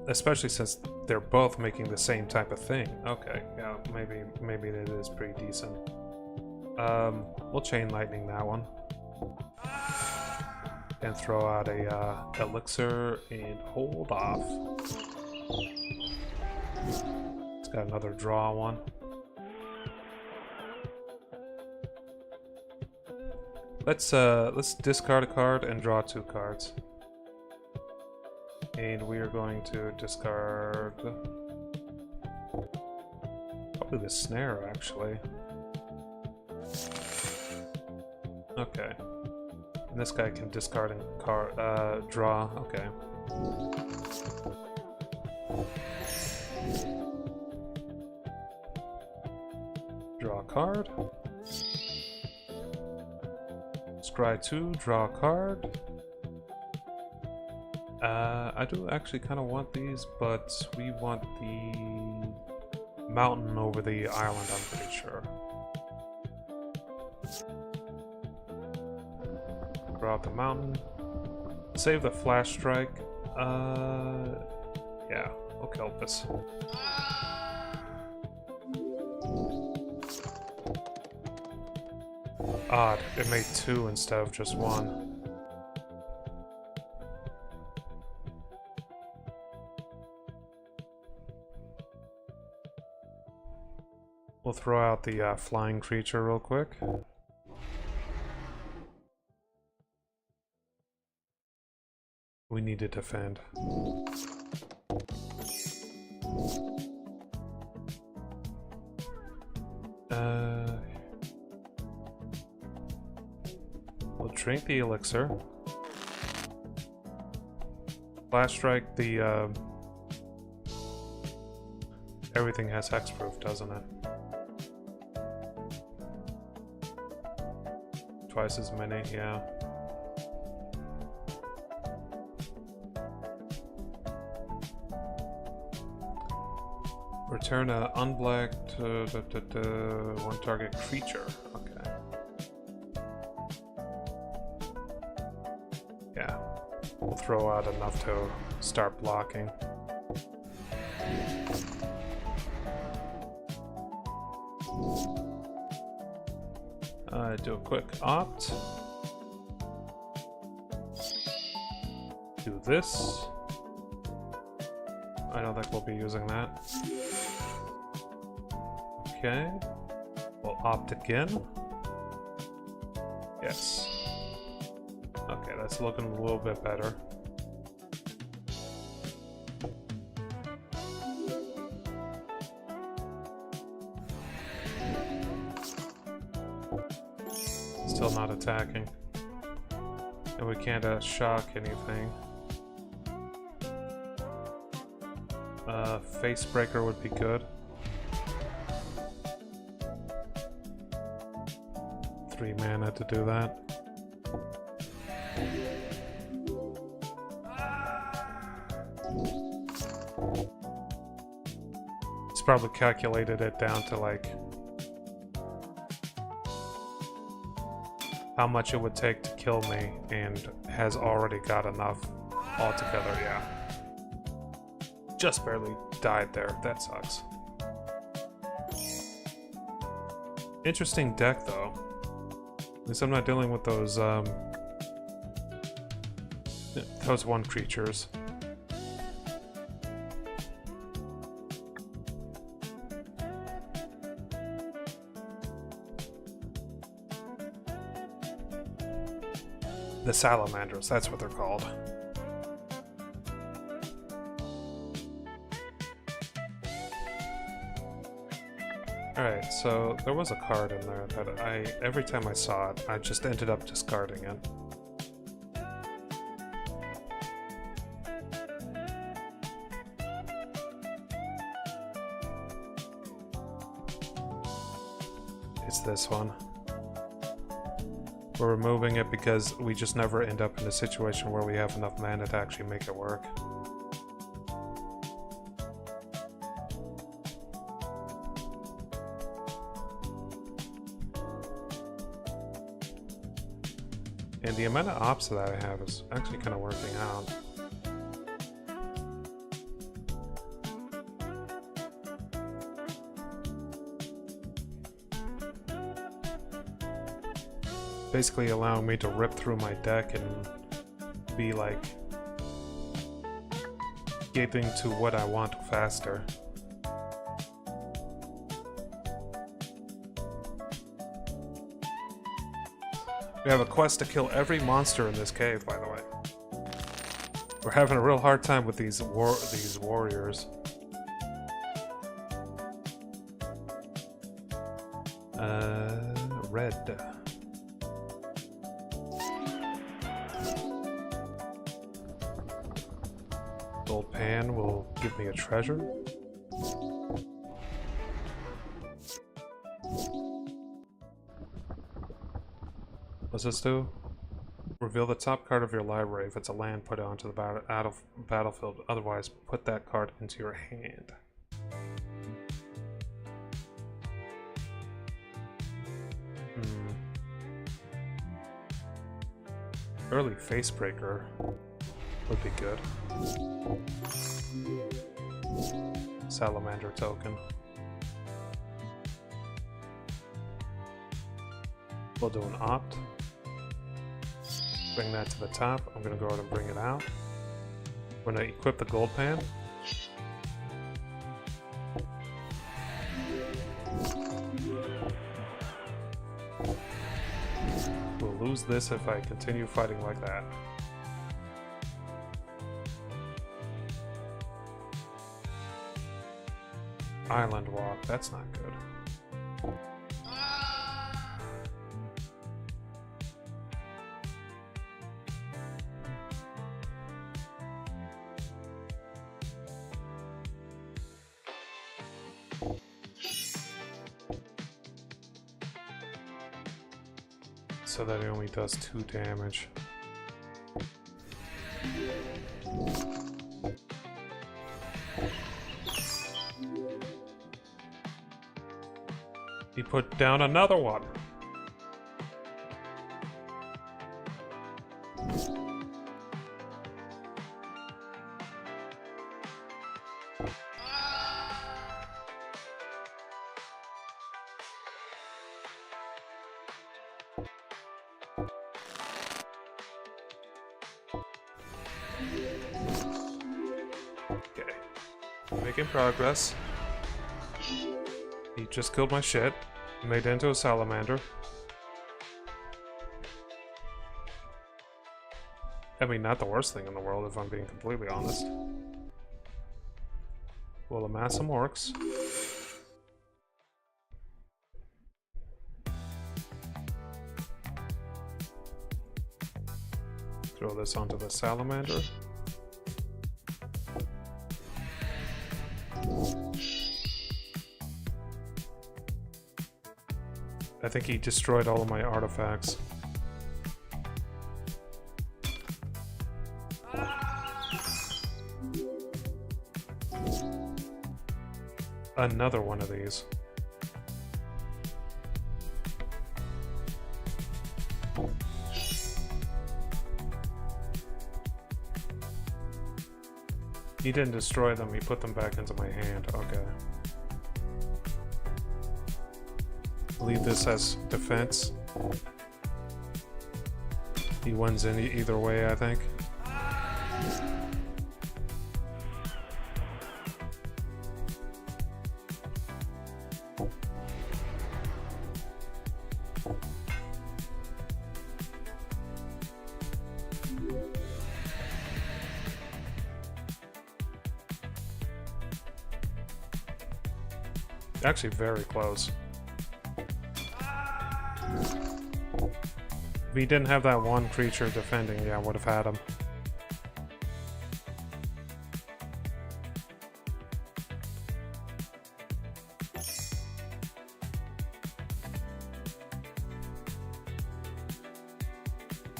Especially since they're both making the same type of thing. Okay, yeah, maybe it is pretty decent. We'll chain lightning that one. And throw out a elixir and hold off. It's got another draw one. Let's discard a card and draw 2 cards. And we are going to discard probably the snare, actually. Okay. And this guy can discard and draw. Okay. Draw a card. Scry 2, draw a card. I do actually kind of want these, but we want the mountain over the island, I'm pretty sure. Throw out the mountain. Save the flash strike. Yeah, we'll kill this. Odd, it made 2 instead of just 1. We'll throw out the flying creature real quick. We need to defend. We'll drink the elixir. Flash strike the everything has hexproof, doesn't it? Twice as many, yeah. Return a unblacked one target creature. Okay. Yeah. We'll throw out enough to start blocking. Do a quick opt. Do this. I don't think we'll be using that. Okay. We'll opt again. Yes. Okay, that's looking a little bit better. Still not attacking. And we can't shock anything. Face breaker would be good. 3 mana to do that. It's probably calculated it down to like how much it would take to kill me and has already got enough altogether, yeah. Just barely died there. That sucks. Interesting deck, though. At least I'm not dealing with those 1 creatures. The salamanders, that's what they're called. Alright, so there was a card in there that every time I saw it, I just ended up discarding it. It's this one. We're removing it because we just never end up in a situation where we have enough mana to actually make it work. And the amount of ops that I have is actually kind of working out. Basically allowing me to rip through my deck and be like gaping to what I want faster. We have a quest to kill every monster in this cave, by the way. We're having a real hard time with these warriors. Red. Gold pan will give me a treasure. What's this do? Reveal the top card of your library. If it's a land, put it onto the battlefield. Otherwise, put that card into your hand. Early Facebreaker would be good. Salamander token. We'll do an opt. Bring that to the top. I'm gonna go ahead and bring it out. We're gonna equip the gold pan. We'll lose this if I continue fighting like that. Island Walk, that's not good. So that it only does 2 damage. He put down another one. Okay. Making progress. He just killed my shit. Made it into a salamander. I mean, not the worst thing in the world if I'm being completely honest. We'll amass some orcs. Throw this onto the salamander. I think he destroyed all of my artifacts. Another one of these. He didn't destroy them, he put them back into my hand. Okay. Leave this as defense. He wins in either way, I think. Actually, very close. If he didn't have that one creature defending, yeah, I would have had him.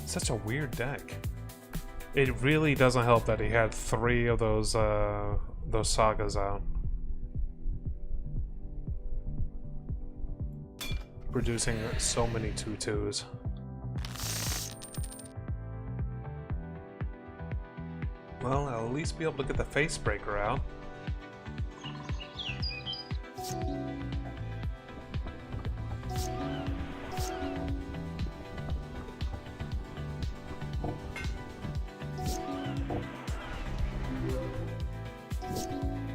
Such a weird deck. It really doesn't help that he had 3 of those sagas out. Producing so many 2/2s. Well, I'll at least be able to get the Facebreaker out.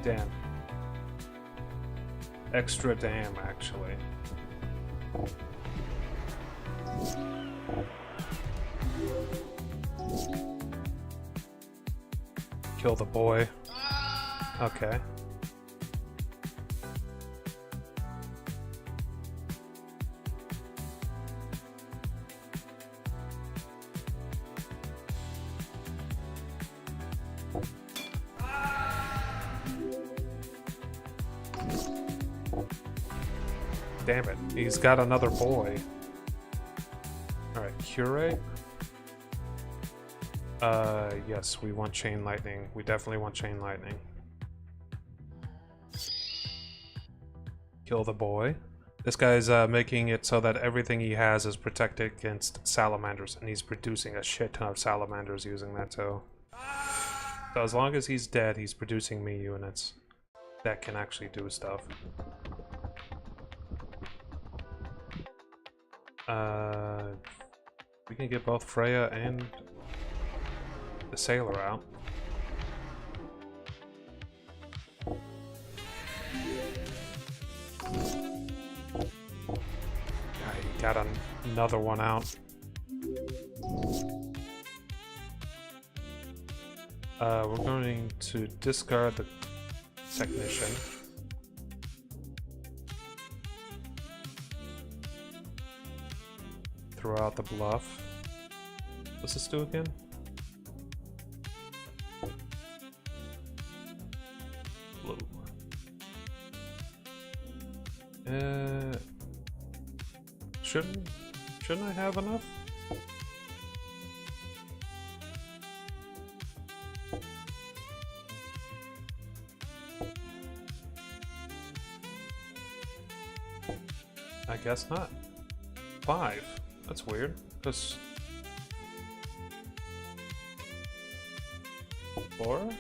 Damn. Extra damn, actually. Kill the boy. Okay. Damn it, he's got another boy. Alright, curate. Yes, we want chain lightning. We definitely want chain lightning. Kill the boy. This guy's making it so that everything he has is protected against salamanders, and he's producing a shit ton of salamanders using that too. So as long as he's dead, he's producing me units that can actually do stuff. We can get both Freya and the sailor out. He got another one out. We're going to discard the technician. Throw out the bluff. What's this do again? Blue. Shouldn't I have enough? I guess not. 5. That's weird. Because 4,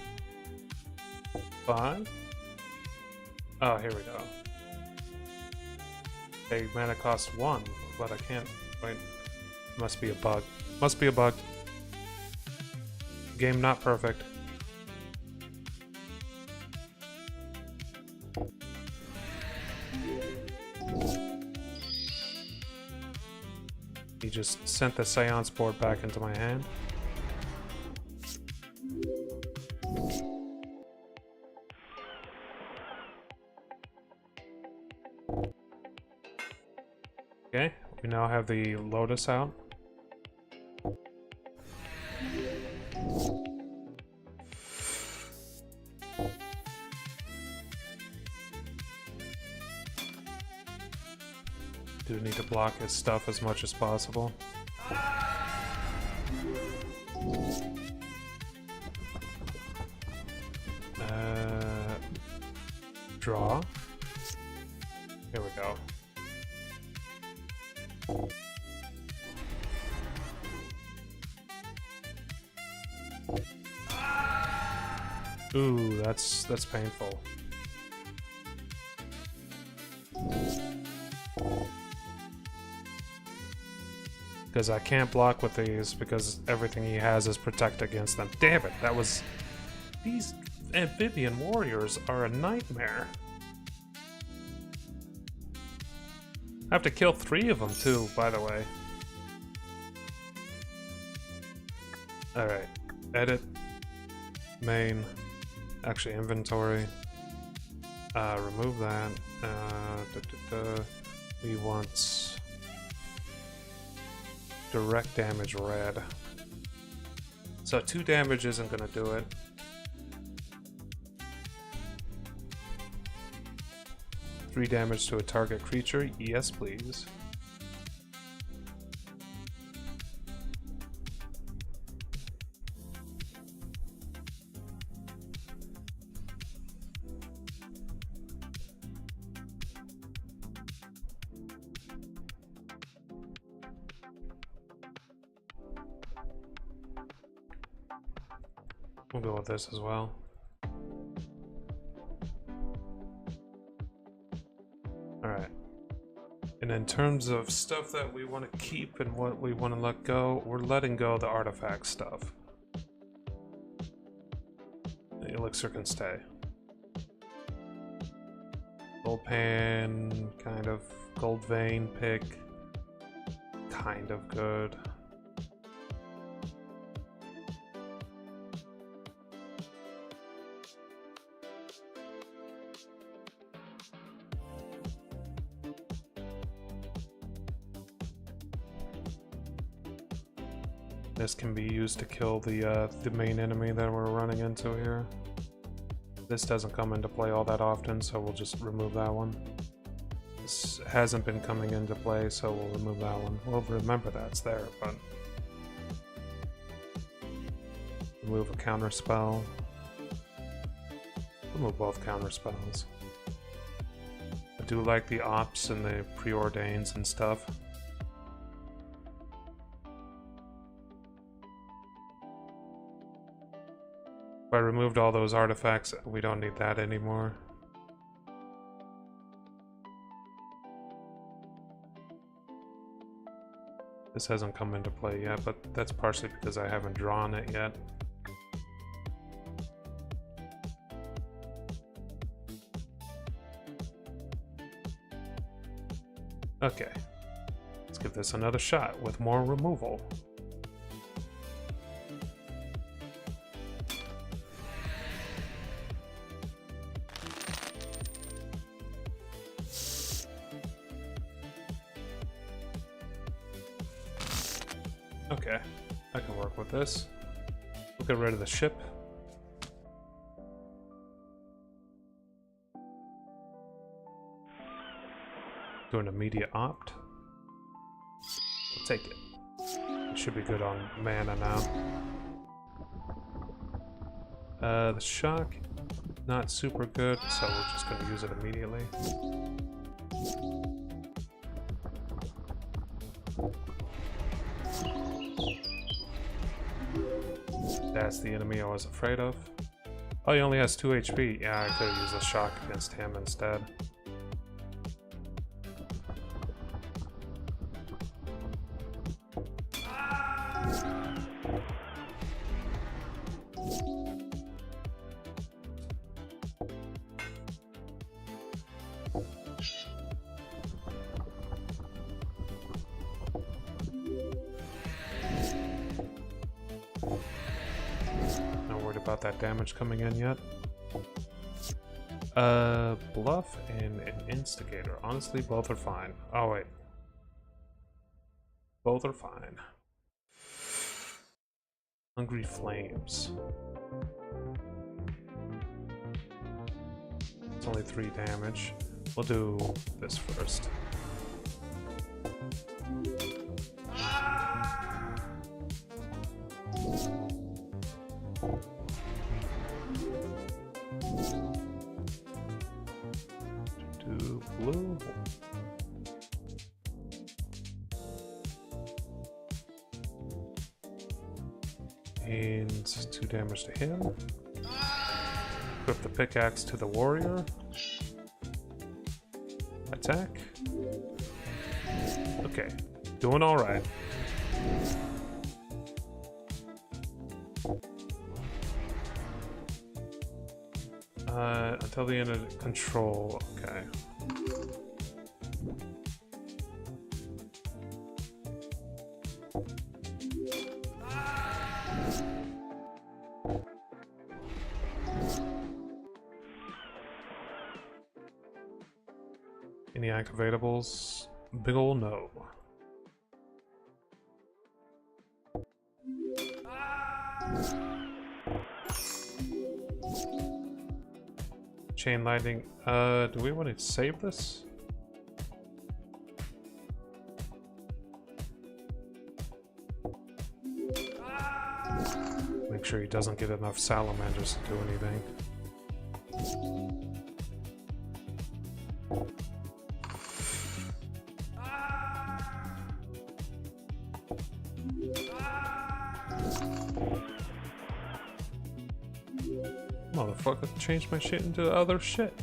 5. Oh, here we go. Hey, mana cost 1, but I can't. Wait, must be a bug. Must be a bug. Game not perfect. He just sent the Seance board back into my hand. Okay, we now have the Lotus out. Do need to block his stuff as much as possible. Draw. Here we go. Ooh, that's painful. Because I can't block with these because everything he has is protect against them. Damn it, that was... These amphibian warriors are a nightmare. I have to kill 3 of them too, by the way. Alright, edit, main, actually inventory, remove that, we want direct damage red. So 2 damage isn't gonna do it. Three damage to a target creature, yes please. We'll go with this as well. Alright. And in terms of stuff that we want to keep and what we want to let go, we're letting go the artifact stuff. The elixir can stay. Gold pan, kind of. Gold vein pick, kind of good. This can be used to kill the main enemy that we're running into here. This doesn't come into play all that often, so we'll just remove that one. This hasn't been coming into play, so we'll remove that one. We'll remember that it's there, but... remove a counter spell. Remove both counter spells. I do like the ops and the preordains and stuff. If I removed all those artifacts, we don't need that anymore. This hasn't come into play yet, but that's partially because I haven't drawn it yet. Okay, let's give this another shot with more removal. Okay, I can work with this. We'll get rid of the ship. Do an immediate opt. We'll take it. It should be good on mana now. The shock, not super good, so we're just going to use it immediately. That's the enemy I was afraid of. Oh, he only has 2 HP. Yeah, I could have used a shock against him instead. About that damage coming in yet. Bluff and an instigator. Honestly, both are fine. Oh wait. Both are fine. Hungry Flames. It's only 3 damage. We'll do this first. Blue. And 2 damage to him. Equip the pickaxe to the warrior. Attack. Okay, doing all right. Until the end of control. Okay. Any activatables? Big ol' no. Chain lightning. Do we want to save this? Make sure he doesn't get enough salamanders to do anything. Motherfucker changed my shit into other shit.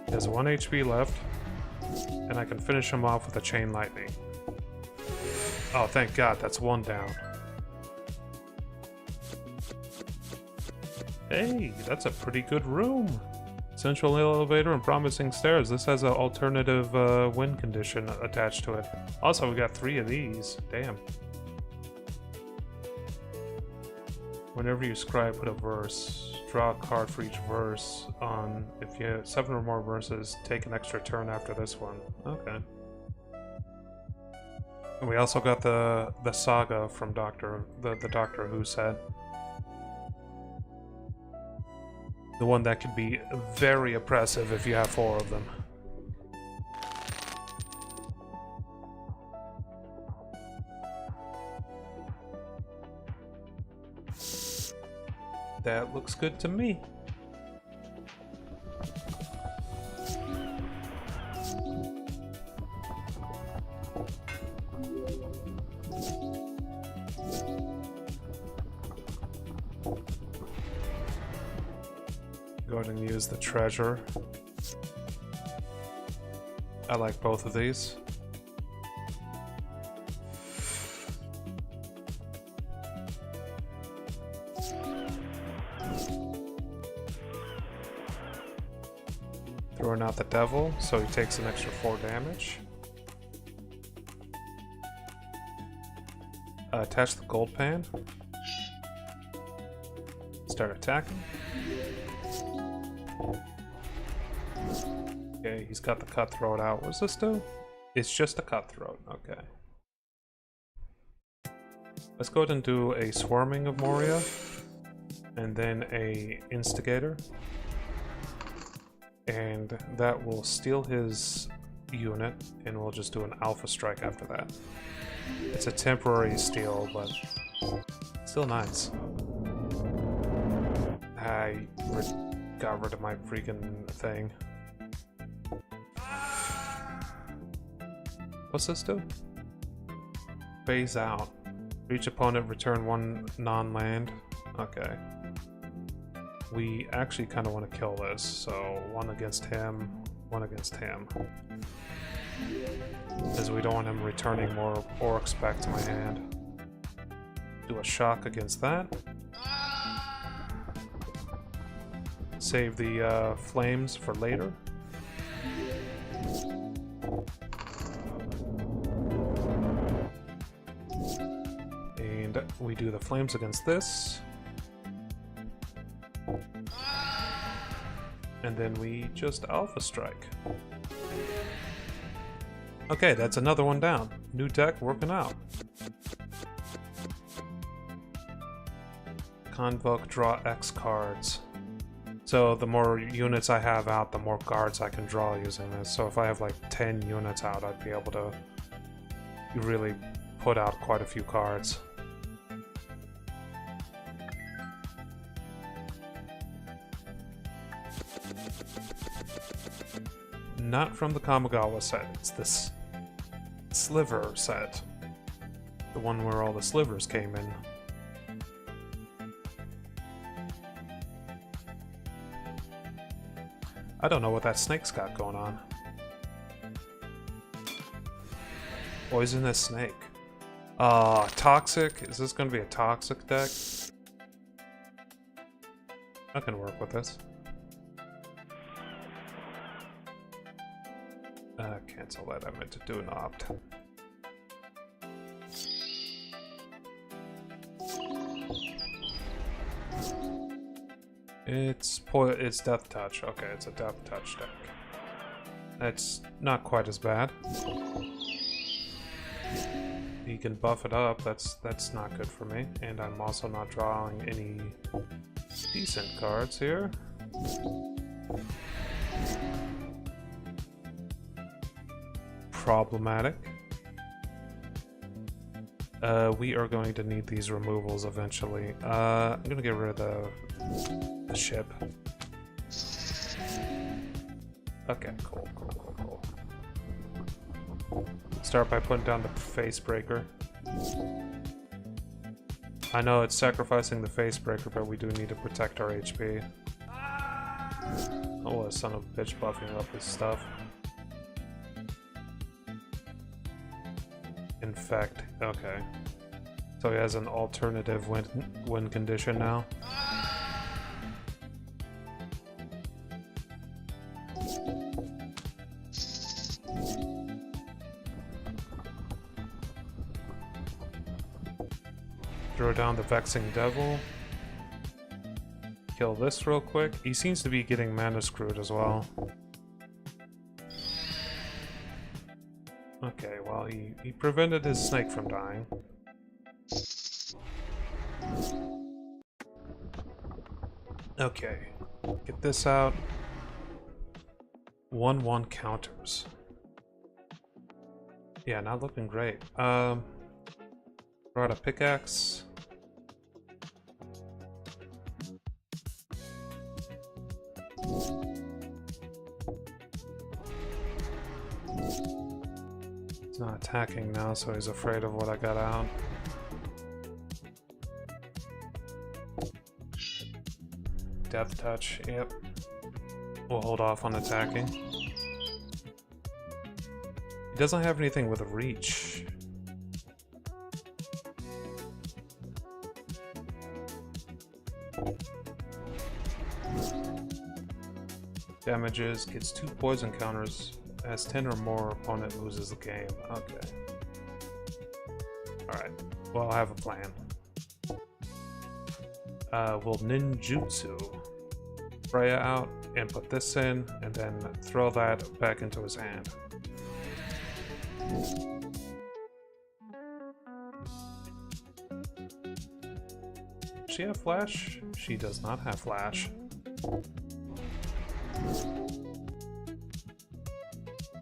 He has 1 HP left, and I can finish him off with a chain lightning. Oh, thank God, that's 1 down. Hey, that's a pretty good room. Central elevator and promising stairs. This has an alternative win condition attached to it. Also, we got 3 of these. Damn. Whenever you scribe, put a verse. Draw a card for each verse. If you have 7 or more verses, take an extra turn after this one. Okay. And we also got the saga from the Doctor Who set. The one that can be very oppressive if you have 4 of them. That looks good to me. Go ahead and use the treasure. I like both of these. Throwing out the devil, so he takes an extra 4 damage. Attach the gold pan. Start attacking. Okay, he's got the cutthroat out. What's this do? It's just a cutthroat. Okay. Let's go ahead and do a swarming of Moria. And then a instigator. And that will steal his unit, and we'll just do an alpha strike after that. It's a temporary steal, but still nice. I got rid of my freaking thing. What's this do? Phase out. For each opponent, return 1 non-land. Okay. We actually kind of want to kill this, so 1 against him, 1 against him. Because we don't want him returning more orcs back to my hand. Do a shock against that. Save the flames for later. And we do the flames against this. And then we just alpha strike. Okay, that's another one down. New deck working out. Convoke, draw X cards. So the more units I have out, the more cards I can draw using this. So if I have like 10 units out, I'd be able to really put out quite a few cards. Not from the Kamigawa set, it's this sliver set. The one where all the slivers came in. I don't know what that snake's got going on. Poisonous snake. Toxic? Is this gonna be a toxic deck? I can work with this. Cancel that, I meant to do an opt. It's Death Touch. Okay, it's a Death Touch deck. That's not quite as bad. He can buff it up, that's not good for me. And I'm also not drawing any decent cards here. Problematic. We are going to need these removals eventually. I'm gonna get rid of the ship. Okay, cool. Start by putting down the face breaker. I know it's sacrificing the face breaker, but we do need to protect our HP. Oh, a son of a bitch buffing up his stuff. Infect, okay. So he has an alternative win condition now. Throw down the Vexing Devil. Kill this real quick. He seems to be getting mana screwed as well. Okay, well, he prevented his snake from dying. Okay, get this out. 1/1 counters. Yeah, not looking great. Throw out a pickaxe. He's not attacking now, so he's afraid of what I got out. Death touch, yep. We'll hold off on attacking. He doesn't have anything with reach. Damages, gets 2 poison counters, has 10 or more, opponent loses the game. Okay. Alright, well, I have a plan. We'll ninjutsu Freya out and put this in, and then throw that back into his hand. Does she have flash? She does not have flash.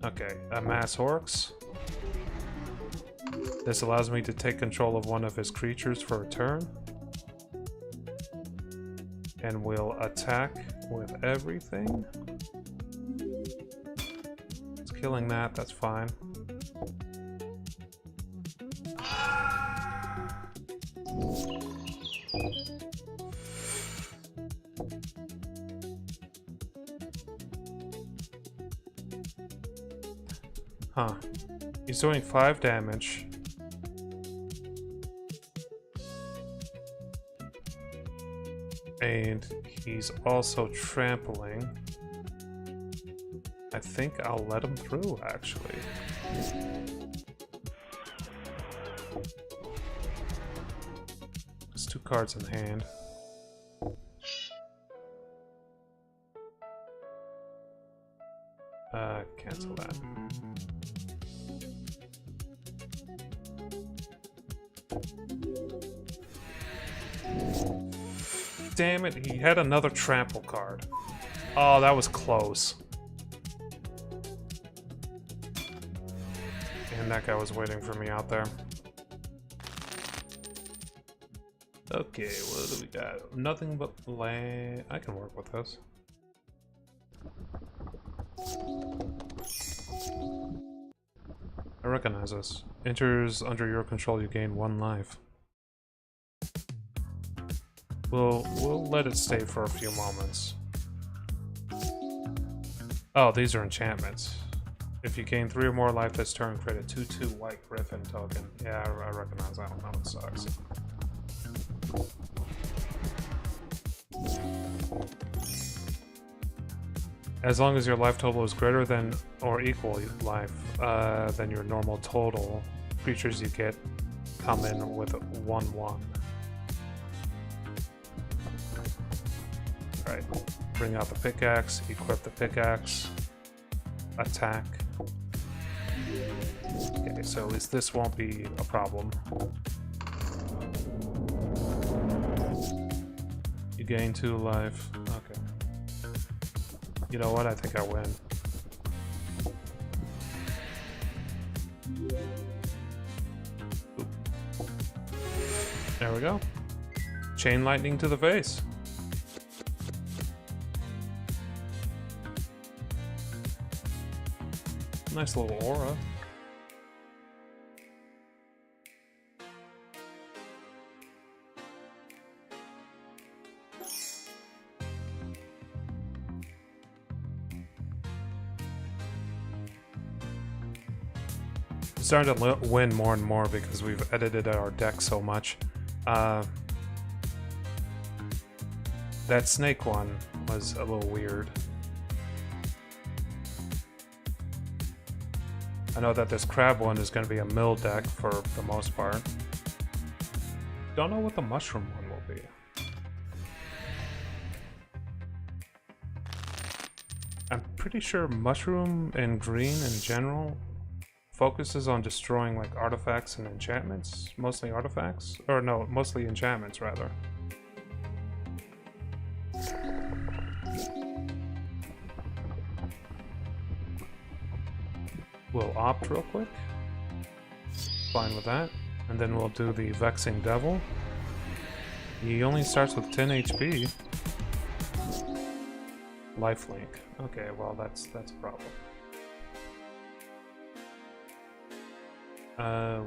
Okay, mass orcs. This allows me to take control of one of his creatures for a turn. And we'll attack with everything. It's killing that, that's fine. Huh. He's doing 5 damage. And he's also trampling. I think I'll let him through, actually. There's 2 cards in hand. Cancel that. Damn it, he had another trample card. Oh, that was close. And that guy was waiting for me out there. Okay, what do we got? Nothing but land. I can work with this. I recognize this. Enters under your control, you gain 1 life. We'll let it stay for a few moments. Oh, these are enchantments. If you gain 3 or more life this turn, create a 2/2 white griffin token. Yeah, I recognize that one. That one sucks. As long as your life total is greater than or equal life than your normal total, creatures you get come in with 1/1. Alright, bring out the pickaxe, equip the pickaxe, attack. Okay, so at least this won't be a problem. You gain 2 life. Okay. You know what? I think I win. Oop. There we go. Chain lightning to the face. Nice little aura. I'm starting to win more and more because we've edited our deck so much. That snake one was a little weird. I know that this crab one is going to be a mill deck for the most part. Don't know what the mushroom one will be. I'm pretty sure mushroom and green in general focuses on destroying like artifacts and enchantments. Mostly artifacts? Or no, mostly enchantments rather. We'll opt real quick. Fine with that. And then we'll do the Vexing Devil. He only starts with 10 HP. Lifelink. Okay, well that's a problem.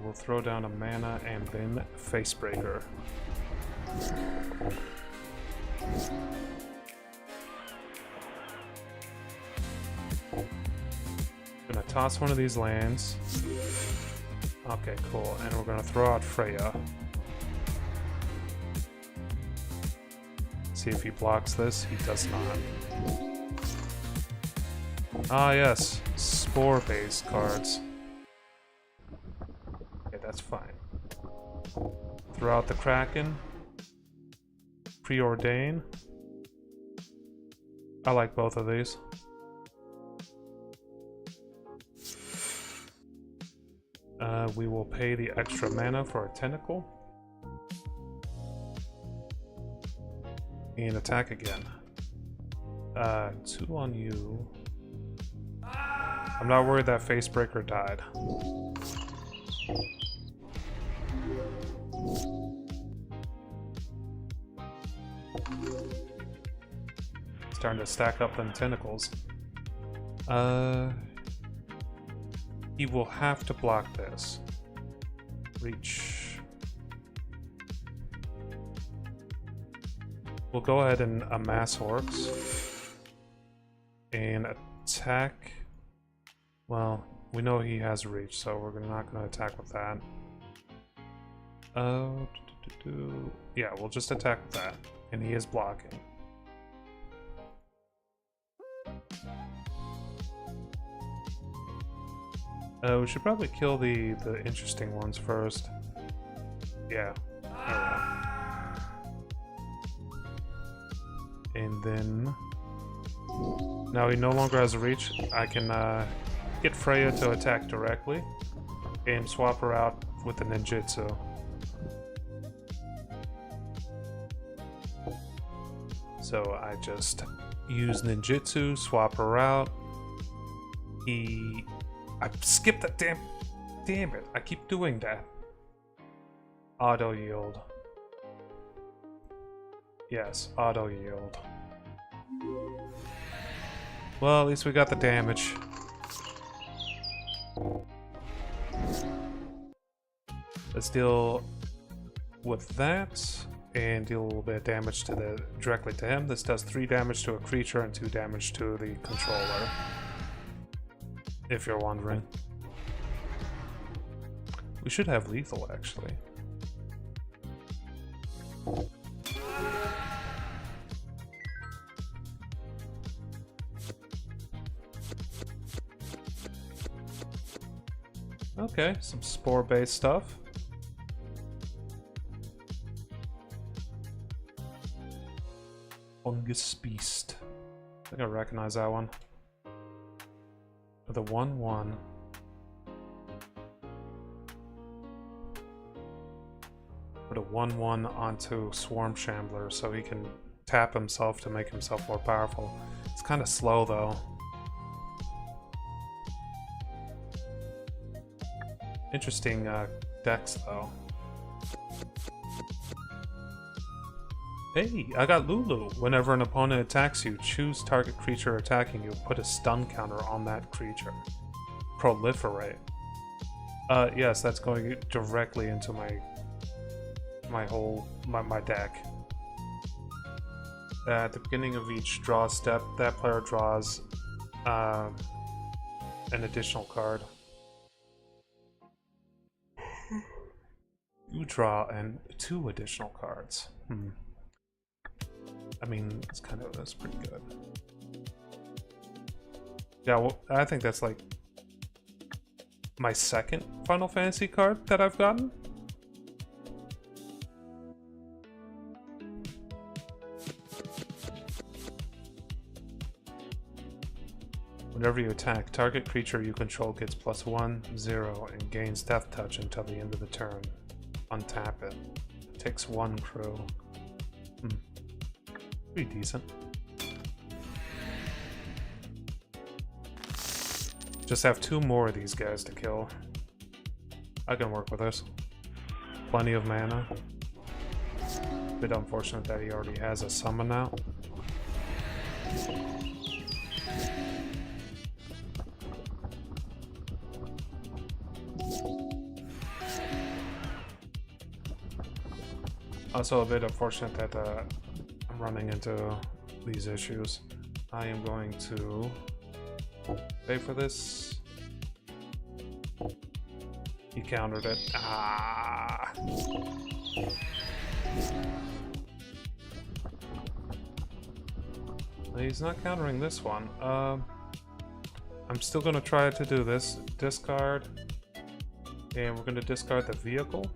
We'll throw down a mana and then Facebreaker. Gonna toss one of these lands. Okay, cool. And we're gonna throw out Freya. See if he blocks this. He does not. Ah, yes. Spore-based cards. Okay, that's fine. Throw out the Kraken. Preordain. I like both of these. We will pay the extra mana for a Tentacle. And attack again. 2 on you. I'm not worried that Facebreaker died. Starting to stack up them tentacles. He will have to block this. Reach. We'll go ahead and amass orcs. And attack. Well, we know he has reach, so we're not going to attack with that. Yeah, we'll just attack with that. And he is blocking. We should probably kill the interesting ones first. Yeah. And then... Now he no longer has a reach. I can get Freya to attack directly and swap her out with the ninjutsu. So I just use ninjutsu, swap her out. I skipped that damn it. I keep doing that. Auto yield. Yes, auto yield. Well, at least we got the damage. Let's deal with that and deal a little bit of damage to directly to him. This does 3 damage to a creature and 2 damage to the controller. If you're wondering. We should have lethal, actually. Okay, some spore-based stuff. Fungus Beast. I think I recognize that one. The 1/1. Put a 1/1 onto Swarm Shambler so he can tap himself to make himself more powerful. It's kind of slow though. Interesting decks though. Hey, I got Lulu. Whenever an opponent attacks you, choose target creature attacking you. Put a stun counter on that creature. Proliferate. Yes, that's going directly into my deck. At the beginning of each draw step, that player draws an additional card. You draw 2 additional cards. I mean, that's pretty good. Yeah, well, I think that's like my second Final Fantasy card that I've gotten. Whenever you attack, target creature you control gets +1/0 and gains Death Touch until the end of the turn. Untap it. Takes 1 crew. Pretty decent. Just have 2 more of these guys to kill. I can work with this. Plenty of mana. Bit unfortunate that he already has a summon out. Also a bit unfortunate that I'm running into these issues. I am going to pay for this. He countered it. Ah! He's not countering this one. I'm still going to try to do this. Discard. And we're going to discard the vehicle.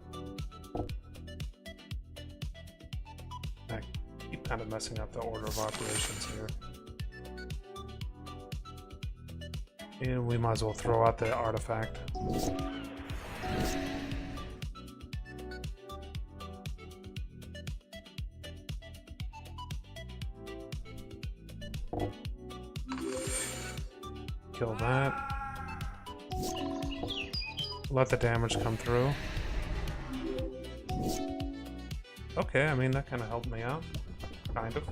I keep kind of messing up the order of operations here. And we might as well throw out the artifact. Kill that. Let the damage come through. Okay, I mean, that kind of helped me out. Kind of.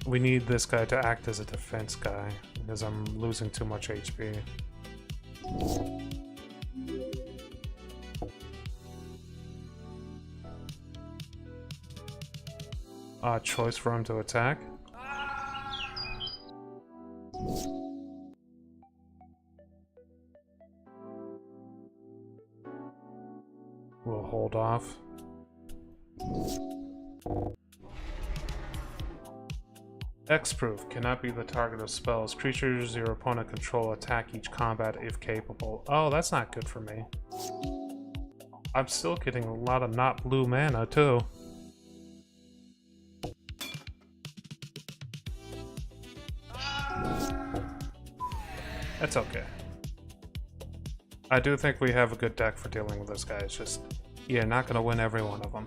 We need this guy to act as a defense guy, because I'm losing too much HP. Choice for him to attack. We'll hold off. X-proof cannot be the target of spells. Creatures your opponent control attack each combat if capable. Oh, that's not good for me. I'm still getting a lot of not blue mana too. That's okay. I do think we have a good deck for dealing with this guy. It's just, yeah, not gonna win every one of them.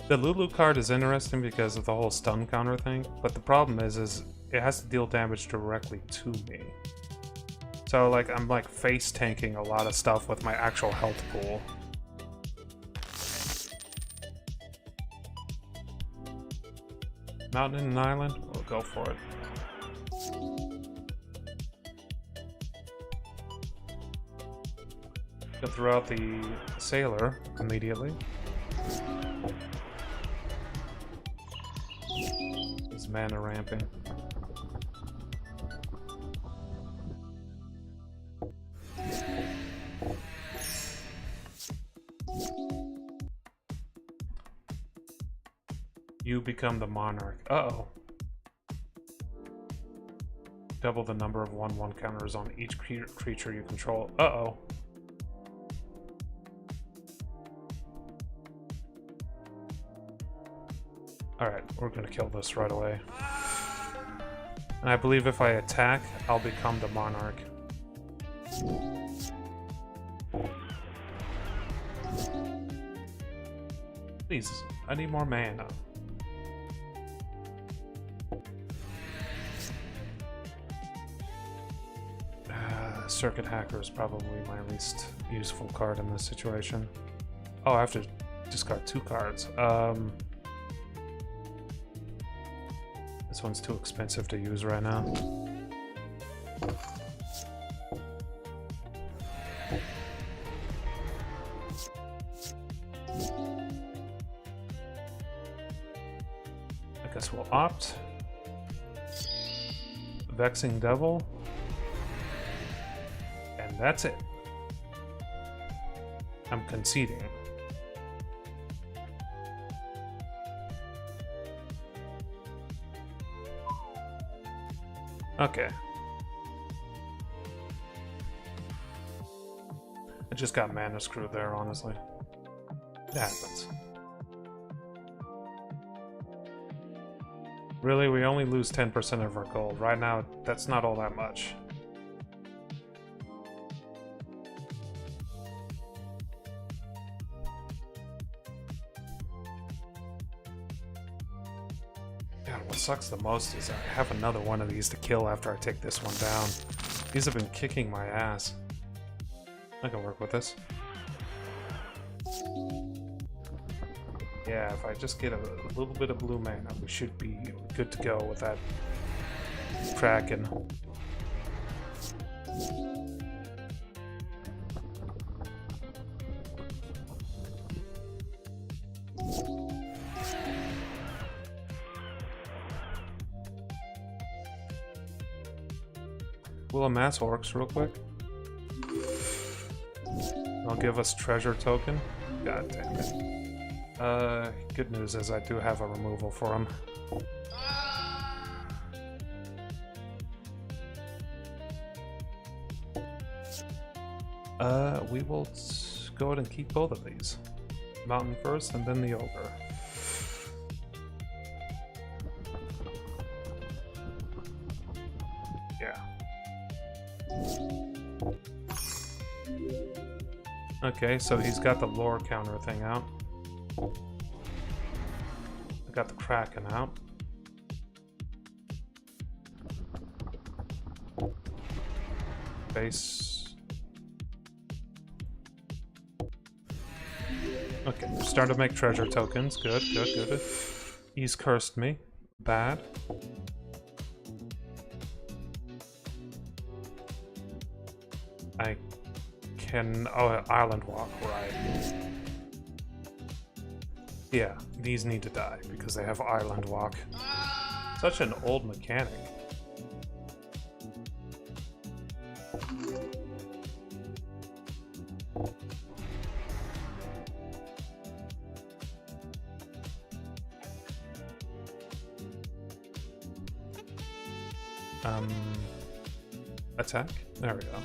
The Lulu card is interesting because of the whole stun counter thing, but the problem is it has to deal damage directly to me. So like I'm like face tanking a lot of stuff with my actual health pool. Mountain and island? We'll go for it. Go throw out the sailor immediately. His mana ramping. You become the monarch. Uh-oh. Double the number of 1/1 counters on each creature you control. Uh-oh. Alright, we're gonna kill this right away. And I believe if I attack, I'll become the monarch. Please, I need more mana. Circuit Hacker is probably my least useful card in this situation. Oh, I have to discard 2 cards. This one's too expensive to use right now. I guess we'll opt. Vexing Devil. And that's it. I'm conceding. Okay. I just got mana screwed there, honestly. It happens. Really, we only lose 10% of our gold. Right now, that's not all that much. God, what sucks the most is I have another one of these to kill after I take this one down. These have been kicking my ass. I can work with this. Yeah, if I just get a little bit of blue mana, we should be good to go with that Kraken. We'll amass orcs real quick. I'll give us treasure token. God damn it. Good news is I do have a removal for him. We will go ahead and keep both of these. Mountain first, and then the ogre. Yeah. Okay, so he's got the lore counter thing out. I got the Kraken out. Base. Okay, we're starting to make treasure tokens. Good, good, good. He's cursed me. Bad. I can... Oh, Island Walk, right. Yeah, these need to die because they have Island Walk. Such an old mechanic. Attack? There we go.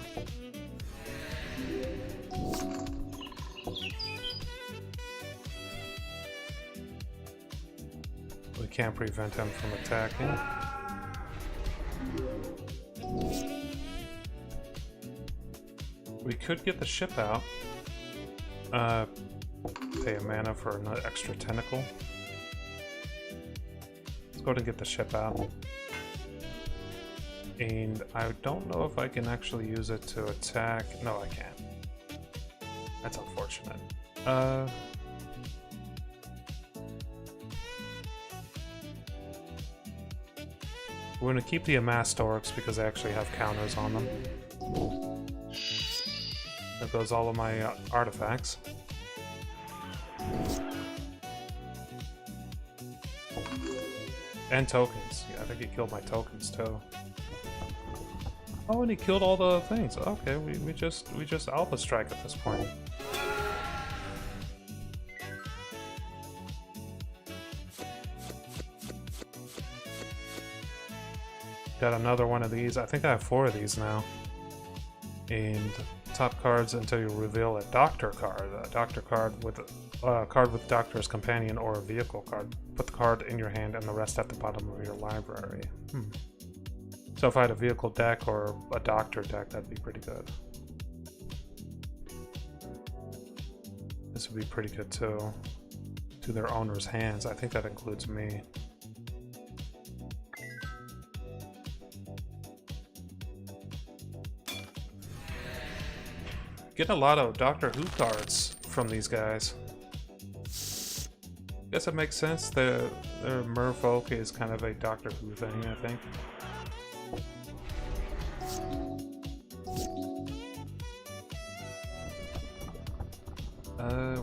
We can't prevent him from attacking. We could get the ship out. Pay a mana for an extra tentacle. Let's go ahead and get the ship out. And I don't know if I can actually use it to attack. No, I can't. That's unfortunate. We're gonna keep the amassed orcs because they actually have counters on them. There goes all of my artifacts. And tokens. Yeah, I think he killed my tokens too. Oh, and he killed all the things. Okay, we just Alpha Strike at this point. Got another one of these. I think I have 4 of these now. And top cards until you reveal a Doctor card. A Doctor card with Doctor's Companion or a vehicle card. Put the card in your hand and the rest at the bottom of your library. So if I had a vehicle deck or a Doctor deck, that'd be pretty good. This would be pretty good too. To their owner's hands. I think that includes me. Getting a lot of Doctor Who cards from these guys. Guess it makes sense. Their merfolk is kind of a Doctor Who thing, I think.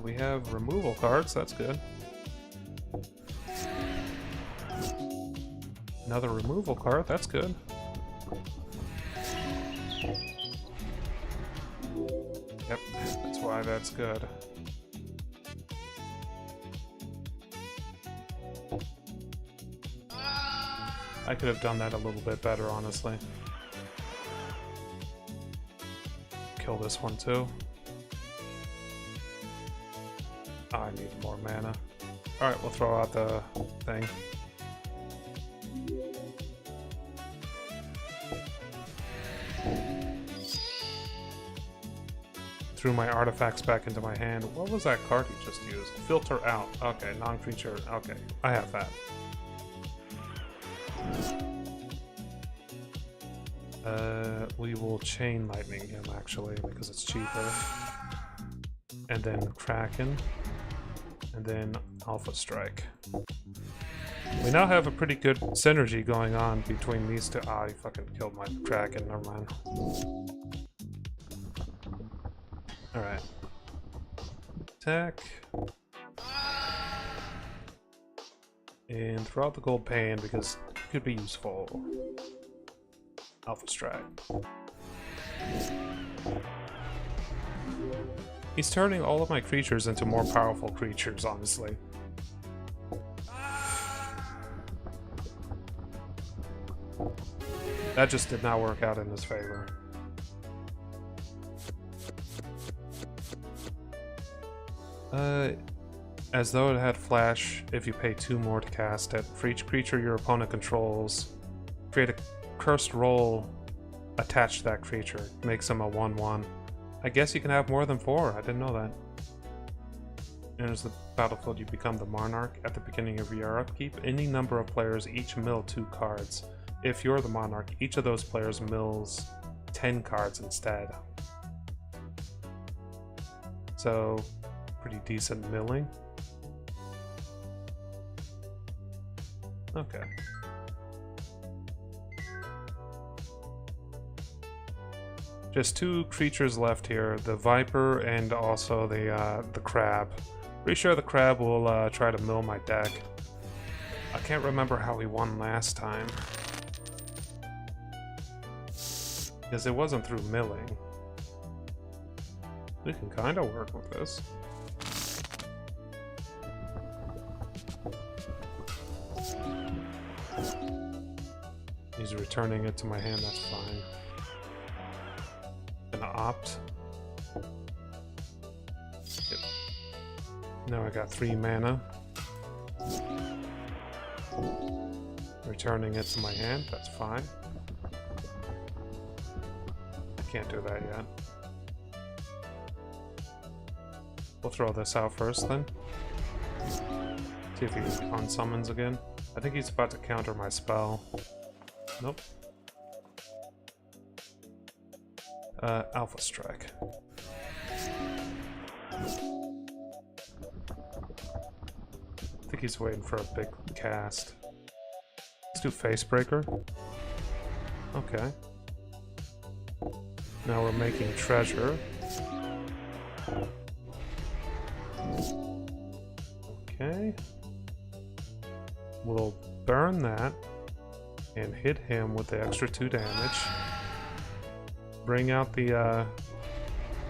We have removal cards, that's good. Another removal card, that's good. Yep, that's why that's good. I could have done that a little bit better, honestly. Kill this one too. Oh, I need more mana. Alright, we'll throw out the thing. Threw my artifacts back into my hand. What was that card you just used? Filter out. Okay, non-creature. Okay, I have that. We will chain lightning him actually because it's cheaper. And then Kraken. And then Alpha Strike. We now have a pretty good synergy going on between these two. Ah, you fucking killed my Kraken, never mind. Alright. Attack. And throw out the gold pane because it could be useful. Alpha Strike. He's turning all of my creatures into more powerful creatures, honestly. That just did not work out in his favor. As though it had flash, if you pay 2 more to cast it. For each creature your opponent controls, create a cursed roll attached to that creature. Makes him a 1/1. I guess you can have more than 4. I didn't know that. Enters the battlefield, you become the monarch. At the beginning of your upkeep, any number of players each mill 2 cards. If you're the monarch, each of those players mills 10 cards instead. So, pretty decent milling. Okay. Just 2 creatures left here, the Viper and also the Crab. Pretty sure the Crab will try to mill my deck. I can't remember how he won last time. Because it wasn't through milling. We can kind of work with this. He's returning it to my hand, that's fine. Gonna opt. Yep. Now I got 3 mana. Returning it to my hand, that's fine. I can't do that yet. We'll throw this out first then. See if he unsummons again. I think he's about to counter my spell. Nope. Alpha Strike. I think he's waiting for a big cast. Let's do Facebreaker. Okay. Now we're making treasure. Okay. We'll burn that and hit him with the extra 2 damage. Bring out the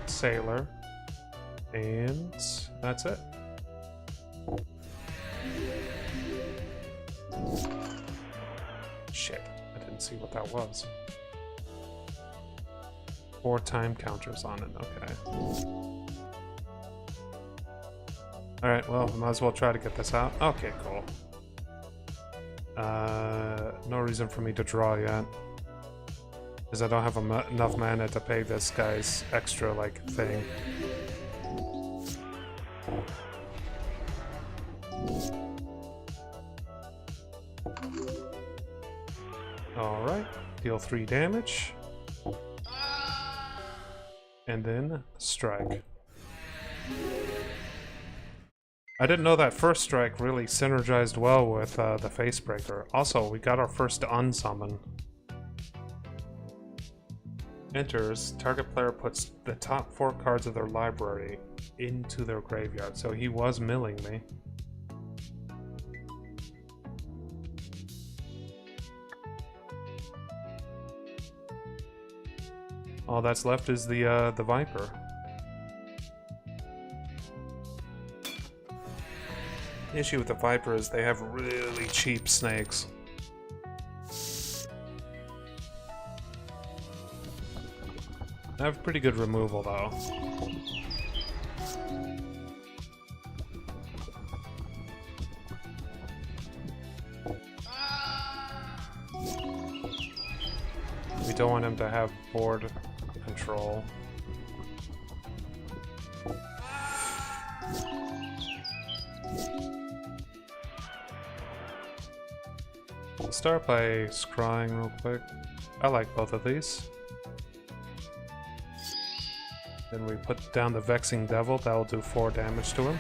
sailor, and that's it. Shit, I didn't see what that was. 4 time counters on it, okay. Alright, well, might as well try to get this out. Okay, cool. No reason for me to draw yet. Because I don't have enough mana to pay this guy's extra, like, thing. Alright, deal 3 damage. And then strike. I didn't know that first strike really synergized well with the Facebreaker. Also, we got our first unsummon. Enters, target player puts the top 4 cards of their library into their graveyard. So he was milling me. All that's left is the Viper. The issue with the Viper is they have really cheap snakes. They have pretty good removal though. We don't want him to have board control. We'll start by scrying real quick. I like both of these. Then we put down the Vexing Devil, that will do 4 damage to him.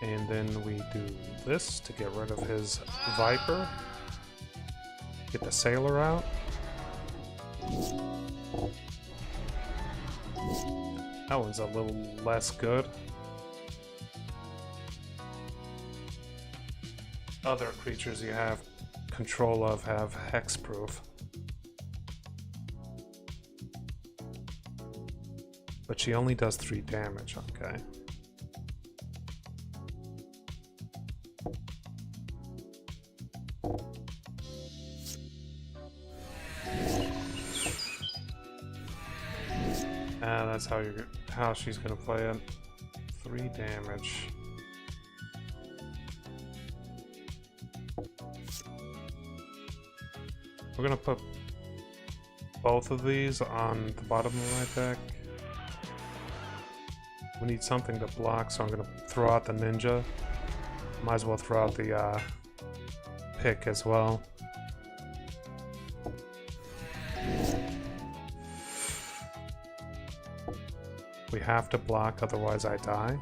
And then we do this to get rid of his Viper. Get the Sailor out. That one's a little less good. Other creatures you have control of have hexproof. But she only does 3 damage, okay. That's how she's gonna play it. 3 damage. We're gonna put both of these on the bottom of my deck. We need something to block, so I'm gonna throw out the ninja. Might as well throw out the pick as well. We have to block, otherwise I die.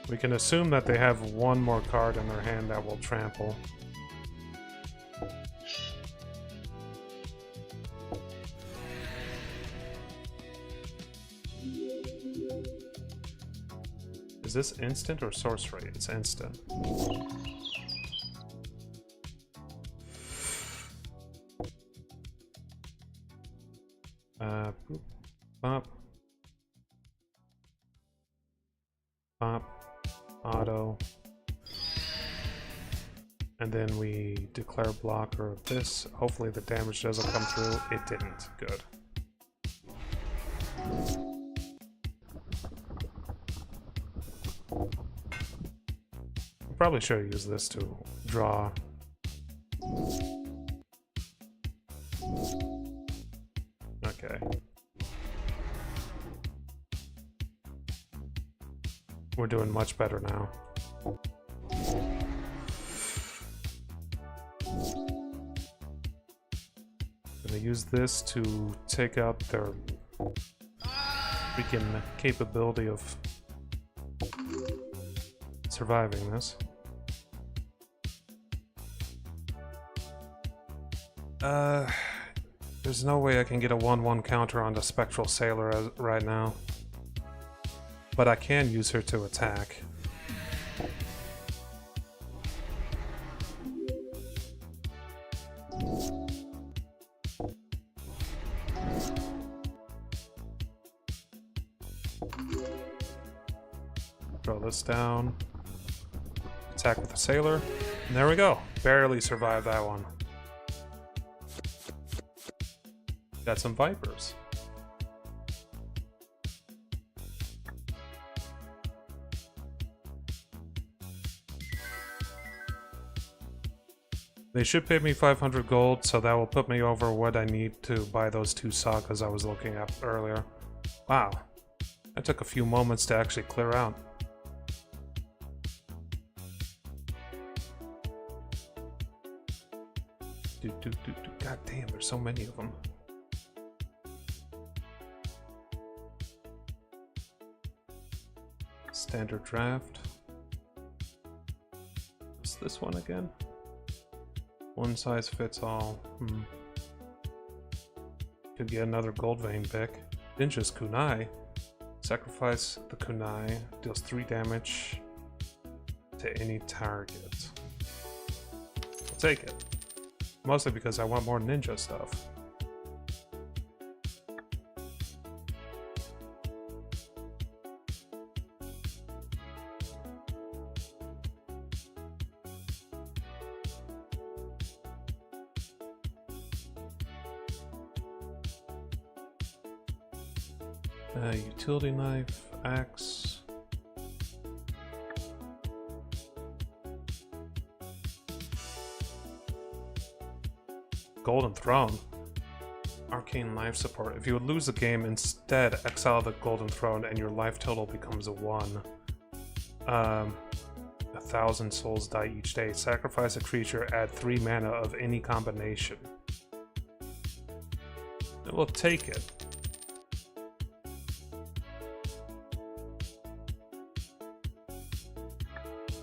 We can assume that they have one more card in their hand that will trample. Is this instant or sorcery? It's instant. Boop, pop. Pop. Auto. And then we declare blocker of this. Hopefully the damage doesn't come through. It didn't. Good. Probably should use this to draw. Okay. We're doing much better now. Gonna use this to take out their freaking capability of surviving this. There's no way I can get a 1/1 counter on the Spectral Sailor right now. But I can use her to attack. Throw this down. Attack with the Sailor. And there we go. Barely survived that one. Got some Vipers. They should pay me 500 gold, so that will put me over what I need to buy those 2 sagas I was looking at earlier. Wow. That took a few moments to actually clear out. God damn, there's so many of them. Standard draft. What's this one again? One size fits all. Could get another gold vein pick. Ninja's Kunai. Sacrifice the Kunai. Deals 3 damage to any target. We'll take it. Mostly because I want more ninja stuff. Utility knife, axe. Golden Throne. Arcane life support. If you would lose the game, instead exile the Golden Throne and your life total becomes a 1. 1,000 souls die each day. Sacrifice a creature, add 3 mana of any combination. We'll take it.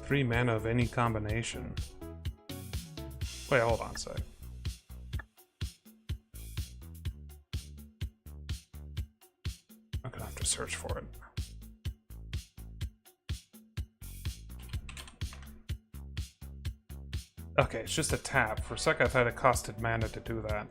Three mana of any combination. Wait, hold on a sec. I'm gonna have to search for it. Okay, it's just a tap. For a sec I thought it costed mana to do that.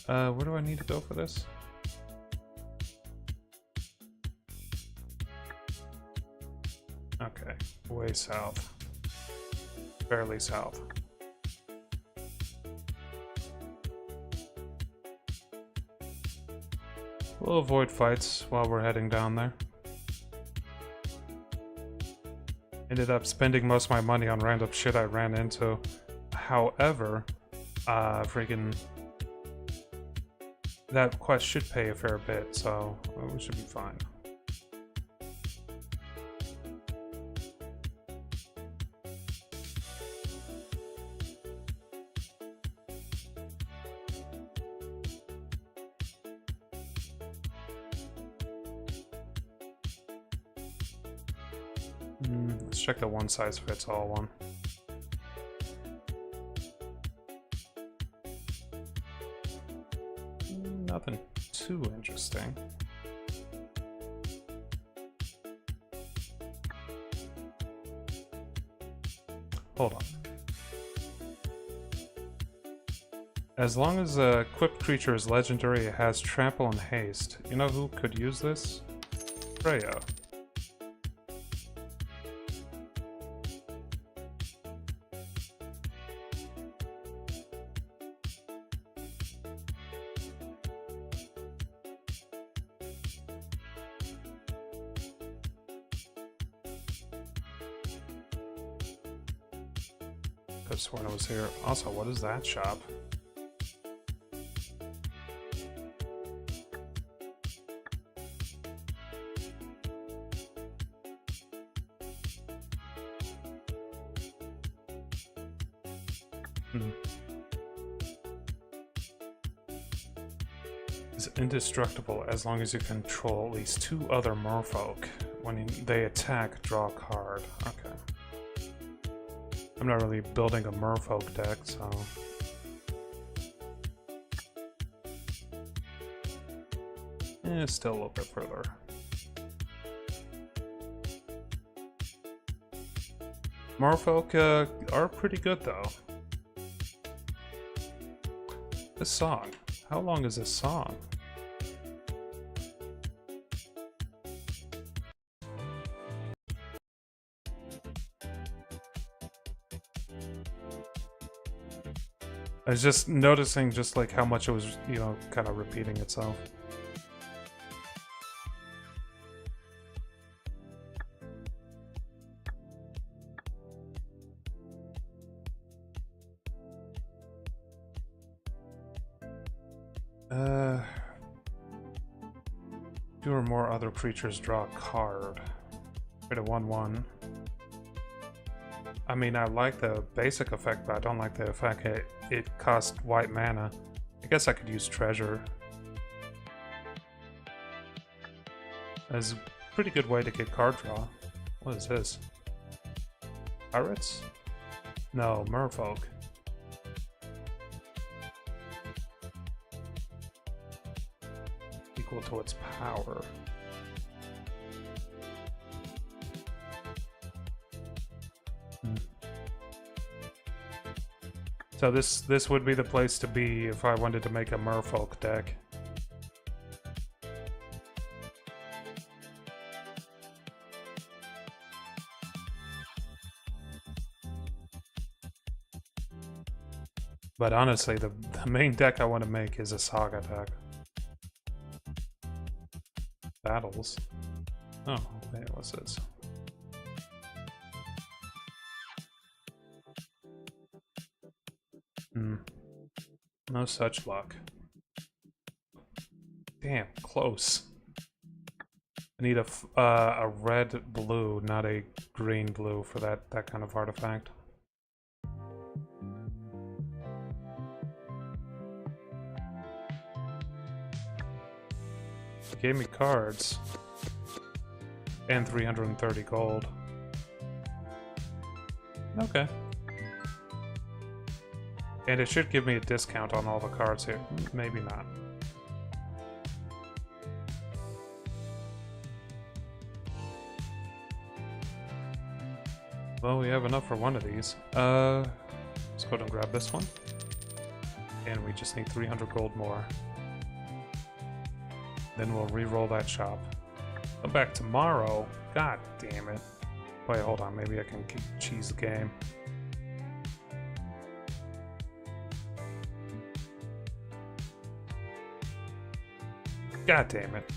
Where do I need to go for this? Okay, way south. Fairly south. We'll avoid fights while we're heading down there. Ended up spending most of my money on random shit I ran into. However, freaking... that quest should pay a fair bit, so we should be fine. Let's check the one size fits all one. Nothing too interesting. Hold on. As long as a equipped creature is legendary, it has trample and haste. You know who could use this? Freya. Could have sworn it was here. Also, what is that shop? Is indestructible as long as you control at least 2 other merfolk. When they attack, draw a card. Okay. I'm not really building a merfolk deck, so... still a little bit further. Merfolk are pretty good, though. This song. How long is this song? I was just noticing just like how much it was, you know, kind of repeating itself. Two or more other creatures draw a card. Create a 1/1. I mean, I like the basic effect, but I don't like the effect it costs white mana. I guess I could use treasure. That's a pretty good way to get card draw. What is this? Pirates? No, merfolk. Equal to its power. So this would be the place to be if I wanted to make a merfolk deck. But honestly, the main deck I want to make is a saga deck. Battles. Oh, wait, what's this? No such luck. Damn, close. I need a red-blue, not a green-blue for that kind of artifact. It gave me cards. And 330 gold. Okay. And it should give me a discount on all the cards here. Maybe not. Well, we have enough for one of these. Let's go ahead and grab this one. And we just need 300 gold more. Then we'll re-roll that shop. Come back tomorrow. God damn it. Wait, hold on. Maybe I can cheese the game. God damn it.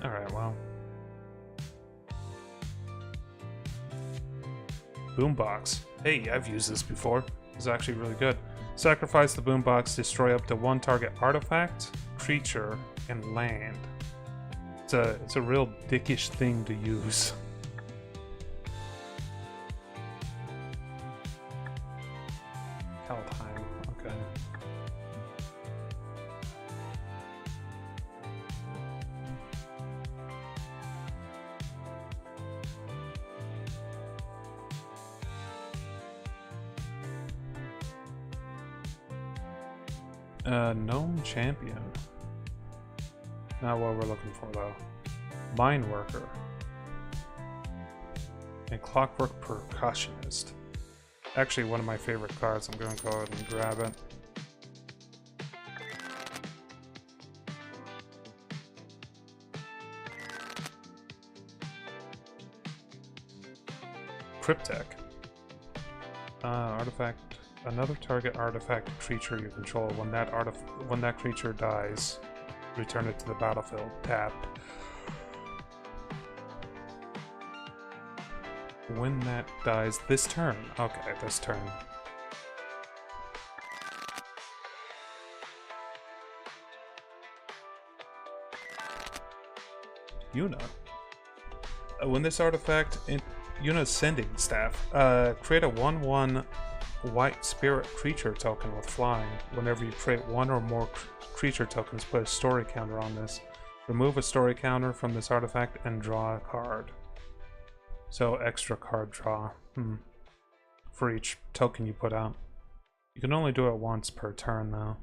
Alright, well. Boombox. Hey, I've used this before. It's actually really good. Sacrifice the boombox, destroy up to one target artifact, creature, and land. It's a real dickish thing to use. Kaldheim, okay. Gnome champion. Not what we're looking for though. Mine worker. And clockwork percussionist. Actually one of my favorite cards. I'm gonna go ahead and grab it. Cryptek. Artifact. Another target artifact creature you control. When that creature dies, return it to the battlefield tapped. When that dies this turn. Okay, this turn. Yuna. When this artifact in Yuna's sending staff, create a 1/1 white spirit creature token with flying. Whenever you create one or more creature tokens, put a story counter on this. Remove a story counter from this artifact and draw a card. So extra card draw for each token you put out. You can only do it once per turn though.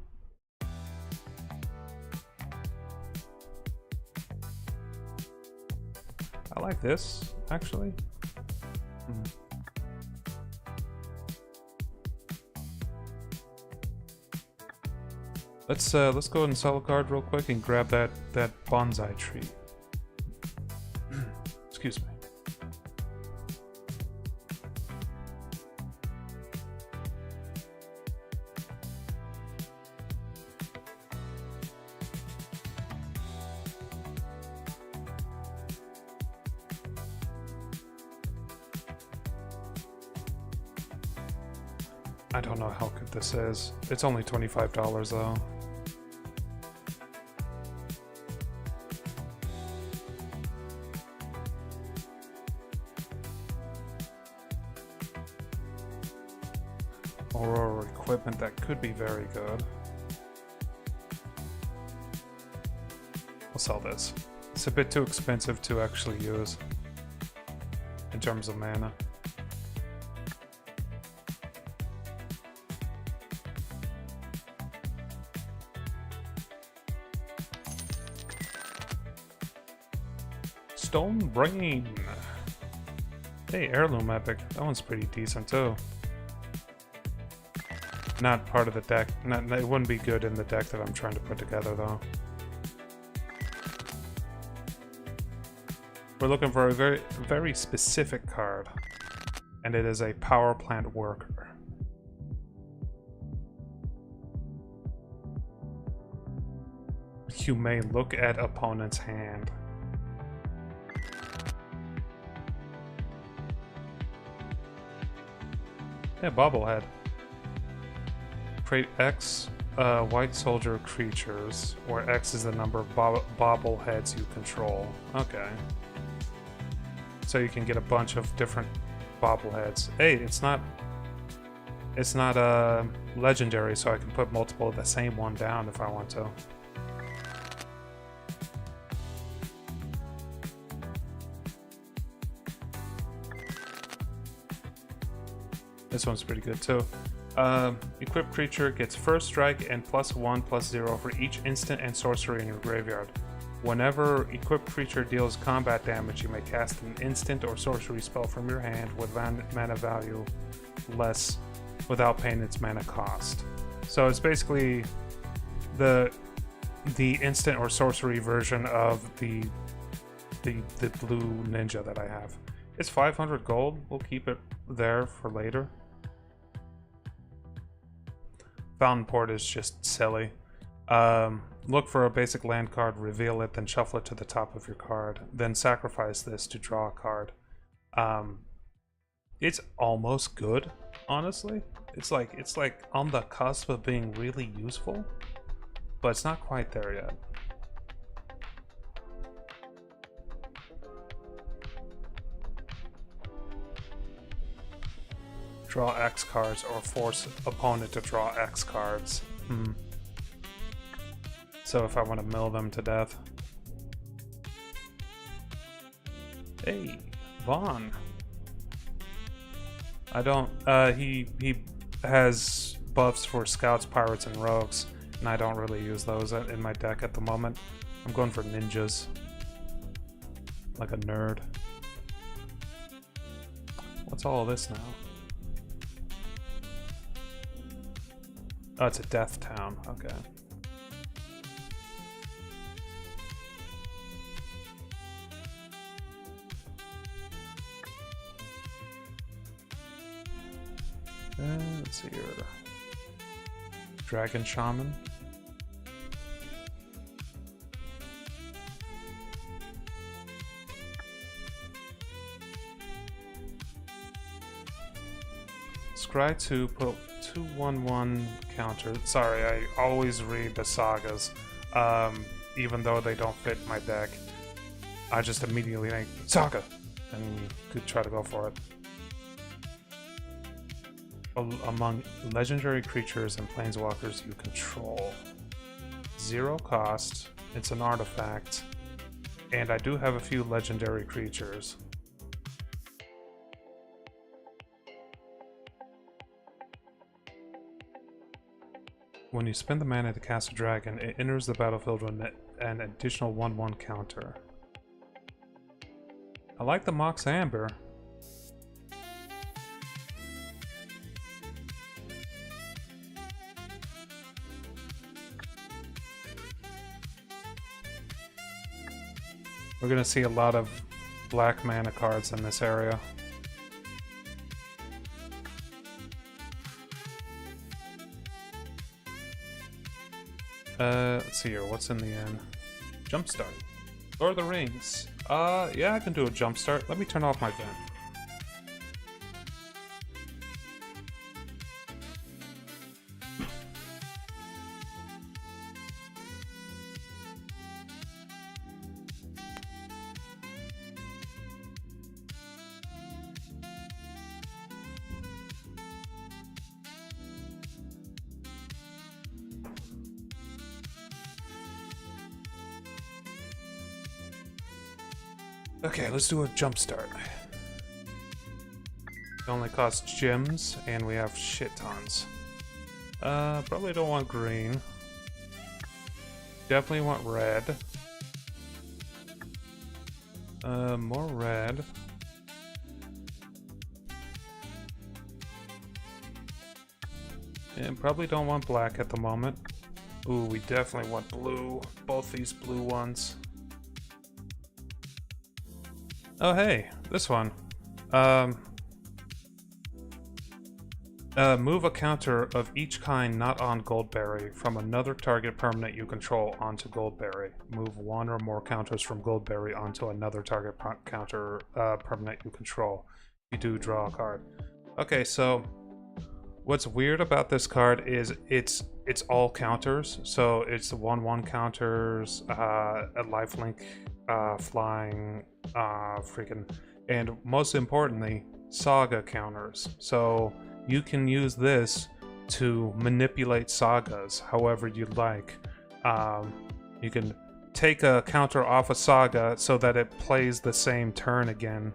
I like this actually. Let's go ahead and sell a card real quick and grab that bonsai tree. Excuse me. I don't know how good this is. It's only $25 though. Or equipment that could be very good. I'll sell this. It's a bit too expensive to actually use. terms of mana. Stone Brain. Hey, Heirloom Epic. That one's pretty decent too. Not part of the deck. It wouldn't be good in the deck that I'm trying to put together though. We're looking for a very specific card, and it is a power plant worker. You may look at opponent's hand. Yeah, bobblehead. Create X white soldier creatures, where X is the number of bobbleheads you control. Okay. So you can get a bunch of different bobbleheads. Hey, it's not legendary, so I can put multiple of the same one down if I want to. This one's pretty good too. Equipped creature gets first strike and +1/+0 for each instant and sorcery in your graveyard. Whenever equipped creature deals combat damage, you may cast an instant or sorcery spell from your hand with mana value less without paying its mana cost. So it's basically the instant or sorcery version of the blue ninja that I have. It's 500 gold. We'll keep it there for later. Fountain Port is just silly. Look for a basic land card, reveal it, then shuffle it to the top of your card. Then sacrifice this to draw a card. It's almost good, honestly. It's like on the cusp of being really useful, but it's not quite there yet. Draw X cards or force opponent to draw X cards. So if I want to mill them to death. Hey, Vaughn. I don't, he has buffs for scouts, pirates, and rogues, and I don't really use those in my deck at the moment. I'm going for ninjas. Like a nerd. What's all of this now? Oh, it's a death town. Okay. Let's see here. Dragon Shaman. Scry 2, put 2/1/1 counter. Sorry, I always read the sagas, even though they don't fit my deck. I just immediately think, Saga! And could try to go for it. Among legendary creatures and planeswalkers you control. 0 cost, it's an artifact, and I do have a few legendary creatures. When you spend the mana to cast a dragon, it enters the battlefield with an additional 1/1 counter. I like the Mox Amber. We're gonna see a lot of black mana cards in this area. Let's see here, what's in the end? Jumpstart. Lord of the Rings. Yeah, I can do a jumpstart. Let me turn off my vent. Okay, let's do a jump start. It only costs gems, and we have shit tons. Probably don't want green. Definitely want red. More red. And probably don't want black at the moment. Ooh, we definitely want blue. Both these blue ones. Oh, hey, this one. Move a counter of each kind not on Goldberry from another target permanent you control onto Goldberry. Move one or more counters from Goldberry onto another target counter permanent you control. You do draw a card. Okay, so what's weird about this card is it's all counters. So it's 1/1 counters, a lifelink, flying, freaking, and most importantly, saga counters. So you can use this to manipulate sagas however you'd like. You can take a counter off a saga so that it plays the same turn again,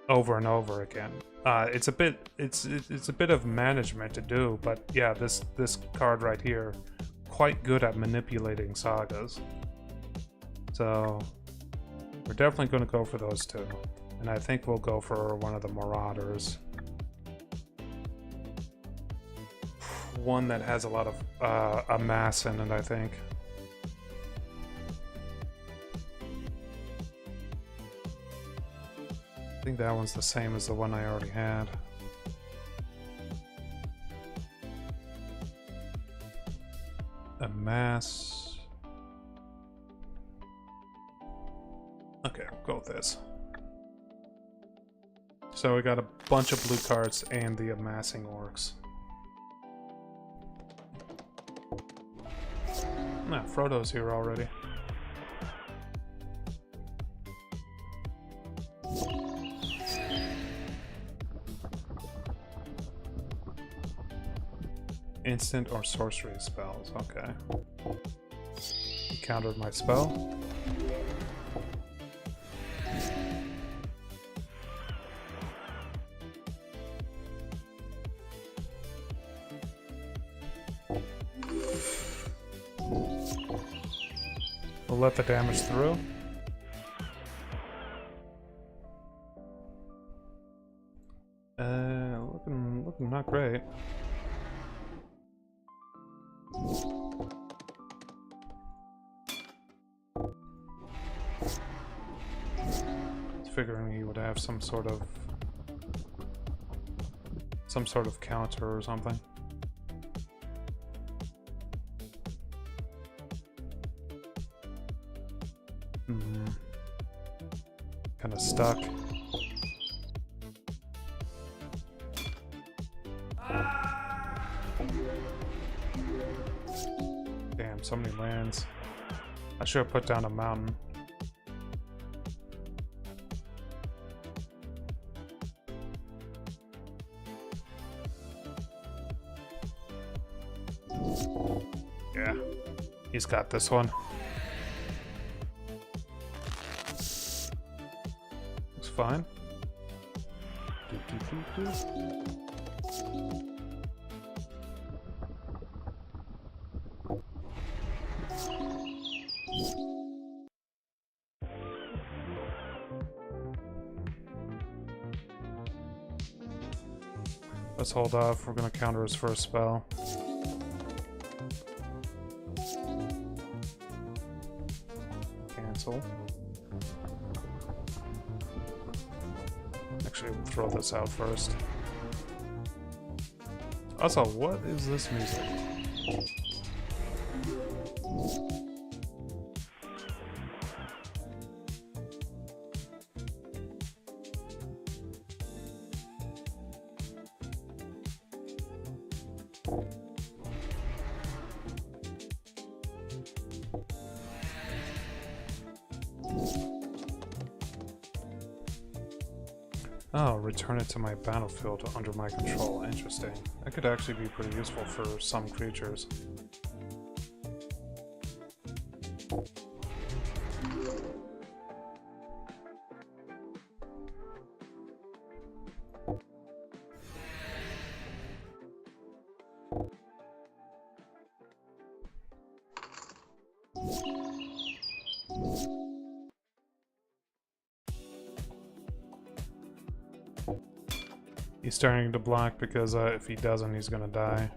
over and over again. It's a bit of management to do, but yeah, this card right here, quite good at manipulating sagas. So we're definitely going to go for those two, and I think we'll go for one of the Marauders. One that has a lot of amass in it, I think. I think that one's the same as the one I already had. Amass. Okay, I'll go with this. So we got a bunch of blue cards and the amassing orcs. Nah, Frodo's here already. Instant or sorcery spells, okay. He countered my spell. We'll let the damage through. Looking not great. Figuring he would have some sort of counter or something. Kind of stuck. Damn, so many lands. I should have put down a mountain. Yeah, he's got this one. Looks fine. Let's hold off. We're gonna counter his first spell. Cancel. Actually, we'll throw this out first. Also, what is this music? Oh, return it to my battlefield under my control. Interesting. That could actually be pretty useful for some creatures. He's starting to block because if he doesn't, he's gonna die.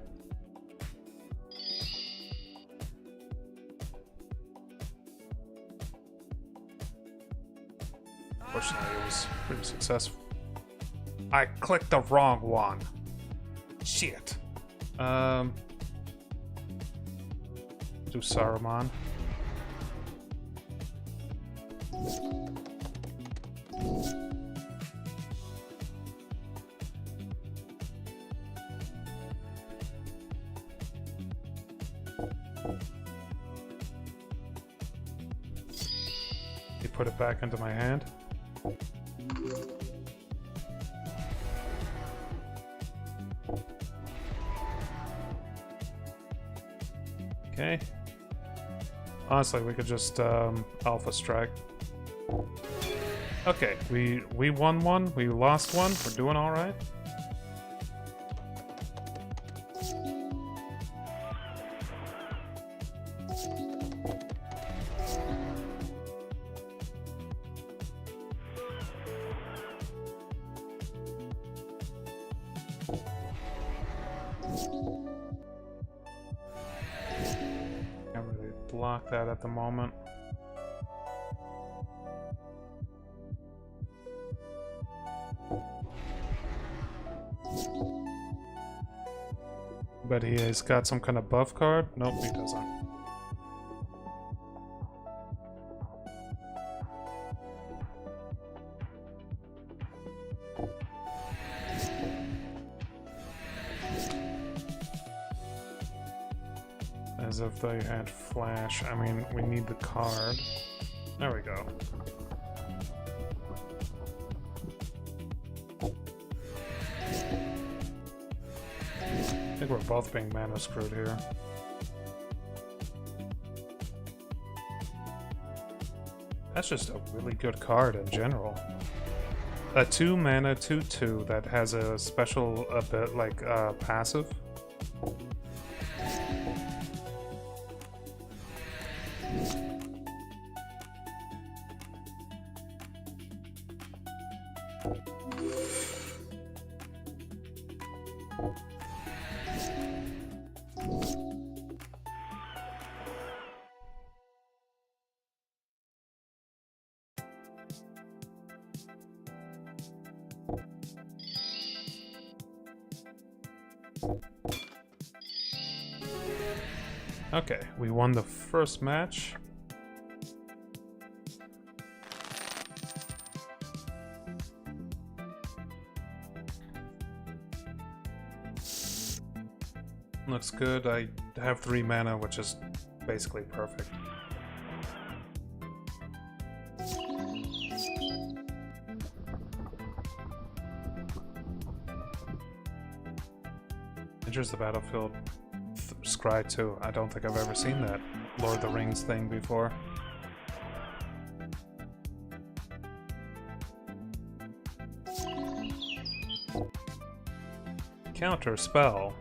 Fortunately, it was pretty successful. I clicked the wrong one. Shit. Do Saruman. You put it back into my hand. Okay. Honestly, we could just Alpha Strike. Okay, we won one, we lost one, we're doing alright. Can't really block that at the moment. But he has got some kind of buff card? Nope, he doesn't. As if they had flash. I mean, we need the card. There we go. I think we're both being mana screwed here. That's just a really good card in general. A 2 mana 2/2 that has a special a bit like passive. Okay, we won the first match. Looks good. I have 3 mana, which is basically perfect. Enters the battlefield. Scry 2. I don't think I've ever seen that Lord of the Rings thing before. Counter spell.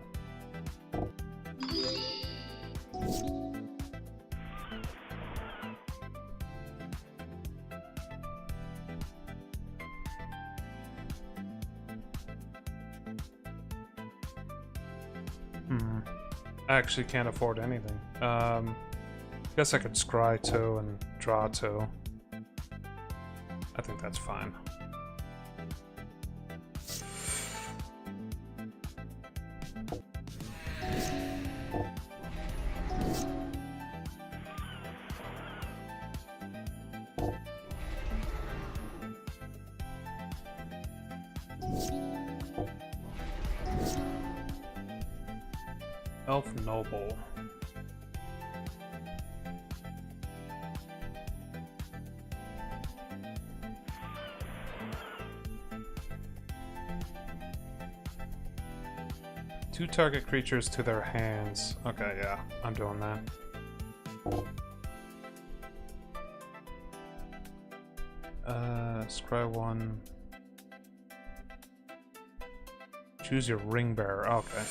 I actually can't afford anything. Guess I could scry 2 and draw 2. I think that's fine. Elf Noble. Two target creatures to their hands. Okay, yeah, I'm doing that. Scry 1. Choose your ring bearer. Okay.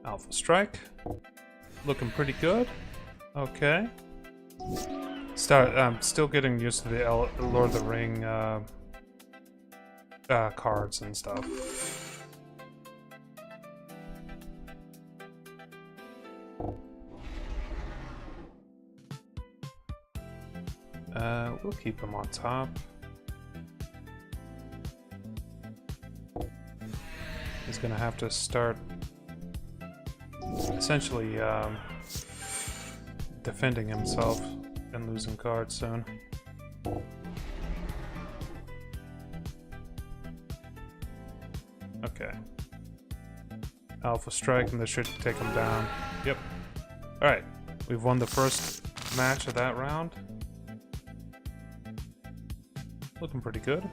Alpha Strike. Looking pretty good. Okay. I'm still getting used to the Lord of the Ring cards and stuff. We'll keep him on top. He's gonna have to start essentially defending himself and losing cards soon. Okay. Alpha strike, and this should take him down. Yep. Alright, we've won the first match of that round. Looking pretty good.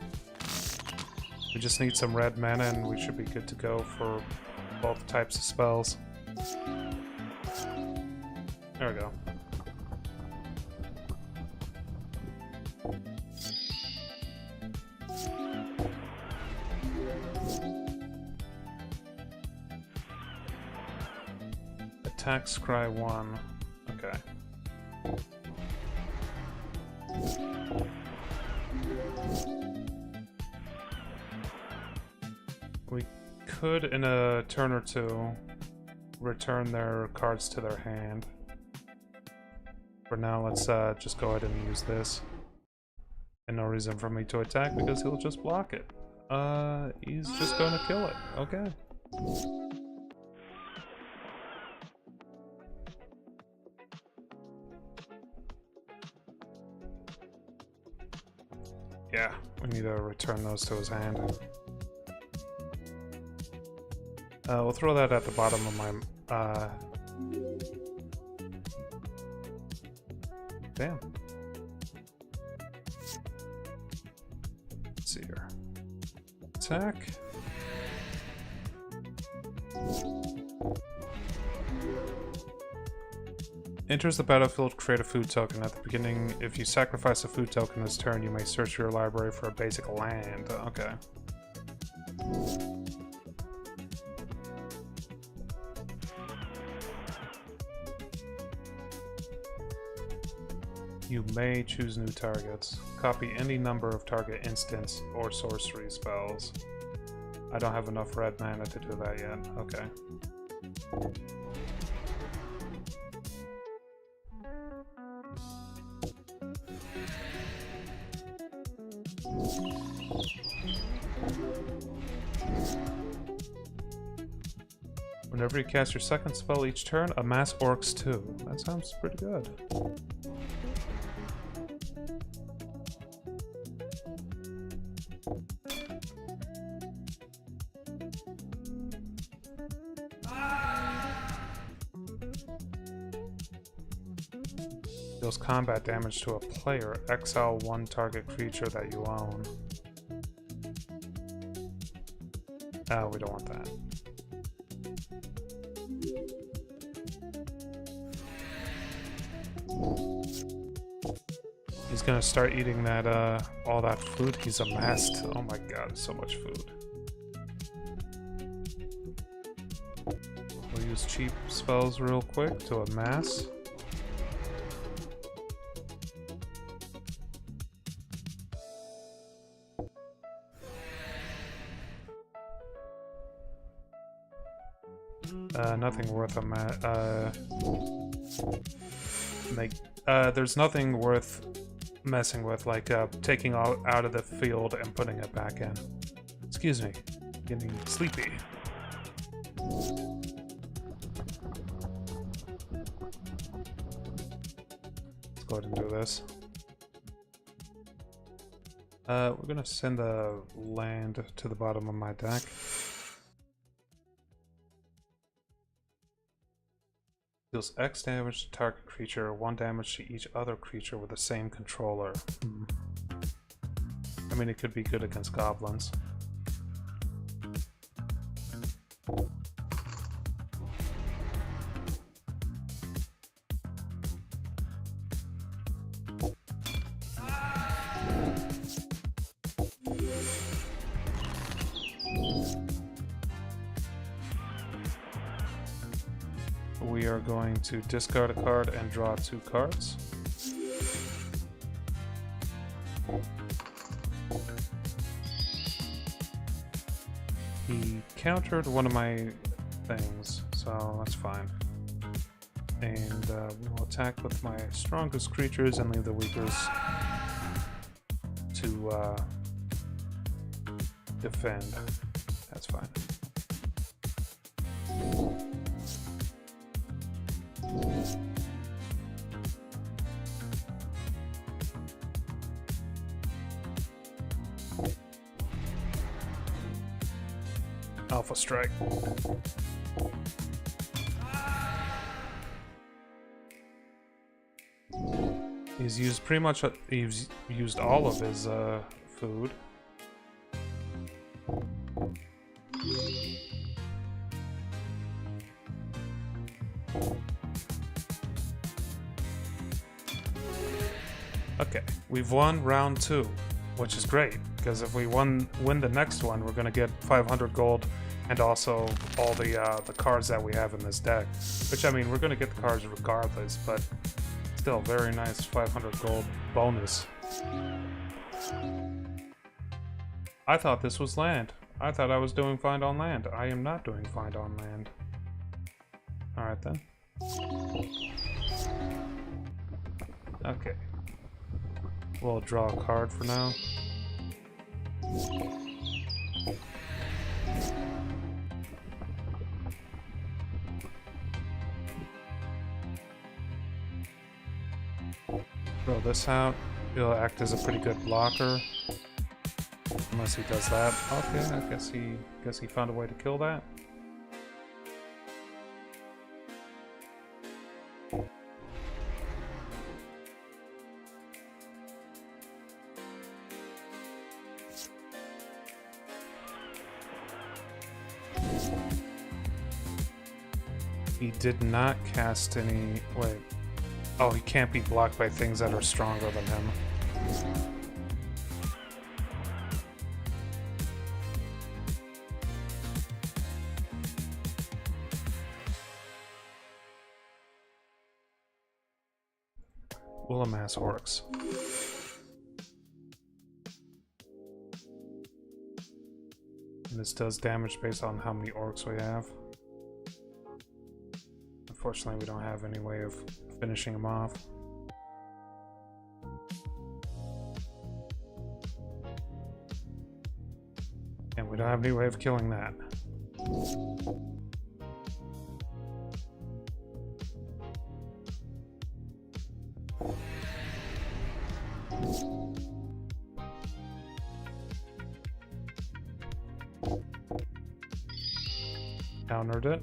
We just need some red mana and we should be good to go for both types of spells. There we go. Attack Scry 1. Okay. We could, in a turn or two, return their cards to their hand. For now, let's just go ahead and use this. And no reason for me to attack because he'll just block it. He's just gonna kill it. Okay. Yeah, we need to return those to his hand. We'll throw that at the bottom of my... Damn. Let's see here. Attack. Enters the battlefield, create a food token. At the beginning, if you sacrifice a food token this turn, you may search your library for a basic land. Okay. You may choose new targets. Copy any number of target instants or sorcery spells. I don't have enough red mana to do that yet. Okay. Whenever you cast your second spell each turn, amass orcs 2. That sounds pretty good. Deals combat damage to a player. Exile one target creature that you own. Oh, we don't want that. He's gonna start eating that, all that food he's amassed. Oh my god, so much food. We'll use cheap spells real quick to amass. Nothing worth there's nothing worth messing with, like taking out of the field and putting it back in. Excuse me, getting sleepy. Let's go ahead and do this. We're gonna send the land to the bottom of my deck. Deals X damage to target creature, 1 damage to each other creature with the same controller. I mean, it could be good against goblins. We are going to discard a card and draw 2 cards. he countered one of my things, so that's fine. And we will attack with my strongest creatures and leave the weakest to defend. That's fine. Alpha Strike. He's used pretty much. He's used all of his food. Okay, we've won round 2, which is great because if we win the next one, we're gonna get 500 gold and also all the cards that we have in this deck. Which I mean, we're gonna get the cards regardless, but still, very nice 500 gold bonus. I thought this was land. I thought I was doing fine on land. I am not doing fine on land. Alright then. Okay. We'll draw a card for now. Throw this out. He'll act as a pretty good blocker. Unless he does that. Okay, I guess he found a way to kill that. He did not cast any... Wait. Oh, he can't be blocked by things that are stronger than him. We'll amass orcs. And this does damage based on how many orcs we have. Unfortunately, we don't have any way of finishing him off. And we don't have any way of killing that. Countered it.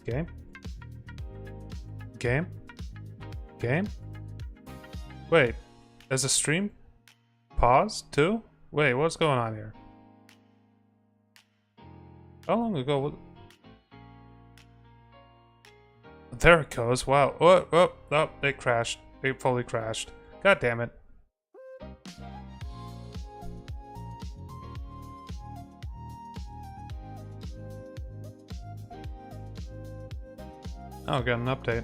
Game? Game? Game? Wait, is the stream paused too? Wait, what's going on here? How long ago was... There it goes, wow. Oh, it crashed. It fully crashed. God damn it. Oh, got an update.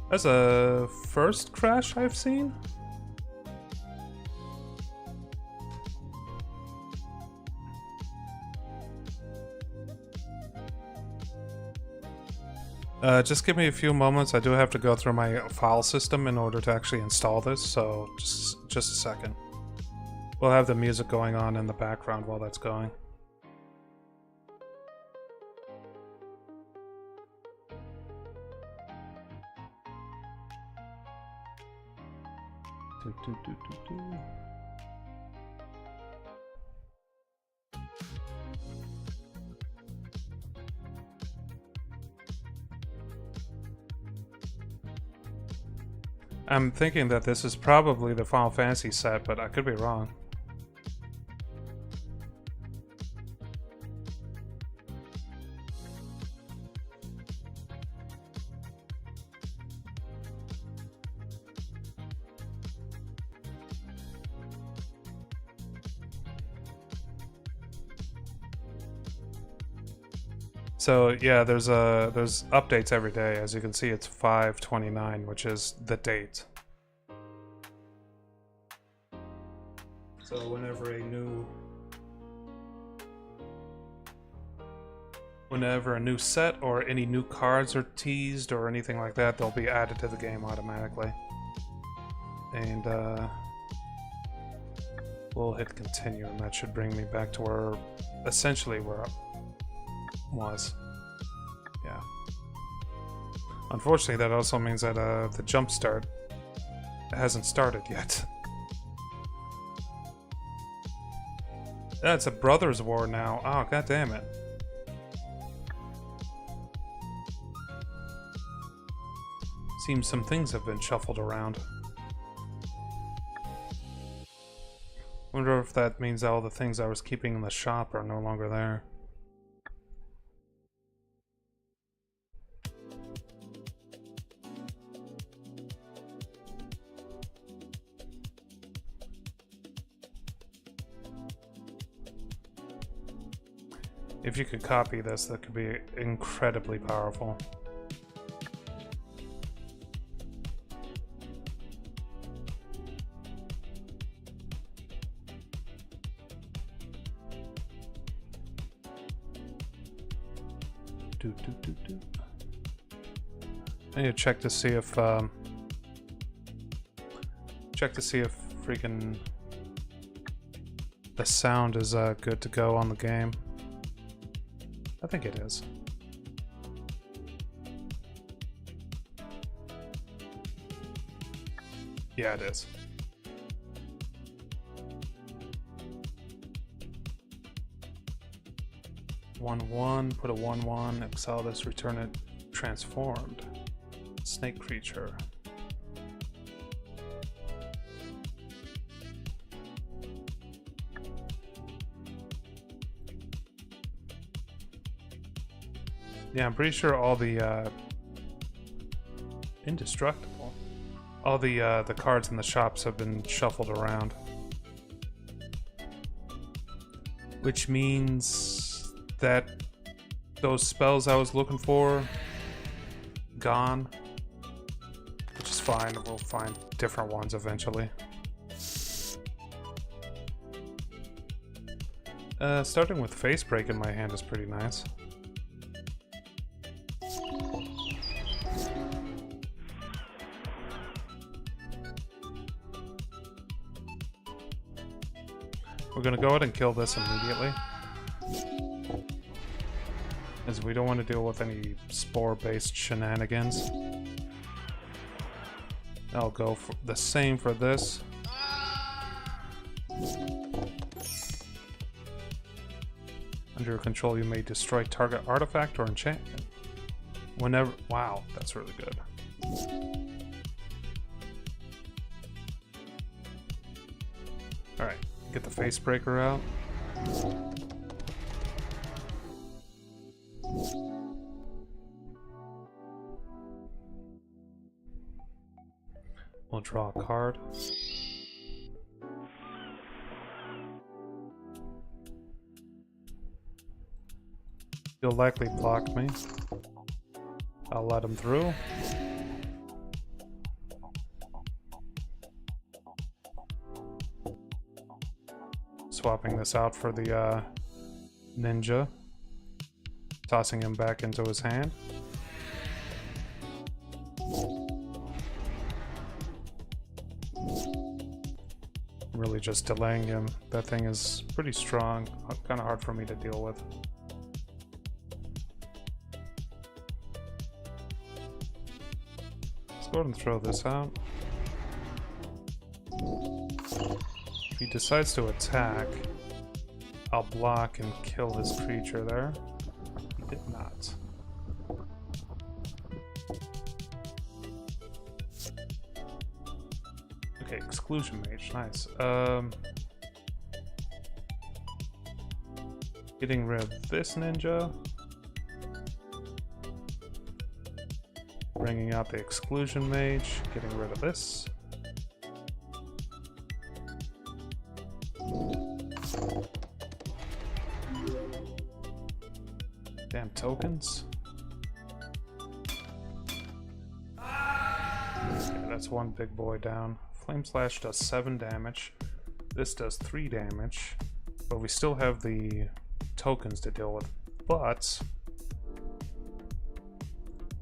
That's a first crash I've seen? Just give me a few moments. I do have to go through my file system in order to actually install this, so just a second. We'll have the music going on in the background while that's going. I'm thinking that this is probably the Final Fantasy set, but I could be wrong. So yeah, there's updates every day. As you can see, it's 5/29, which is the date. So whenever a new set or any new cards are teased or anything like that, they'll be added to the game automatically. And we'll hit continue, and that should bring me back to where I was. Yeah. Unfortunately, that also means that the jump start hasn't started yet. That's a brothers war now. Oh, god damn it. Seems some things have been shuffled around. Wonder if that means all the things I was keeping in the shop are no longer there. If you could copy this, that could be incredibly powerful. I need to check to see if freaking the sound is good to go on the game. I think it is. Yeah, it is. One, put a 1/1, exile this, return it transformed. Snake creature. Yeah, I'm pretty sure all the indestructible. All the cards in the shops have been shuffled around. Which means that those spells I was looking for gone. Which is fine, we'll find different ones eventually. Starting with Face Break in my hand is pretty nice. We're gonna go ahead and kill this immediately, as we don't want to deal with any spore-based shenanigans. I'll go for the same for this. Under your control, you may destroy target artifact or enchantment. Whenever... Wow, that's really good. Alright, get the Face Breaker out. We'll draw a card. He'll likely block me. I'll let him through. Swapping this out for the ninja. Tossing him back into his hand. Really just delaying him. That thing is pretty strong. Kind of hard for me to deal with. Let's go ahead and throw this out. If he decides to attack, I'll block and kill this creature there. He did not. Okay, Exclusion Mage, nice. Getting rid of this ninja. Bringing out the Exclusion Mage, getting rid of this. Damn tokens. Okay, that's one big boy down. Flame Slash does 7 damage. This does 3 damage. But we still have the tokens to deal with. But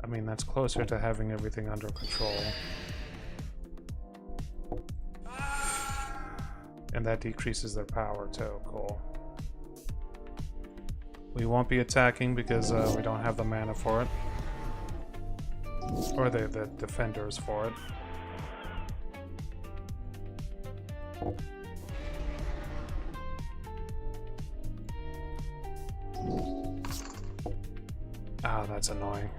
I mean, that's closer to having everything under control. And that decreases their power too. Cool. We won't be attacking because we don't have the mana for it. Or the defenders for it. Ah, that's annoying.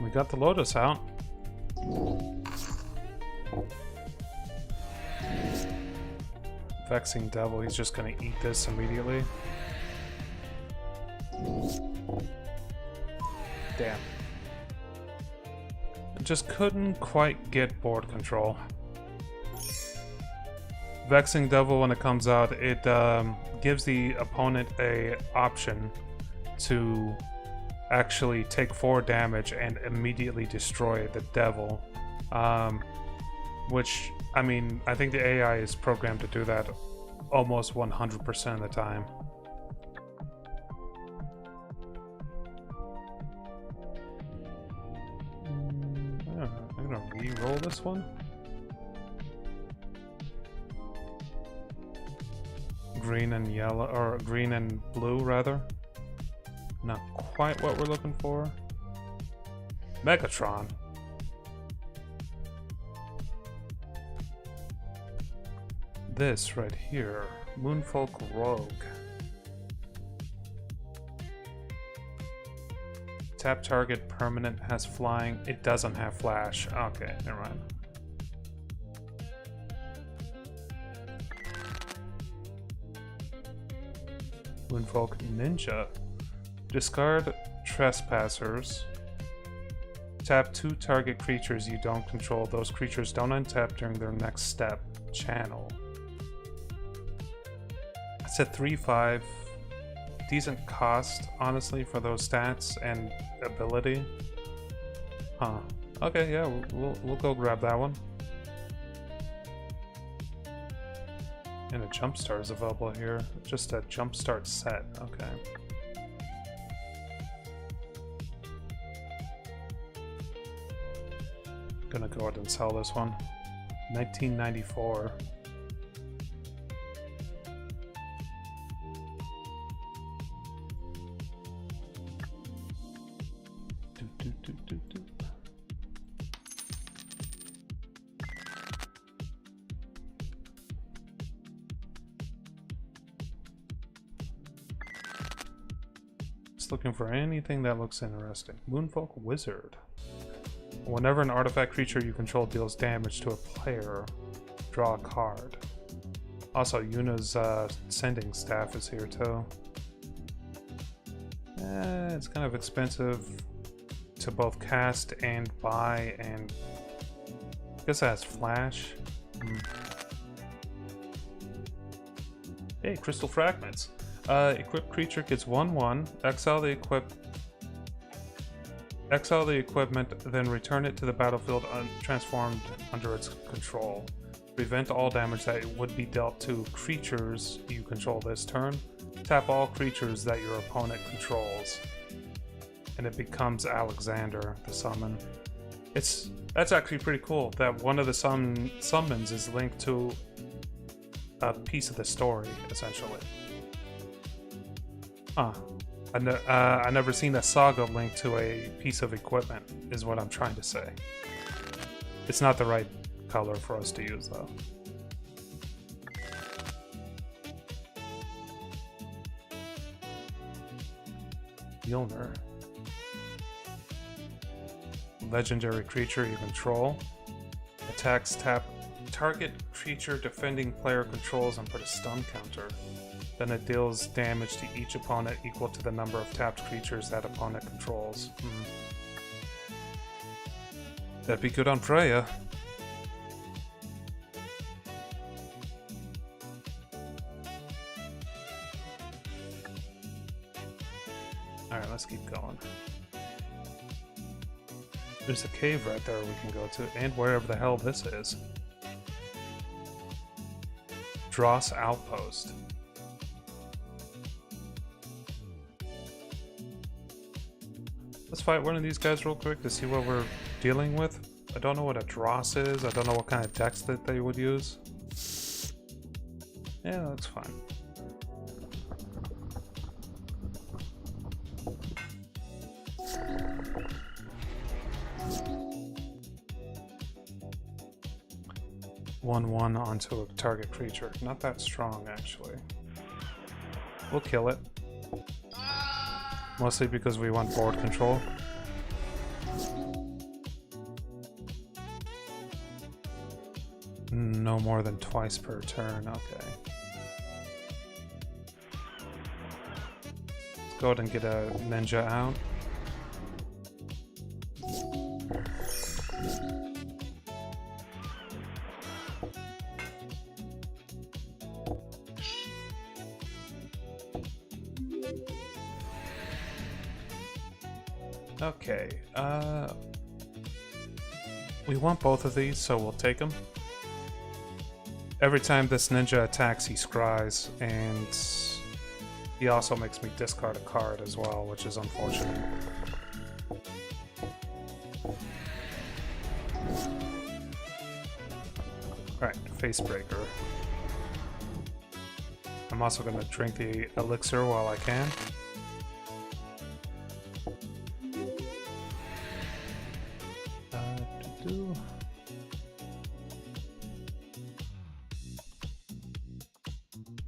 We got the Lotus out. Vexing Devil, he's just gonna eat this immediately. Damn. Just couldn't quite get board control. Vexing Devil, when it comes out, it gives the opponent a option to actually take 4 damage and immediately destroy the devil. Which, I mean, I think the AI is programmed to do that almost 100% of the time. I'm gonna re-roll this one. Green and yellow, or green and blue rather. Not quite what we're looking for. Megatron. This right here, Moonfolk Rogue. Tap target permanent has flying. It doesn't have flash. Okay, never mind. Moonfolk Ninja. Discard Trespassers. Tap 2 target creatures you don't control. Those creatures don't untap during their next step. Channel. It's a 3/5. Decent cost, honestly, for those stats and ability. Huh. Okay, yeah, we'll go grab that one. And a jumpstart is available here. Just a jumpstart set. Okay. Gonna go ahead and sell this one. 1994. Just looking for anything that looks interesting. Moonfolk Wizard. Whenever an artifact creature you control deals damage to a player, draw a card. Also, Yuna's sending staff is here too. It's kind of expensive to both cast and buy, and I guess that has flash. Hey, Crystal Fragments. Equipped creature gets 1/1. Exile the equipment, then return it to the battlefield transformed under its control. Prevent all damage that would be dealt to creatures you control this turn. Tap all creatures that your opponent controls. And it becomes Alexander, the summon. That's actually pretty cool that one of the summons is linked to a piece of the story, essentially. Huh. I never seen a saga linked to a piece of equipment, is what I'm trying to say. It's not the right color for us to use, though. Mjolnir. Legendary creature you control. Attacks tap target creature defending player controls and put a stun counter. Then it deals damage to each opponent equal to the number of tapped creatures that opponent controls. That'd be good on Freya. Alright, let's keep going. There's a cave right there we can go to, and wherever the hell this is. Dross Outpost. Let's fight one of these guys real quick to see what we're dealing with. I don't know what a Dross is. I don't know what kind of decks that they would use. Yeah, that's fine. One onto a target creature. Not that strong, actually. We'll kill it. Mostly because we want board control. No more than twice per turn, okay. Let's go ahead and get a ninja out. Okay, we want both of these, so we'll take them. Every time this ninja attacks, he scries, and he also makes me discard a card as well, which is unfortunate. Alright, Facebreaker. I'm also going to drink the elixir while I can.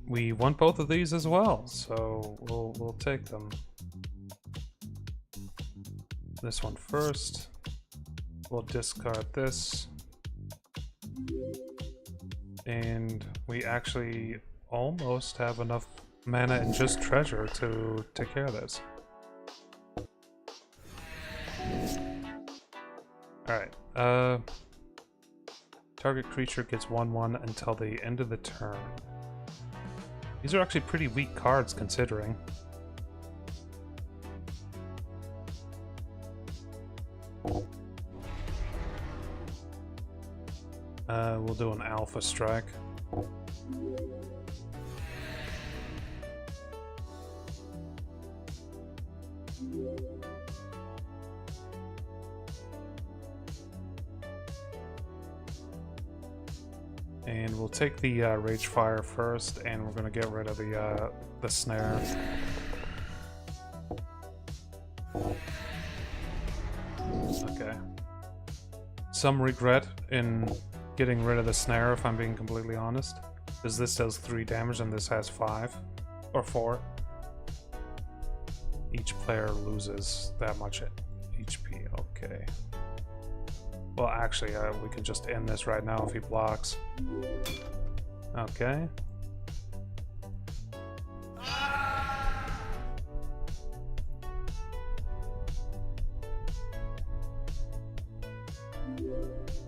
We want both of these as well, so we'll take them. This one first. We'll discard this. And we actually almost have enough mana and just treasure to take care of this. Alright, target creature gets 1/1 until the end of the turn. These are actually pretty weak cards, considering. We'll do an Alpha Strike. And we'll take the Rage Fire first, and we're gonna get rid of the snare. Okay. Some regret in getting rid of the snare, if I'm being completely honest, because this does 3 damage and this has 5 or 4. Each player loses that much HP. Okay. Well, actually, we can just end this right now if he blocks. Okay.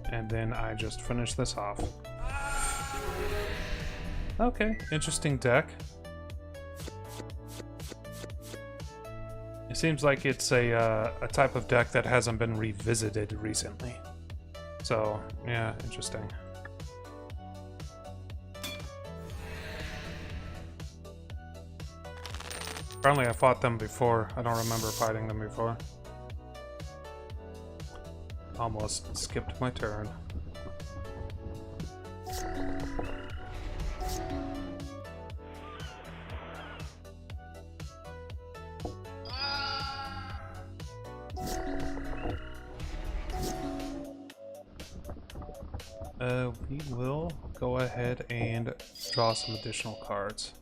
And then I just finish this off. Okay, interesting deck. It seems like it's a type of deck that hasn't been revisited recently. So, yeah, interesting. Apparently I fought them before. I don't remember fighting them before. Almost skipped my turn. We will go ahead and draw some additional cards.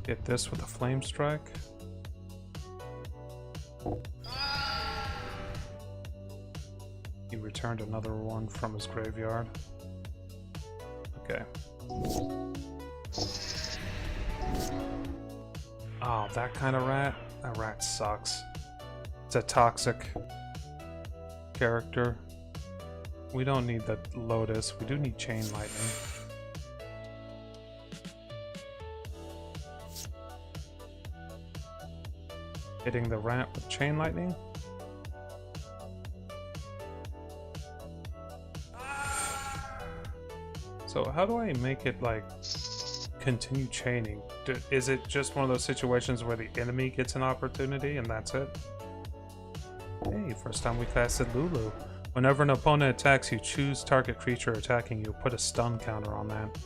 Hit this with a Flame Strike. He returned another one from his graveyard. Okay. Oh, that kind of rat? That rat sucks. It's a toxic character. We don't need the Lotus. We do need Chain Lightning. Hitting the rat with Chain Lightning? So how do I make it, like, continue chaining? Is it just one of those situations where the enemy gets an opportunity and that's it? Hey, first time we casted Lulu. Whenever an opponent attacks you, choose target creature attacking you. Put a stun counter on that.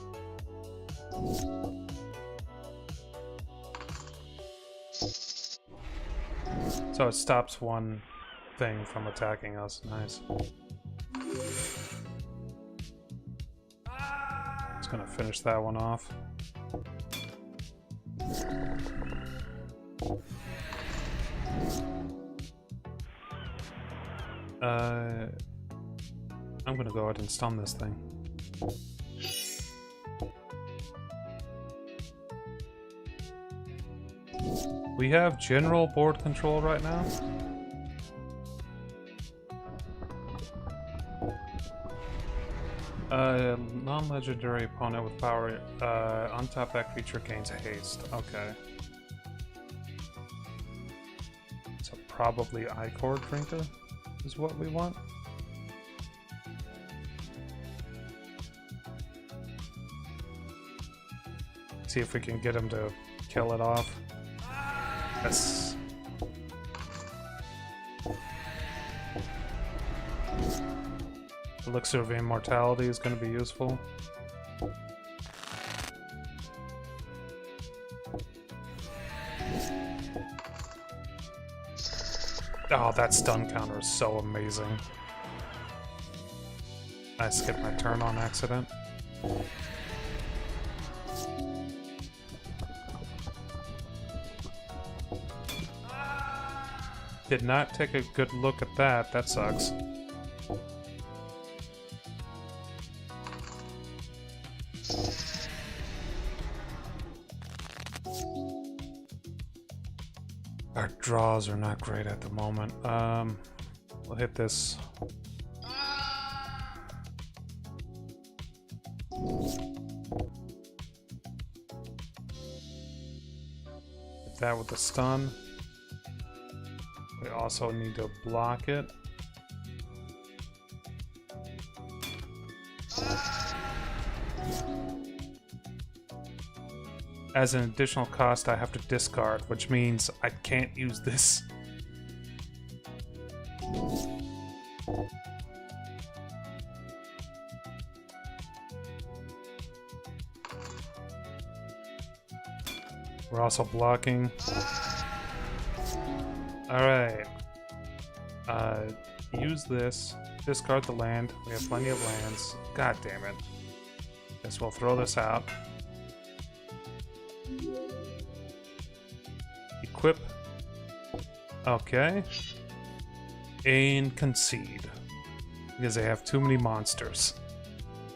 So it stops one thing from attacking us. Nice. Just gonna finish that one off. I'm gonna go ahead and stun this thing. We have general board control right now. Non-legendary opponent with power, untap that creature gains haste. Okay. So probably Ichor Drinker is what we want. See if we can get him to kill it off. Yes. Elixir of Immortality is going to be useful. Oh, that stun counter is so amazing. I skipped my turn on accident. Did not take a good look at that. That sucks. Our draws are not great at the moment. We'll hit this. Hit that with the stun. We also need to block it. As an additional cost, I have to discard, which means I can't use this. We're also blocking. Alright. Use this. Discard the land. We have plenty of lands. God damn it. Guess we'll throw this out. Equip. Okay. And concede. Because they have too many monsters.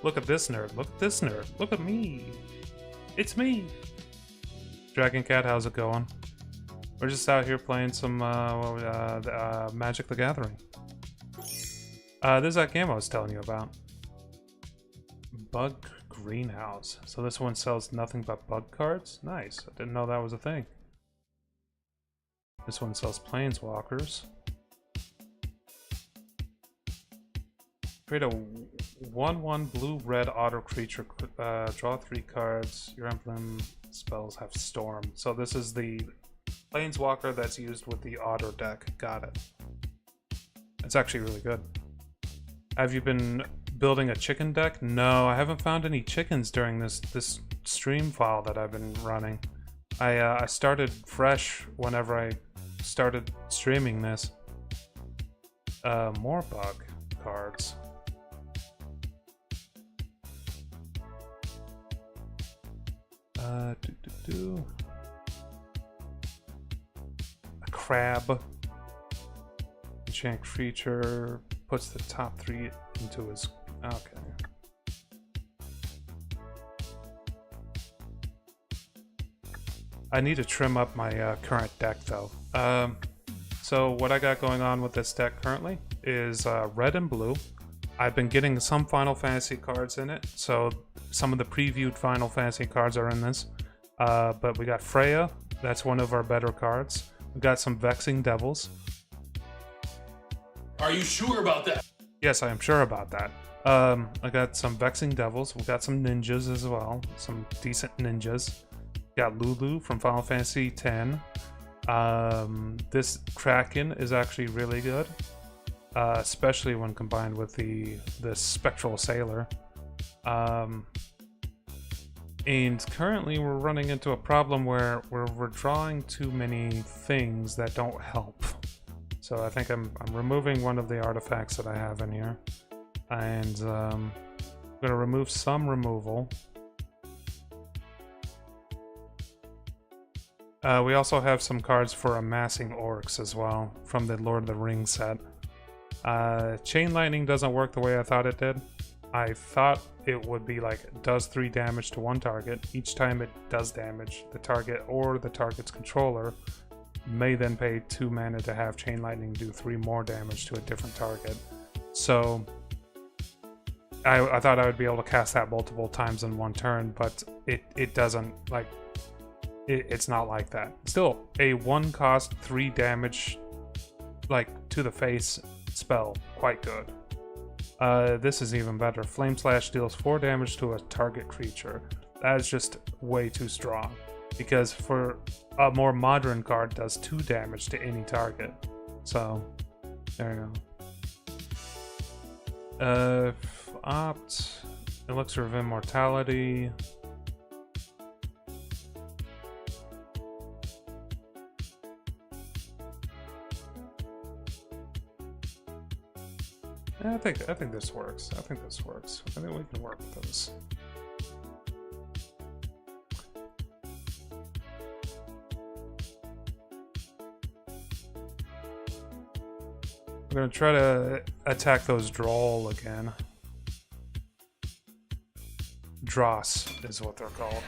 Look at this nerd. Look at this nerd. Look at me. It's me. Dragon Cat, how's it going? We're just out here playing some Magic the Gathering. This is that game I was telling you about. Bug Greenhouse. So this one sells nothing but bug cards? Nice. I didn't know that was a thing. This one sells Planeswalkers. Create a 1/1 blue-red auto creature. Draw 3 cards. Your emblem spells have Storm. So this is the Planeswalker that's used with the auto deck. Got it. It's actually really good. Have you been building a chicken deck? No, I haven't found any chickens during this stream file that I've been running. I started fresh whenever I started streaming this. More bug cards. A crab. Enchant creature. Puts the top 3 into his... Okay. I need to trim up my current deck though. So what I got going on with this deck currently is red and blue. I've been getting some Final Fantasy cards in it, so some of the previewed Final Fantasy cards are in this. But we got Freya, that's one of our better cards. We got some Vexing Devils. Are you sure about that? Yes, I am sure about that. I got some Vexing Devils. We got some ninjas as well, some decent ninjas. Got Lulu from Final Fantasy X. This Kraken is actually really good, especially when combined with the Spectral Sailor. And currently we're running into a problem where we're drawing too many things that don't help. So I think I'm removing one of the artifacts that I have in here, and I'm gonna remove some removal. We also have some cards for amassing orcs as well from the Lord of the Rings set. Chain Lightning doesn't work the way I thought it did. I thought it would be like it does 3 damage to one target. Each time it does damage, the target or the target's controller may then pay 2 mana to have Chain Lightning do 3 more damage to a different target. So I thought I would be able to cast that multiple times in one turn, but it doesn't, like, it's not like that. Still, a 1 cost 3 damage, like, to the face spell, quite good. This is even better. Flame Slash deals 4 damage to a target creature. That is just way too strong, because for a more modern card does 2 damage to any target. So there you go. Opt Elixir of Immortality. I think this works. I think this works. I think we can work with this. We're gonna try to attack those Droll again. Dross is what they're called.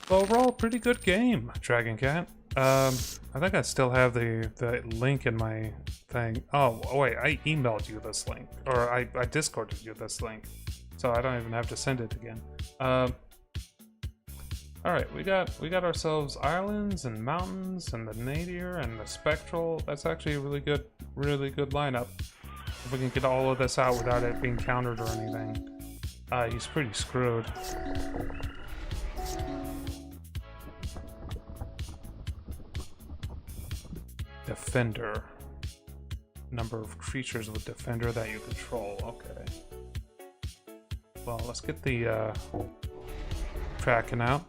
Overall, pretty good game, Dragon Cat. I think I still have the link in my thing. Oh wait, I emailed you this link, or I Discorded you this link, so I don't even have to send it again. All right, we got ourselves islands and mountains and the nadir and the spectral. That's actually a really good lineup. If we can get all of this out without it being countered or anything, he's pretty screwed. Defender. Number of creatures with Defender that you control. Okay. Well, let's get the Kraken out.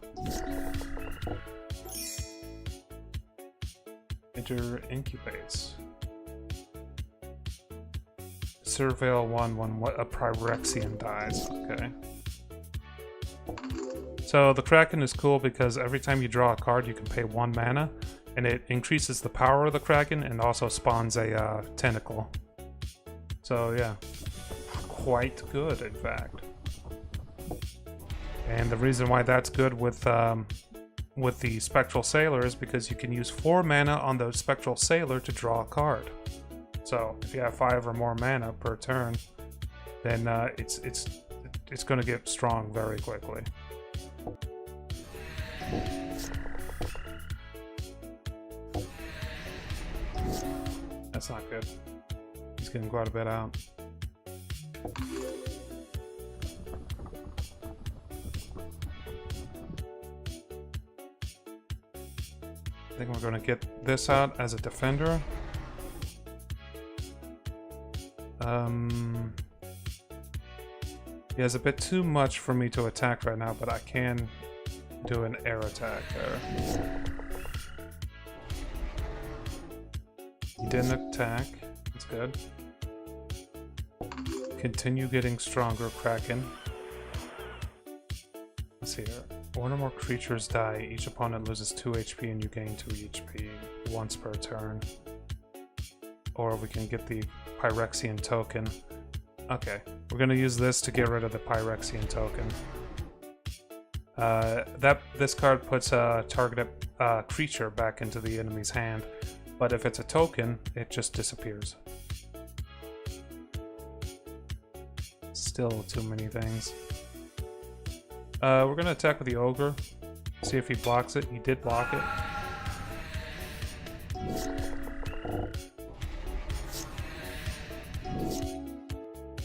Enter Incubates. Surveil 1 when a Pyrexian dies. Okay. So the Kraken is cool because every time you draw a card, you can pay 1 mana. And it increases the power of the Kraken and also spawns a tentacle. So yeah, quite good in fact. And the reason why that's good with the Spectral Sailor is because you can use 4 mana on the Spectral Sailor to draw a card. So if you have 5 or more mana per turn, then it's going to get strong very quickly. That's not good. He's getting quite a bit out. I think we're going to get this out as a defender. He has a bit too much for me to attack right now, but I can do an air attack there. He didn't attack. That's good. Continue getting stronger, Kraken. Let's see here. 1 or more creatures die. Each opponent loses 2 HP and you gain 2 HP once per turn. Or we can get the Pyrexian token. Okay, we're gonna use this to get rid of the Pyrexian token. This card puts a targeted creature back into the enemy's hand, but if it's a token, it just disappears. Still too many things. We're gonna attack with the ogre. See if he blocks it. He did block it.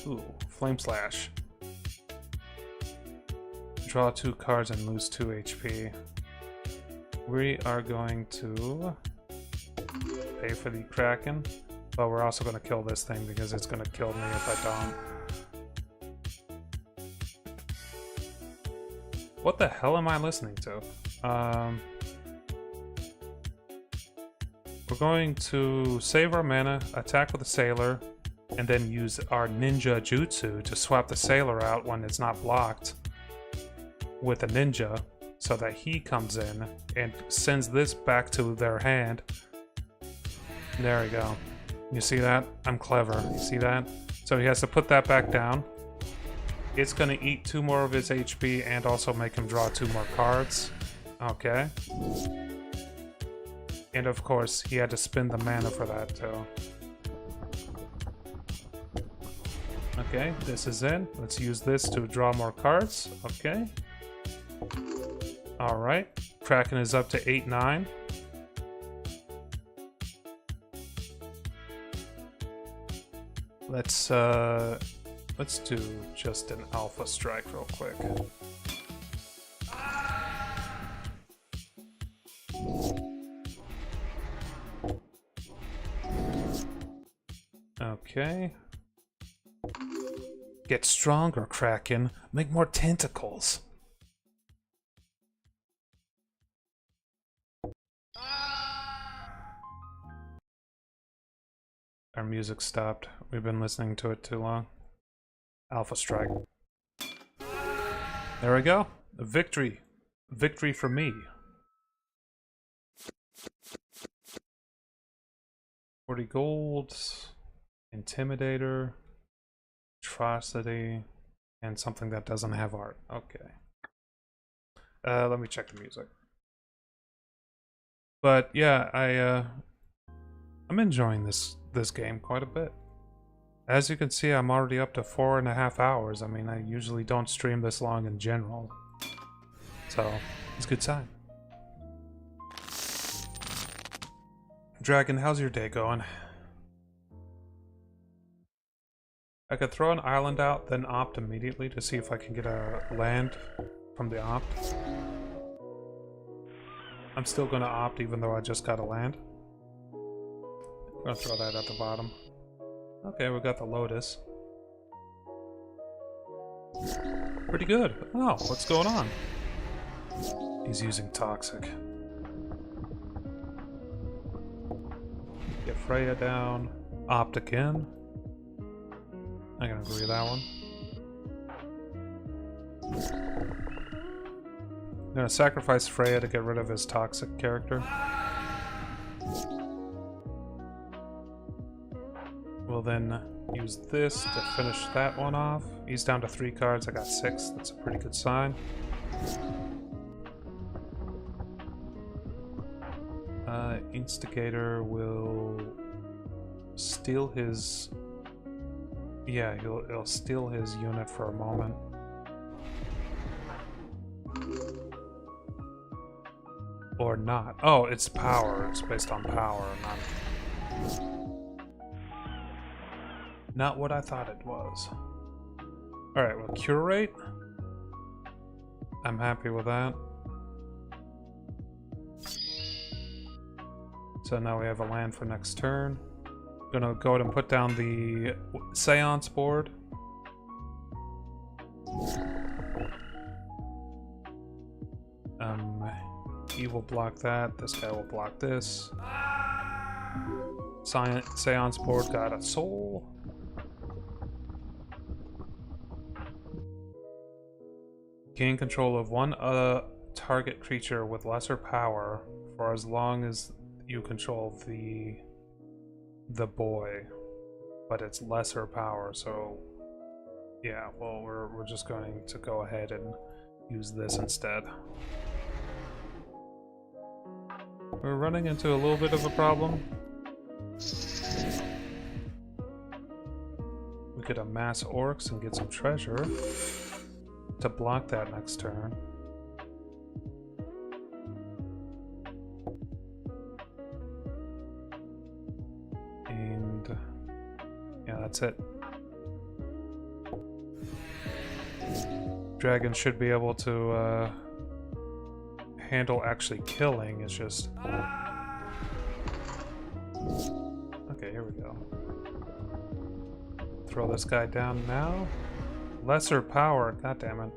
Ooh, Flame Slash. Draw 2 cards and lose 2 HP. We are going to pay for the Kraken, but we're also going to kill this thing because it's going to kill me if I don't. What the hell am I listening to? We're going to save our mana, attack with the Sailor, and then use our Ninja Jutsu to swap the Sailor out when it's not blocked with a Ninja, so that he comes in and sends this back to their hand. There we go. You see that? I'm clever. You see that? So he has to put that back down. It's going to eat 2 more of his HP and also make him draw 2 more cards. Okay. And of course, he had to spend the mana for that too. Okay, this is in. Let's use this to draw more cards. Okay. Alright. Kraken is up to 8-9. Let's do just an Alpha Strike real quick. Okay. Get stronger, Kraken. Make more tentacles. Our music stopped. We've been listening to it too long. Alpha Strike. There we go. A victory. Victory for me. 40 gold. Intimidator. Atrocity. And something that doesn't have art. Okay. Let me check the music. But yeah, I'm enjoying this game quite a bit. As you can see, I'm already up to 4.5 hours. I mean, I usually don't stream this long in general. So, it's a good time. Dragon, how's your day going? I could throw an island out, then opt immediately to see if I can get a land from the opt. I'm still gonna opt even though I just got a land. I'm gonna throw that at the bottom. Okay, we got the Lotus. Pretty good. Oh, what's going on? He's using Toxic. Get Freya down. Opt again. I can agree with that one. I'm gonna sacrifice Freya to get rid of his Toxic character. We'll then use this to finish that one off. He's down to 3 cards, I got 6. That's a pretty good sign. Instigator will steal his... Yeah, he'll steal his unit for a moment. Or not. Oh, it's power. It's based on power, not what I thought it was. Alright, well, Curate. I'm happy with that. So now we have a land for next turn. Gonna go ahead and put down the Seance board. He will block that. This guy will block this. Seance board got a soul. Gain control of one target creature with lesser power for as long as you control the boy, but it's lesser power. So yeah, well, we're just going to go ahead and use this instead. We're running into a little bit of a problem. We could amass orcs and get some treasure to block that next turn. And yeah, that's it. Dragon should be able to handle actually killing. It's just okay. Here we go. Throw this guy down now. Lesser power. God damn it.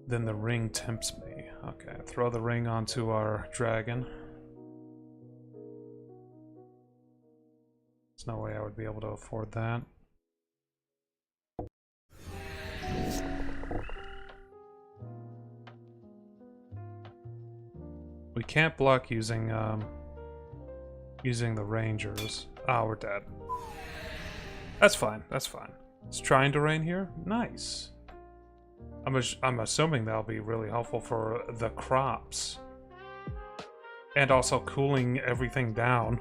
Then the ring tempts me. Okay, throw the ring onto our dragon. There's no way I would be able to afford that. We can't block using using the rangers. Ah, we're dead. That's fine. That's fine. It's trying to rain here. Nice. I'm assuming that'll be really helpful for the crops, and also cooling everything down.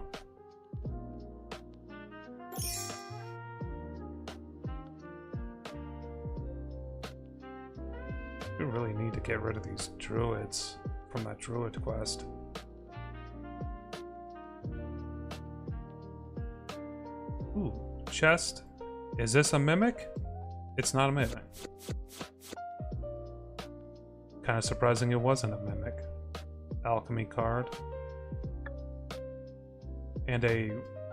We really need to get rid of these druids from that druid quest. Ooh, chest. Is this a mimic? It's not a mimic. Kind of surprising it wasn't a mimic. Alchemy card. And a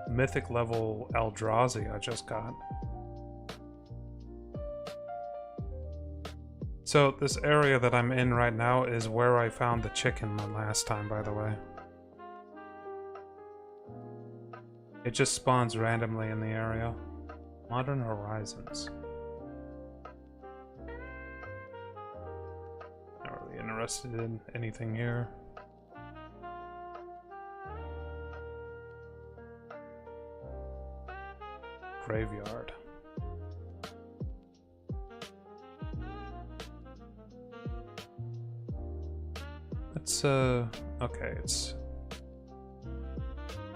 mythic level Eldrazi I just got. So this area that I'm in right now is where I found the chicken the last time, by the way. It just spawns randomly in the area. Modern Horizons. Not really interested in anything here. Graveyard. It's okay, it's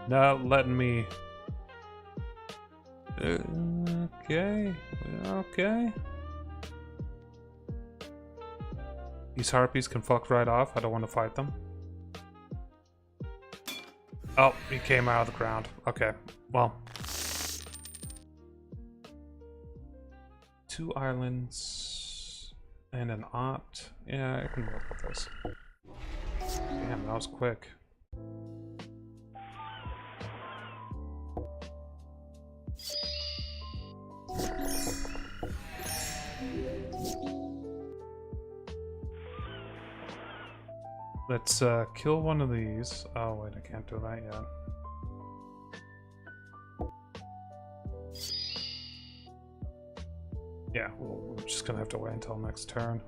not letting me. Okay. These harpies can fuck right off. I don't want to fight them. Oh, he came out of the ground. Okay, well. 2 islands and an opt. Yeah, I can work with this. Damn, that was quick. Let's kill one of these. Oh wait, I can't do that yet. Yeah, we're just gonna have to wait until next turn.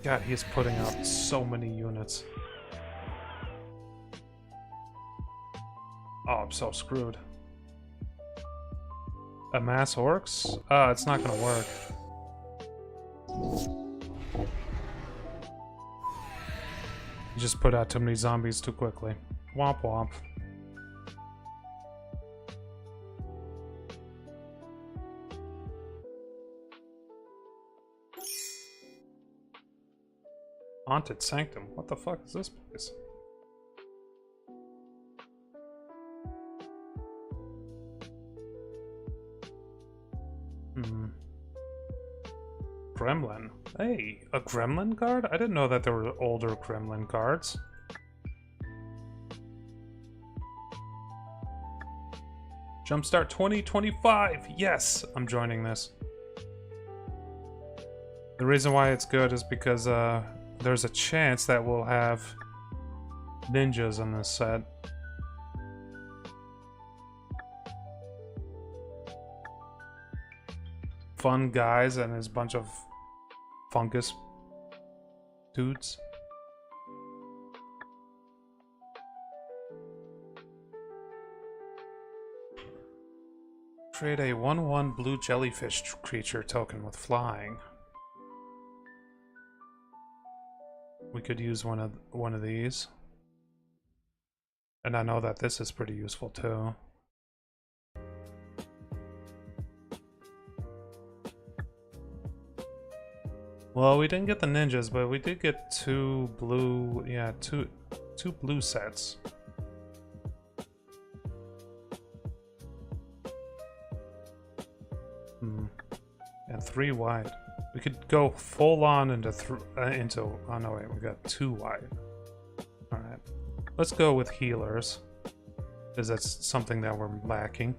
God, he's putting out so many units. Oh, I'm so screwed. Amass orcs? It's not gonna work. You just put out too many zombies too quickly. Womp womp. Haunted Sanctum. What the fuck is this place? Gremlin. Hey, a Gremlin card? I didn't know that there were older Gremlin cards. Jumpstart 2025! Yes! I'm joining this. The reason why it's good is because there's a chance that we'll have ninjas in this set. fun guys and his bunch of fungus dudes. Create a 1/1 blue jellyfish creature token with flying. We could use one of these. And I know that this is pretty useful too. Well, we didn't get the ninjas, but we did get two blue sets. And 3 white. We could go full on into oh no wait, we got 2 white. Alright. Let's go with healers. Because that's something that we're lacking.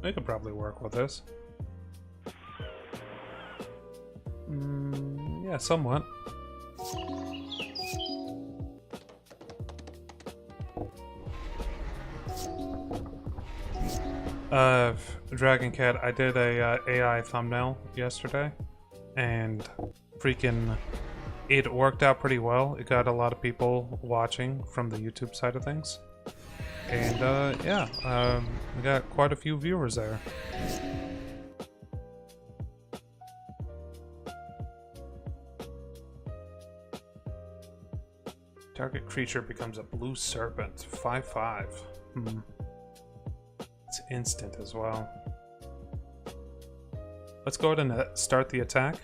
We could probably work with this. Yeah, somewhat. Dragon Cat, I did a AI thumbnail yesterday, and freaking it worked out pretty well. It got a lot of people watching from the YouTube side of things. And yeah, we got quite a few viewers there. Target creature becomes a blue serpent. 5/5. It's instant as well. Let's go ahead and start the attack.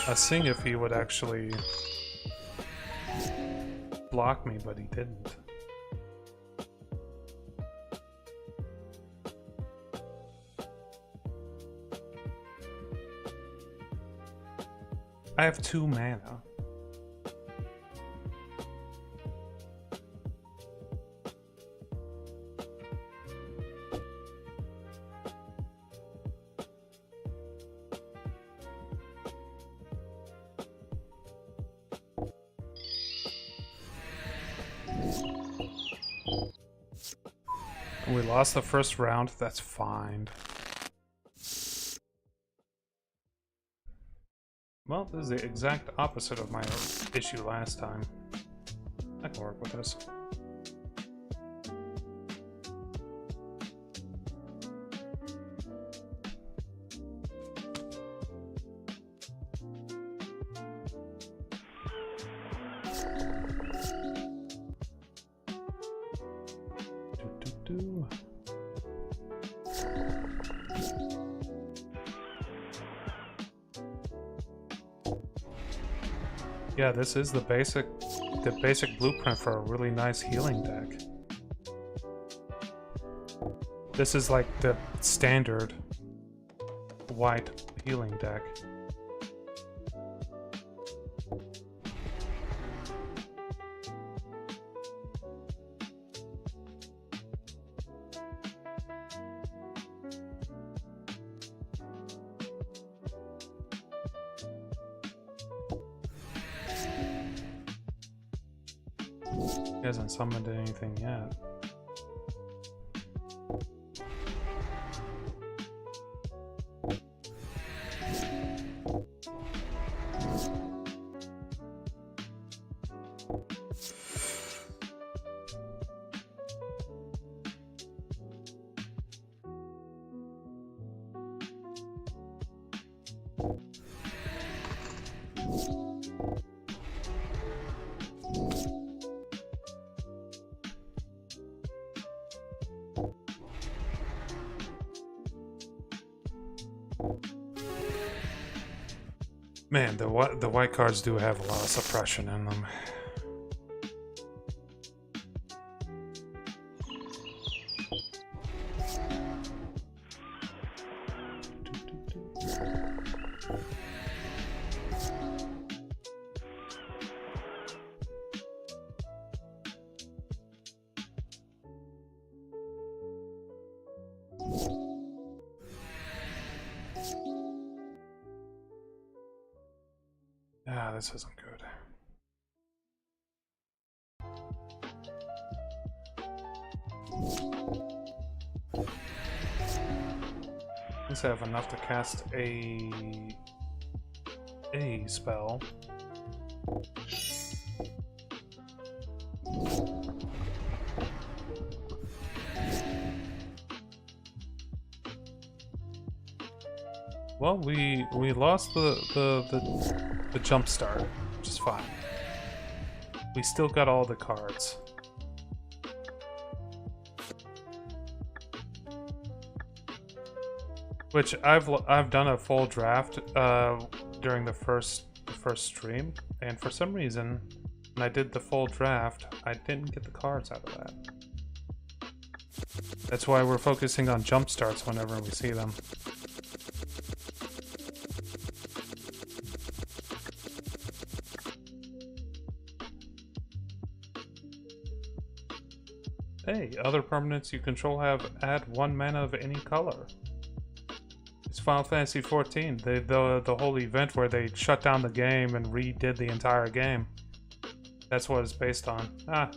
I was seeing if he would actually block me, but he didn't. I have 2 mana. We lost the first round, that's fine. Well, this is the exact opposite of my issue last time. I can work with this. Yeah, this is the basic blueprint for a really nice healing deck. This is like the standard white healing deck. He hasn't summoned anything yet. Man, the white cards do have a lot of suppression in them. this isn't good. At least I have enough to cast a spell. Well, we lost the jump start, which is fine. We still got all the cards. Which I've done a full draft during the first stream, and for some reason, when I did the full draft, I didn't get the cards out of that. That's why we're focusing on jump starts whenever we see them. Hey, other permanents you control have add 1 mana of any color. It's Final Fantasy XIV, the whole event where they shut down the game and redid the entire game. That's what it's based on. Ah.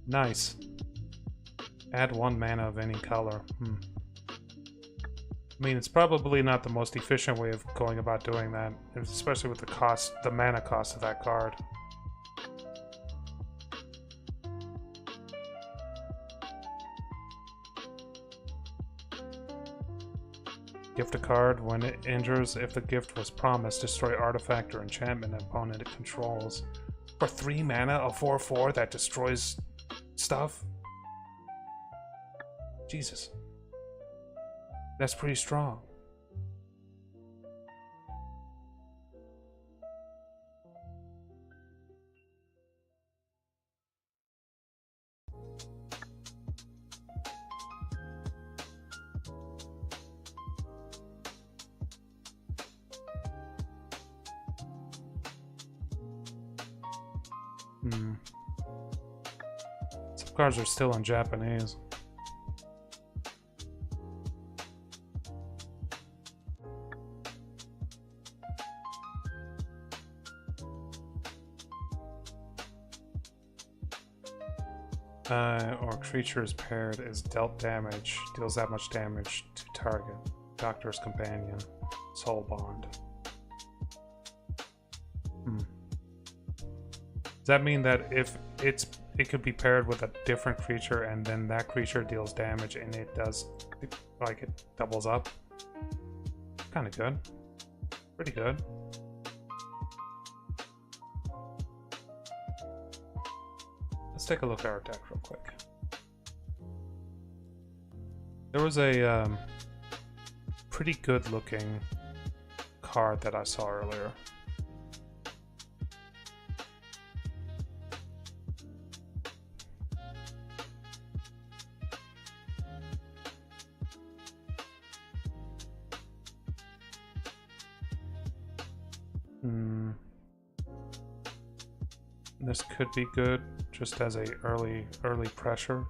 Nice. Add 1 mana of any color. I mean, it's probably not the most efficient way of going about doing that, especially with the mana cost of that card. Gift a card. When it injures, if the gift was promised, destroy artifact or enchantment opponent it controls. For 3 mana, a 4/4 that destroys stuff? Jesus. That's pretty strong. Some cards are still in Japanese. Or creatures paired is dealt damage, deals that much damage to target. Doctor's Companion, Soul Bond. Does that mean that if it could be paired with a different creature and then that creature deals damage and it does, like, it doubles up? Kind of good. Pretty good. Let's take a look at our deck real quick. There was a pretty good looking card that I saw earlier. This could be good just as a early pressure.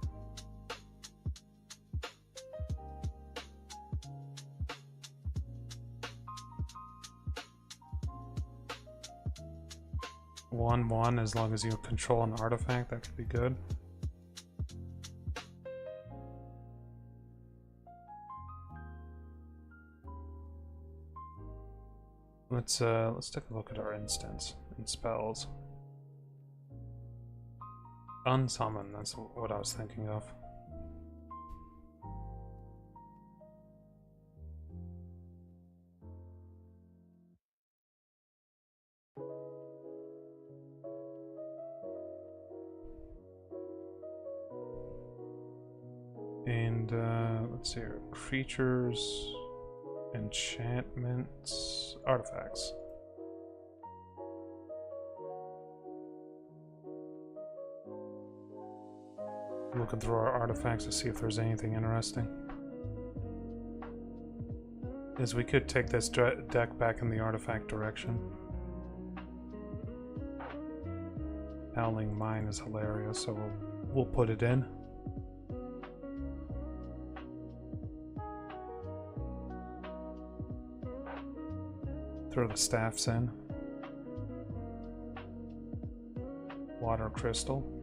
One, as long as you control an artifact, that could be good. Let's take a look at our instants and spells. Unsummon, that's what I was thinking of. And let's see here. Creatures, enchantments, artifacts. Looking through our artifacts to see if there's anything interesting. As we could take this deck back in the artifact direction. Howling Mine is hilarious, so we'll put it in. Throw the staffs in. Water crystal.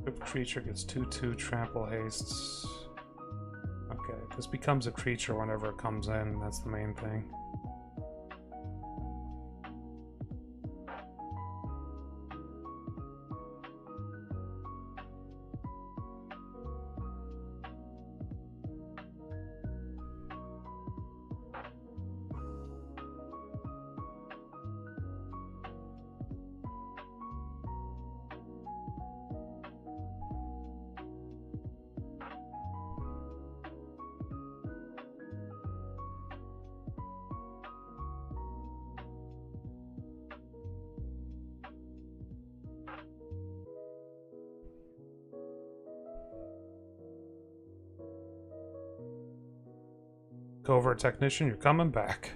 If creature gets 2/2 trample hastes. Okay, this becomes a creature whenever it comes in, that's the main thing. Covert technician, you're coming back.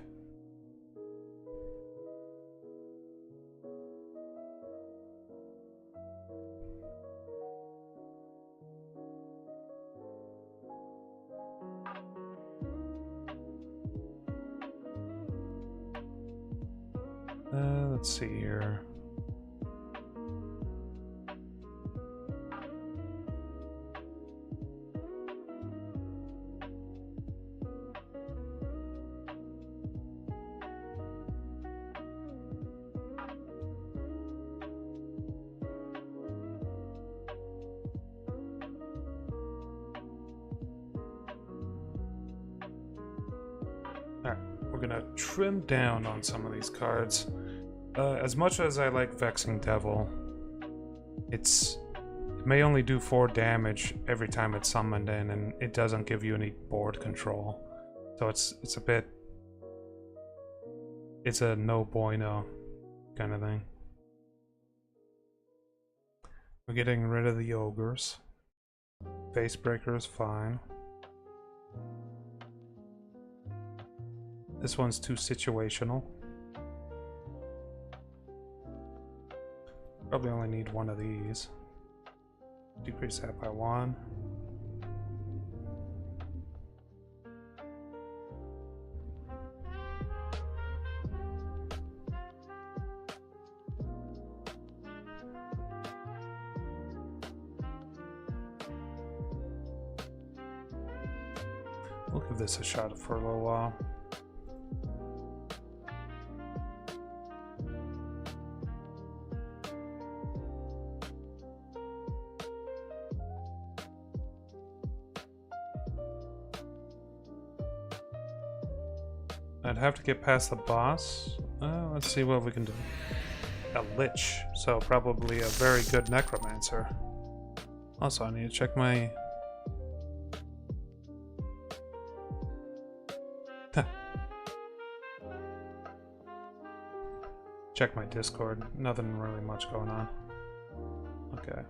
Let's see here. Alright, we're gonna trim down on some of these cards. As much as I like Vexing Devil, it may only do 4 damage every time it's summoned in, and it doesn't give you any board control. So it's a bit... it's a no bueno kind of thing. We're getting rid of the ogres. Facebreaker is fine. This one's too situational. Probably only need one of these. Decrease that by 1. We'll give this a shot for a little while. I'd have to get past the boss. Let's see what we can do. A Lich, so probably a very good necromancer. Also, I need to check my... check my Discord. Nothing really much going on. Okay.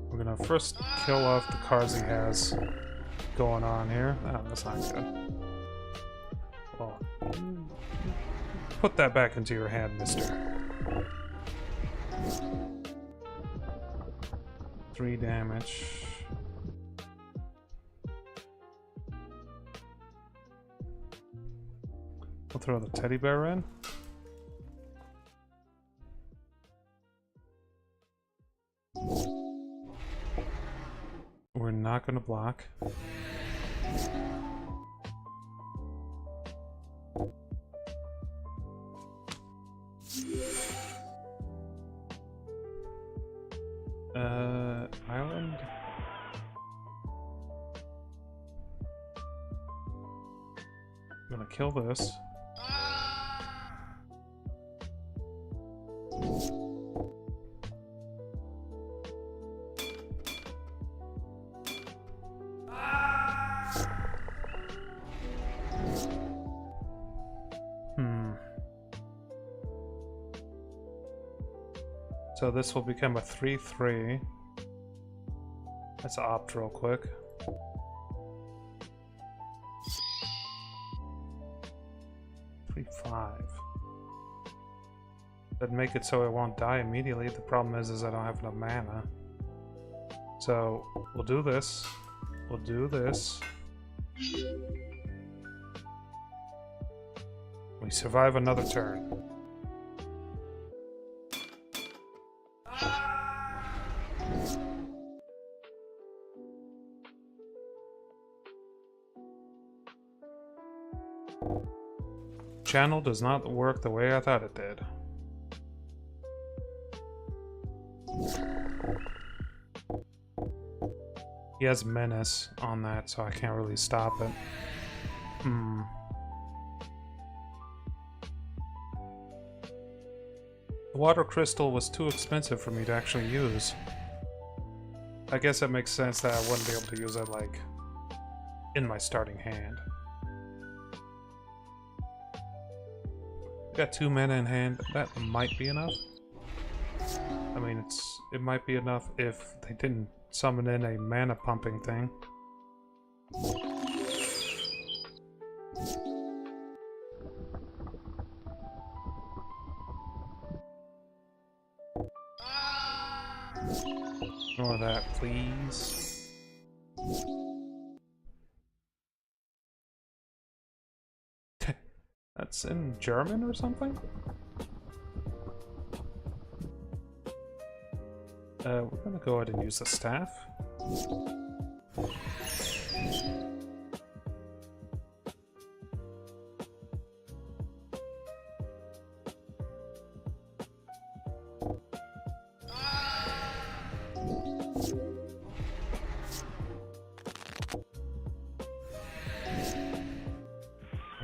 We're gonna first kill off the cards he has going on here. Oh, that's not good. Well, put that back into your hand, mister. 3 damage. We'll throw the teddy bear in. We're not going to block. Island? I'm gonna kill this. So this will become a 3/3. Let's opt real quick. Three, 5. That'd make it so it won't die immediately. The problem is I don't have enough mana. So we'll do this. We'll do this. We survive another turn. Channel does not work the way I thought it did. He has Menace on that, so I can't really stop it. The water crystal was too expensive for me to actually use. I guess it makes sense that I wouldn't be able to use it, like, in my starting hand. Got 2 mana in hand. That might be enough. I mean, it might be enough if they didn't summon in a mana pumping thing. Ignore that, please. That's in German or something? We're gonna go ahead and use the staff.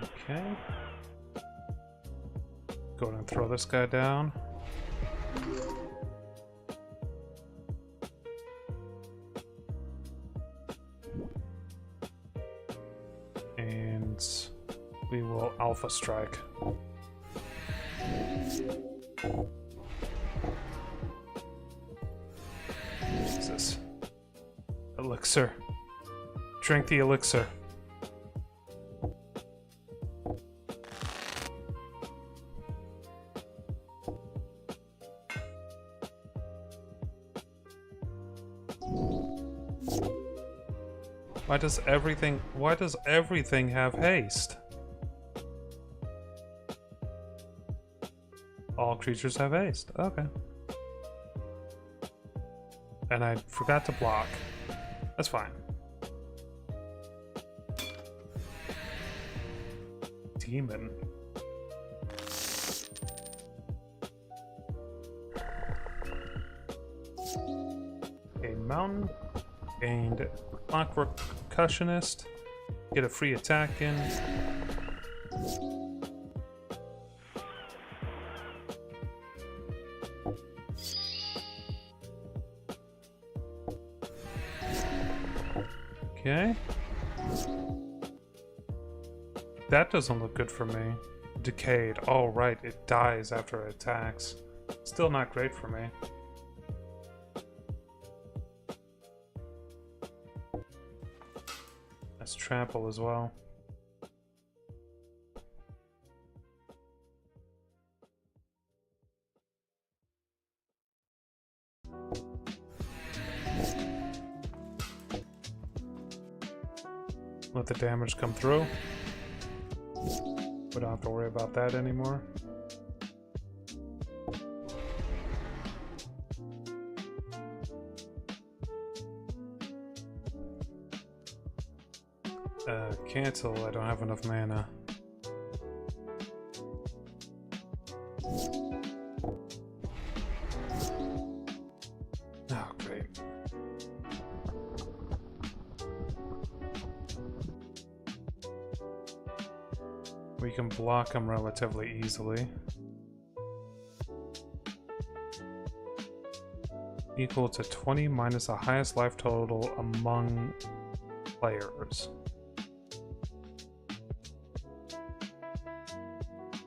Okay. Go ahead and throw this guy down. We will Alpha Strike. Jesus. Elixir. Drink the elixir. Why does everything have haste? All creatures have haste. Okay. And I forgot to block. That's fine. Demon. A mountain gained Clockwork Percussionist. Get a free attack in. Okay. That doesn't look good for me. Decayed. Oh, right. It dies after it attacks. Still not great for me. That's trample as well. Let the damage come through. We don't have to worry about that anymore. Cancel. I don't have enough mana. Oh, great. We can block them relatively easily. Equal to 20 minus the highest life total among players.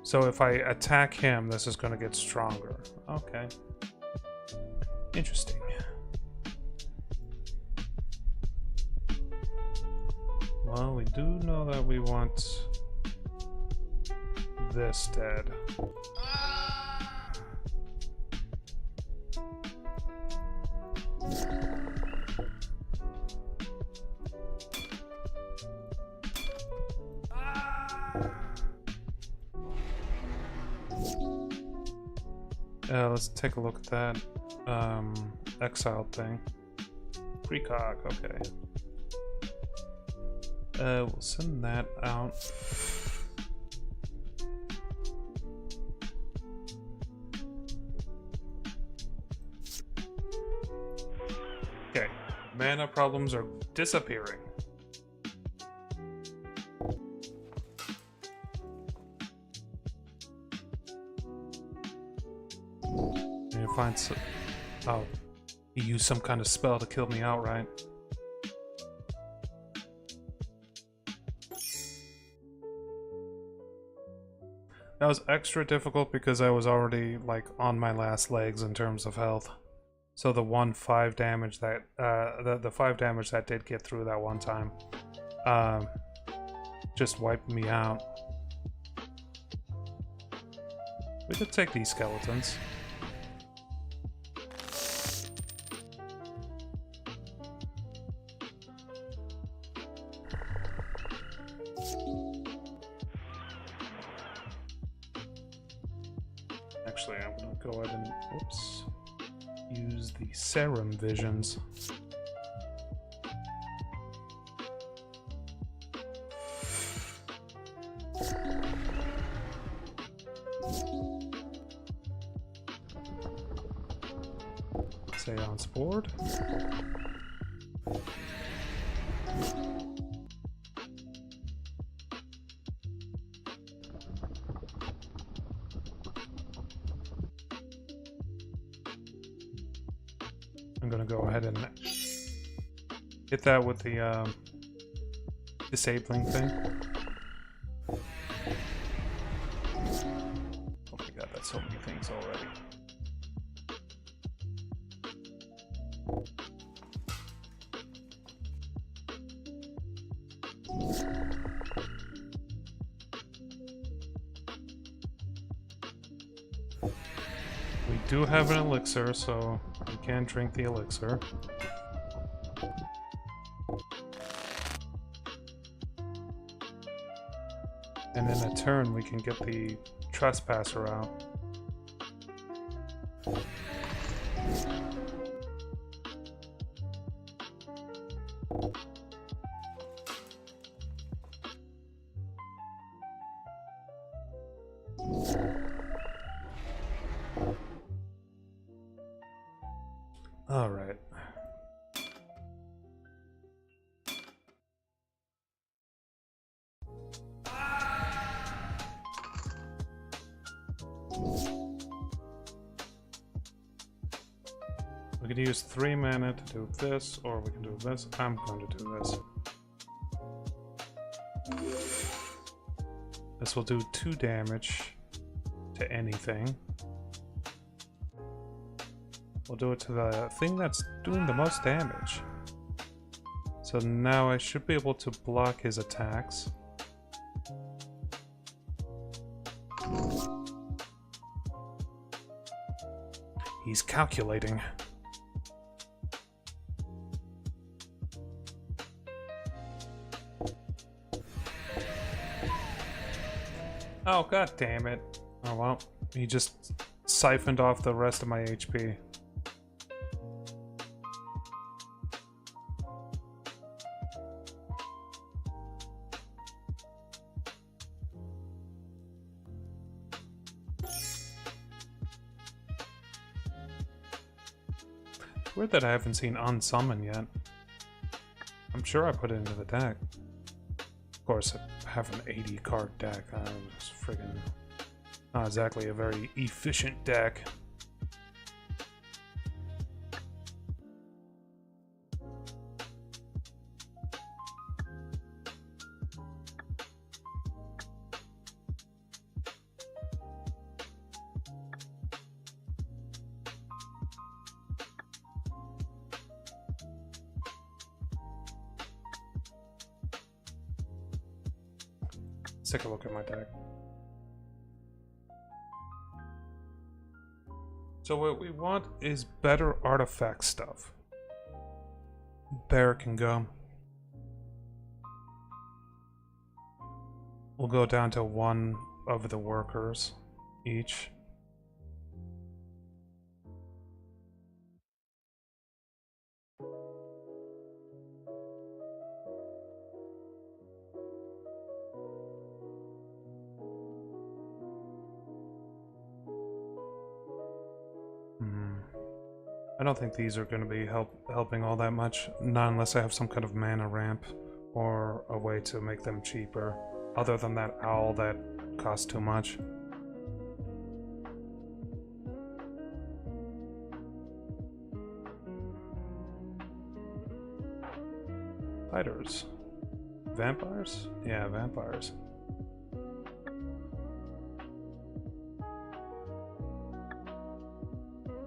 So if I attack him, this is going to get stronger. Okay. Interesting. Well, we do know that we want this dead. Let's take a look at that exiled thing. Precog, okay. We'll send that out. Okay, mana problems are disappearing. Find some. Oh, he used some kind of spell to kill me outright. That was extra difficult because I was already like on my last legs in terms of health. So the 5 damage that the 5 damage that did get through that one time just wiped me out. We could take these skeletons. Actually, I'm gonna go ahead and whoops, use the serum visions. Seance board. I'm gonna go ahead and hit that with the disabling thing. Oh my god, that's so many things already. We do have an elixir, so we can drink the elixir. And in a turn, we can get the trespasser out. All right. We could use 3 mana to do this, or we can do this. I'm going to do this. This will do 2 damage to anything. We'll do it to the thing that's doing the most damage. So now I should be able to block his attacks. He's calculating. Oh, god damn it. Oh well, he just siphoned off the rest of my HP. Weird that I haven't seen Unsummon yet. I'm sure I put it into the deck. Of course, I have an 80 card deck. It's friggin' not exactly a very efficient deck. Let's take a look at my deck. So what we want is better artifact stuff. Bear can go. We'll go down to one of the workers each. I don't think these are going to be helping all that much, not unless I have some kind of mana ramp or a way to make them cheaper. Other than that owl that costs too much. Fighters. Vampires? Yeah, vampires.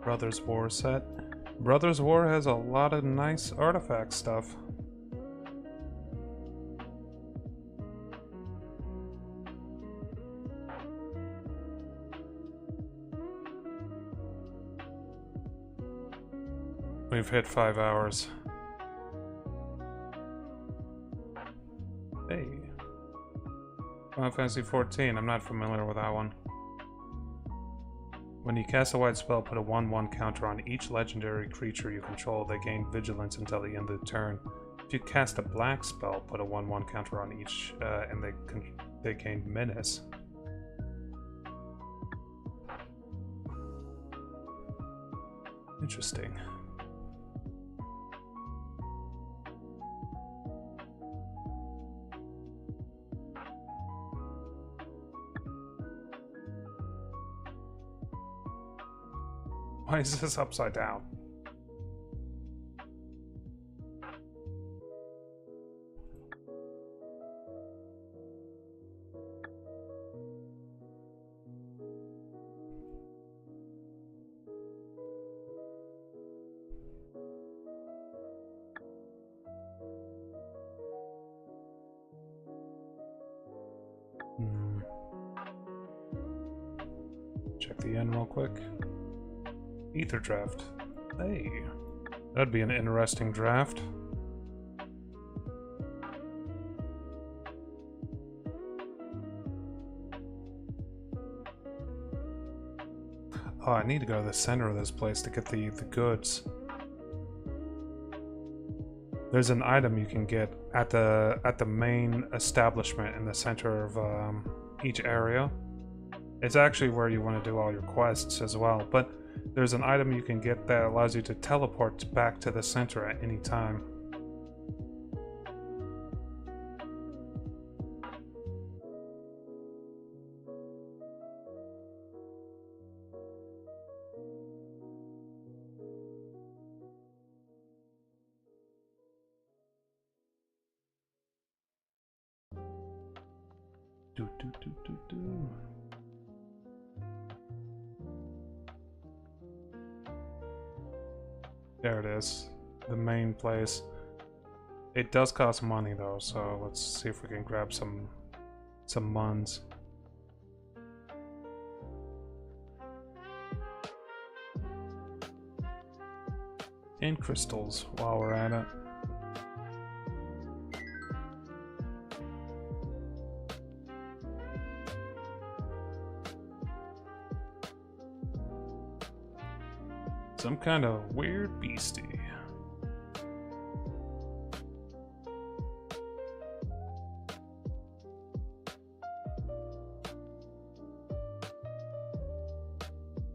Brothers War set. Brothers War has a lot of nice artifact stuff. We've hit 5 hours. Hey. Final Fantasy 14, I'm not familiar with that one. When you cast a white spell, put a 1/1 counter on each legendary creature you control. They gain vigilance until the end of the turn. If you cast a black spell, put a 1/1 counter on each, and they gain menace. Interesting. Why is this upside down? Check the end real quick. Ether draft. Hey, that'd be an interesting draft. Oh, I need to go to the center of this place to get the goods. There's an item you can get at the main establishment in the center of each area. It's actually where you want to do all your quests as well, but there's an item you can get that allows you to teleport back to the center at any time. Do. There it is, the main place. It does cost money though, so let's see if we can grab some muns. And crystals while we're at it. Some kind of weird beastie.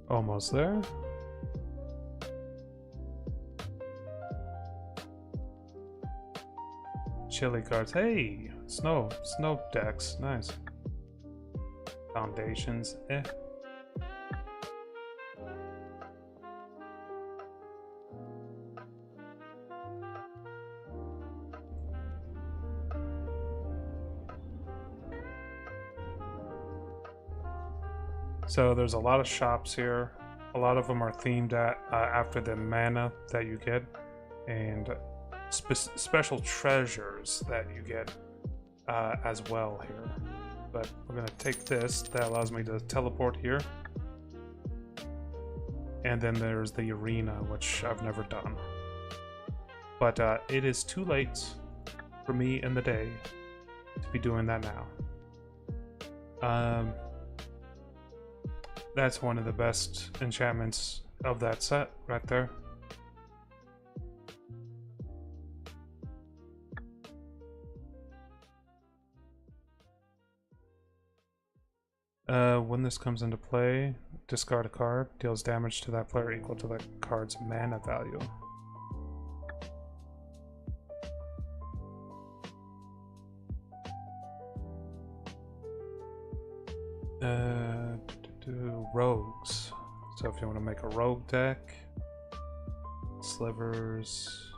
Almost there. Chili cards. Hey! Snow decks. Nice. Foundations. Eh. So there's a lot of shops here. A lot of them are themed after the mana that you get, and special treasures that you get as well here. But we're gonna take this. That allows me to teleport here. And then there's the arena, which I've never done. But it is too late for me in the day to be doing that now. That's one of the best enchantments of that set right there. When this comes into play, discard a card, deals damage to that player equal to the card's mana value. Rogues. So if you want to make a rogue deck, slivers.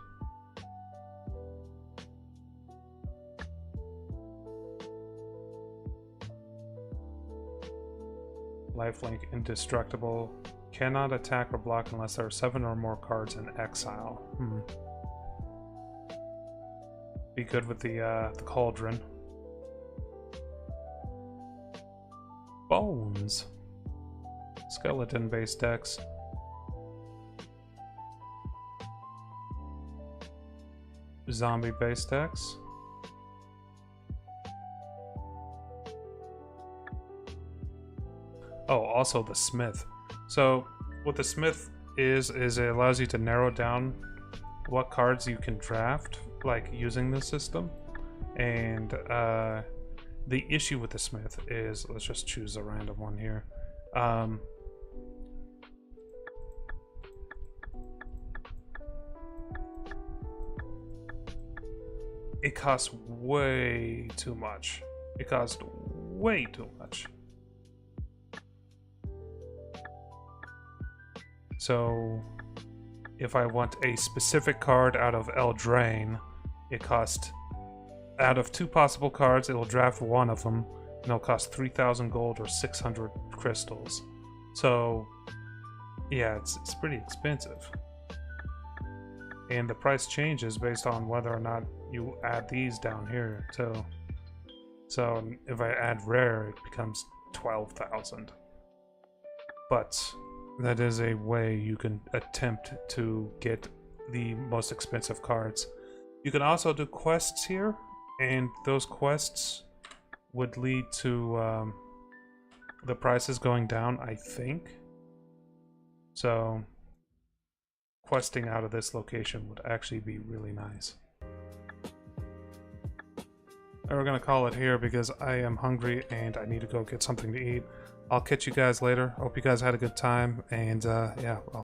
Lifelink indestructible. Cannot attack or block unless there are 7 or more cards in exile. Be good with the cauldron. Bones. Skeleton-based decks. Zombie-based decks. Oh, also the Smith. So, what the Smith is it allows you to narrow down what cards you can draft, like, using the system. And, the issue with the Smith is, let's just choose a random one here. It costs way too much. It costs way too much. So, if I want a specific card out of Eldraine, it costs, out of 2 possible cards, it will draft one of them, and it'll cost 3,000 gold or 600 crystals. So, yeah, it's pretty expensive. And the price changes based on whether or not you add these down here, too. So, if I add rare, it becomes 12,000. But that is a way you can attempt to get the most expensive cards. You can also do quests here, and those quests would lead to the prices going down, I think. So, questing out of this location would actually be really nice. And we're gonna call it here because I am hungry and I need to go get something to eat. I'll catch you guys later. Hope you guys had a good time, and yeah, well,